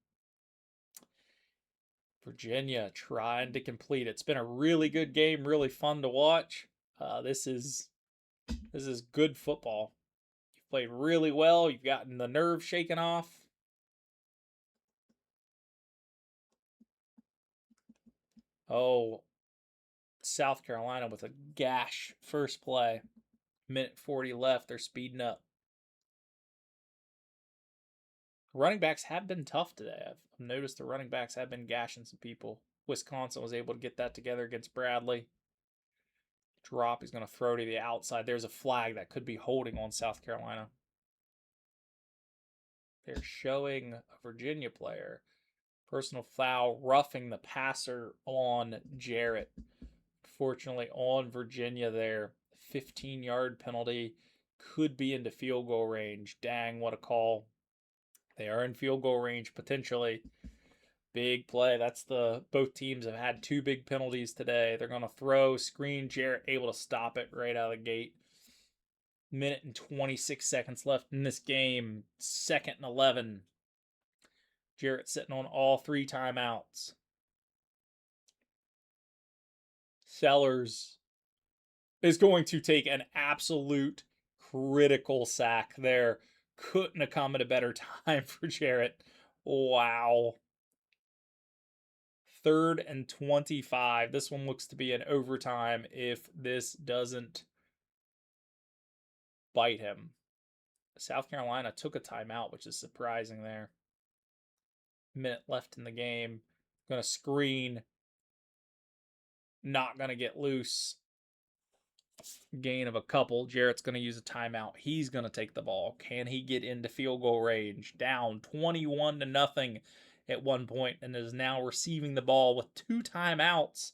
Virginia trying to complete. It's been a really good game, really fun to watch. This is good football. You've played really well. You've gotten the nerves shaken off. Oh, South Carolina with a gash first play. Minute 40 left. They're speeding up. Running backs have been tough today. I've noticed the running backs have been gashing some people. Wisconsin was able to get that together against Bradley. Drop, he's going to throw to the outside. There's a flag that could be holding on South Carolina. They're showing a Virginia player. Personal foul, roughing the passer on Jarrett. Fortunately, on Virginia there. 15-yard penalty. Could be into field goal range. Dang, what a call. They are in field goal range, potentially. Big play. Both teams have had 2 big penalties today. They're going to throw, screen, Jarrett able to stop it right out of the gate. Minute and 26 seconds left in this game. 2nd and 11. Jarrett sitting on all 3 timeouts. Sellers is going to take an absolute critical sack there. Couldn't have come at a better time for Jarrett. Wow. 3rd and 25. This one looks to be an overtime if this doesn't bite him. South Carolina took a timeout, which is surprising there. Minute left in the game. Gonna screen. Not gonna get loose. Gain of a couple. Jarrett's gonna use a timeout. He's gonna take the ball. Can he get into field goal range? Down 21-0 at one point, and is now receiving the ball with 2 timeouts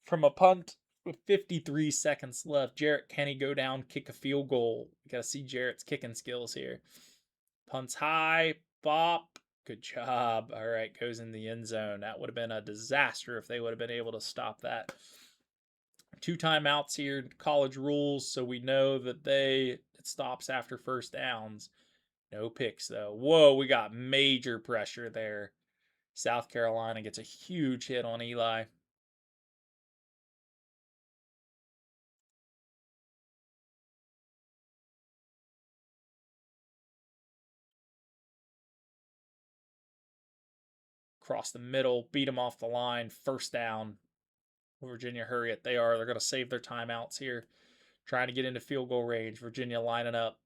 from a punt with 53 seconds left. Jarrett, can he go down, kick a field goal? You gotta see Jarrett's kicking skills here. Punts high, bop. Good job. All right, goes in the end zone. That would have been a disaster if they would have been able to stop that. 2 timeouts here, college rules, so we know that it stops after first downs. No picks, though. Whoa, we got major pressure there. South Carolina gets a huge hit on Eli. Across the middle, beat them off the line, first down. Virginia, hurry it. They're going to save their timeouts here. Trying to get into field goal range. Virginia lining up.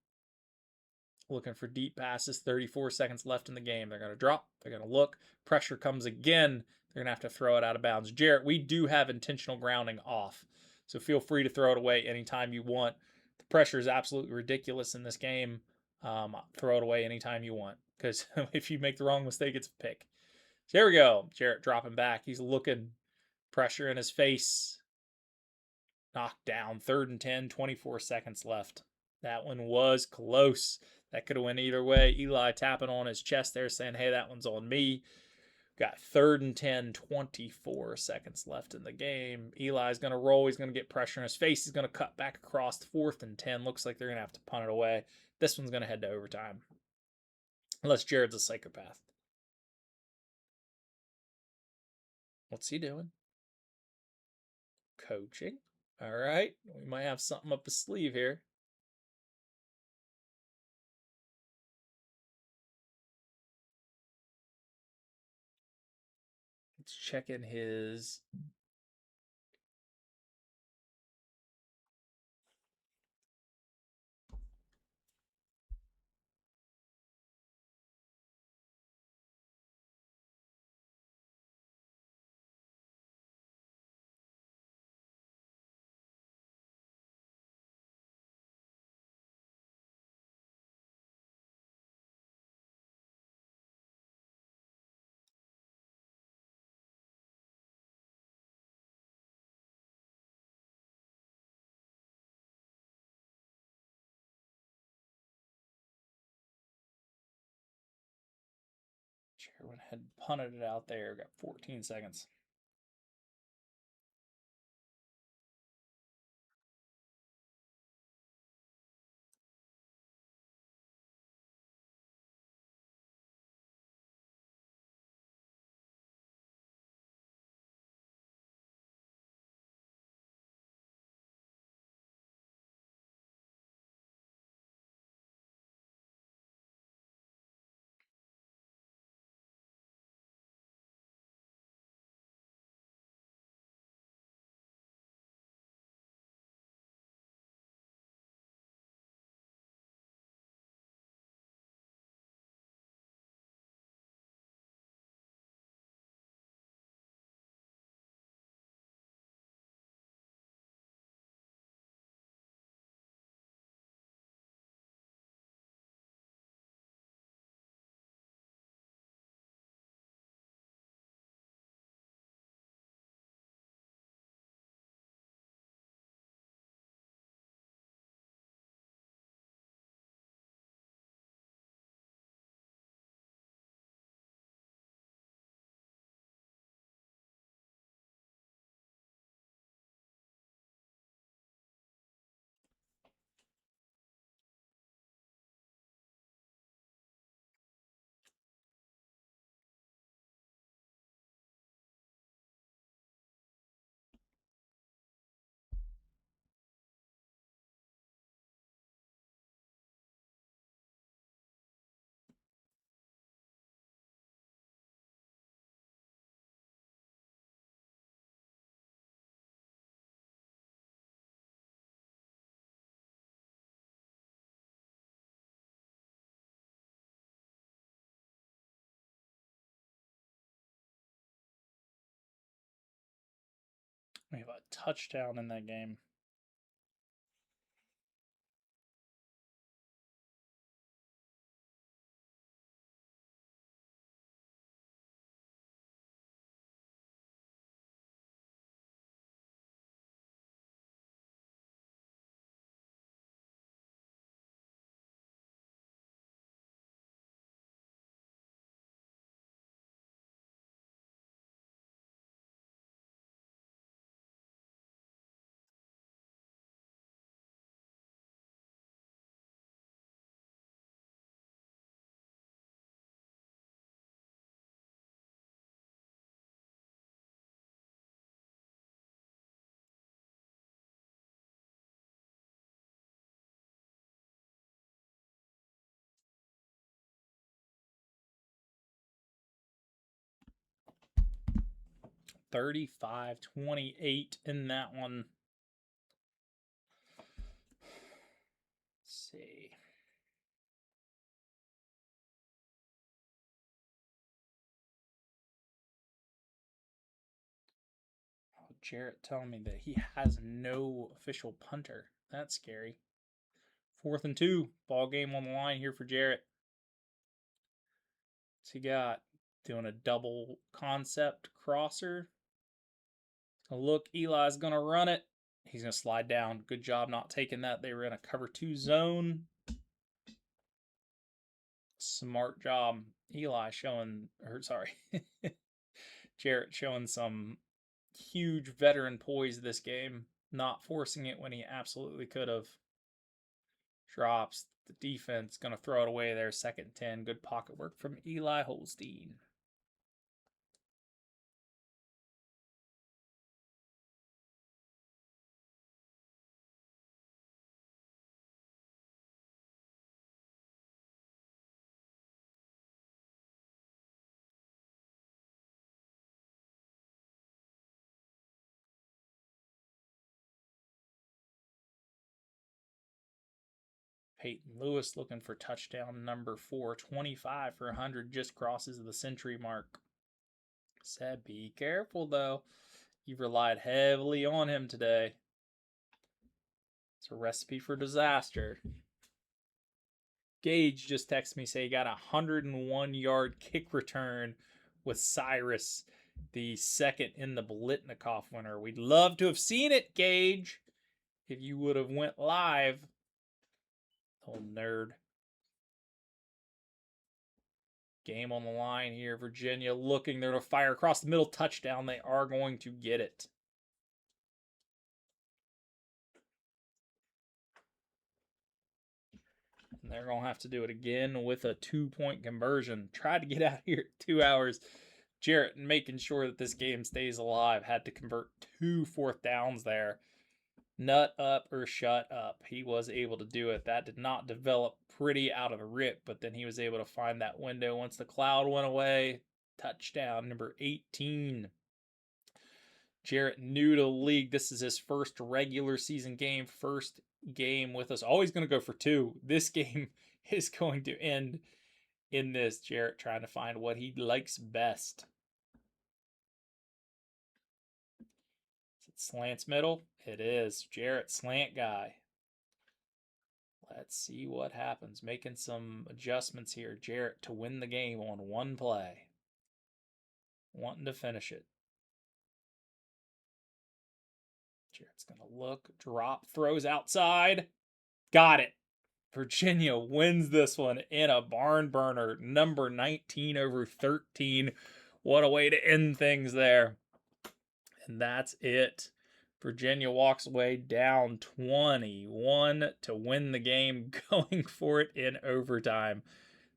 Looking for deep passes. 34 seconds left in the game. They're going to drop. They're going to look. Pressure comes again. They're going to have to throw it out of bounds. Jarrett, we do have intentional grounding off. So feel free to throw it away anytime you want. The pressure is absolutely ridiculous in this game. Throw it away anytime you want. Because if you make the wrong mistake, it's a pick. So here we go. Jarrett dropping back. He's looking. Pressure in his face. Knocked down. 3rd and 10. 24 seconds left. That one was close. That could have went either way. Eli tapping on his chest there saying, hey, that one's on me. Got 3rd and 10, 24 seconds left in the game. Eli's going to roll. He's going to get pressure in his face. He's going to cut back across 4th and 10. Looks like they're going to have to punt it away. This one's going to head to overtime. Unless Jared's a psychopath. What's he doing? Coaching. All right. We might have something up his sleeve here. Let's check in his chair went ahead and punted it out there. Got 14 seconds. We have a touchdown in that game. $35-28 in that one. Let's see. Oh, Jarrett telling me that he has no official punter. That's scary. 4th and 2. Ball game on the line here for Jarrett. What's he got? Doing a double concept crosser. Look, Eli's going to run it. He's going to slide down. Good job not taking that. They were in a cover 2 zone. Smart job. Eli showing, or sorry, Jarrett showing some huge veteran poise this game. Not forcing it when he absolutely could have. Drops. The defense going to throw it away there. 2nd and 10. Good pocket work from Eli Holstein. Peyton Lewis looking for touchdown number 4. 25 for 100. Just crosses the century mark. Said be careful, though. You've relied heavily on him today. It's a recipe for disaster. Gage just texted me, say he got a 101-yard kick return with Cyrus, the second in the Blitnikoff winner. We'd love to have seen it, Gage, if you would have went live. Old nerd. Game on the line here. Virginia looking there to fire across the middle. Touchdown. They are going to get it. And they're going to have to do it again with a 2-point conversion. Tried to get out here 2 hours. Jarrett making sure that this game stays alive. Had to convert 2 4th downs there. Nut up or shut up. He was able to do it. That did not develop pretty out of the rip, but then he was able to find that window once the cloud went away. Touchdown number 18. Jarrett new to the league. This is his first regular season game. First game with us. Always going to go for 2. This game is going to end in this. Jarrett trying to find what he likes best. Is it slants middle? It is. Jarrett slant guy. Let's see what happens. Making some adjustments here. Jarrett to win the game on 1 play. Wanting to finish it. Jarrett's going to look, drop, throws outside. Got it. Virginia wins this one in a barn burner. Number 19 over 13. What a way to end things there. And that's it. Virginia walks away down 21 to win the game, going for it in overtime.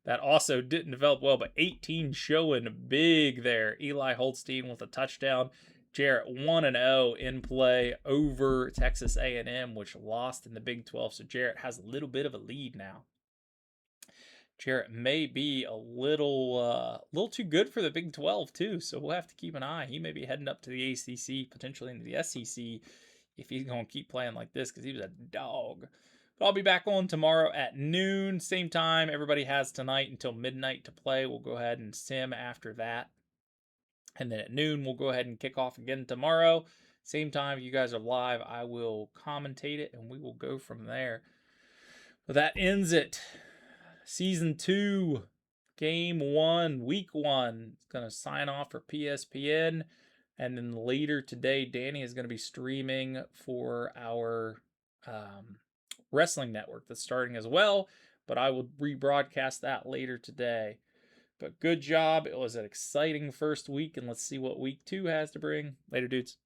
That also didn't develop well, but 18 showing big there. Eli Holstein with a touchdown. Jarrett 1-0 in play over Texas A&M, which lost in the Big 12. So Jarrett has a little bit of a lead now. Jarrett may be a little too good for the Big 12 too, so we'll have to keep an eye. He may be heading up to the ACC, potentially into the SEC, if he's going to keep playing like this, because he was a dog. But I'll be back on tomorrow at noon, same time. Everybody has tonight until midnight to play. We'll go ahead and sim after that. And then at noon, we'll go ahead and kick off again tomorrow. Same time you guys are live, I will commentate it, and we will go from there. But that ends it. Season 2, Game 1, Week 1. It's going to sign off for PSPN. And then later today, Danny is going to be streaming for our wrestling network that's starting as well. But I will rebroadcast that later today. But good job. It was an exciting first week, and let's see what week 2 has to bring. Later, dudes.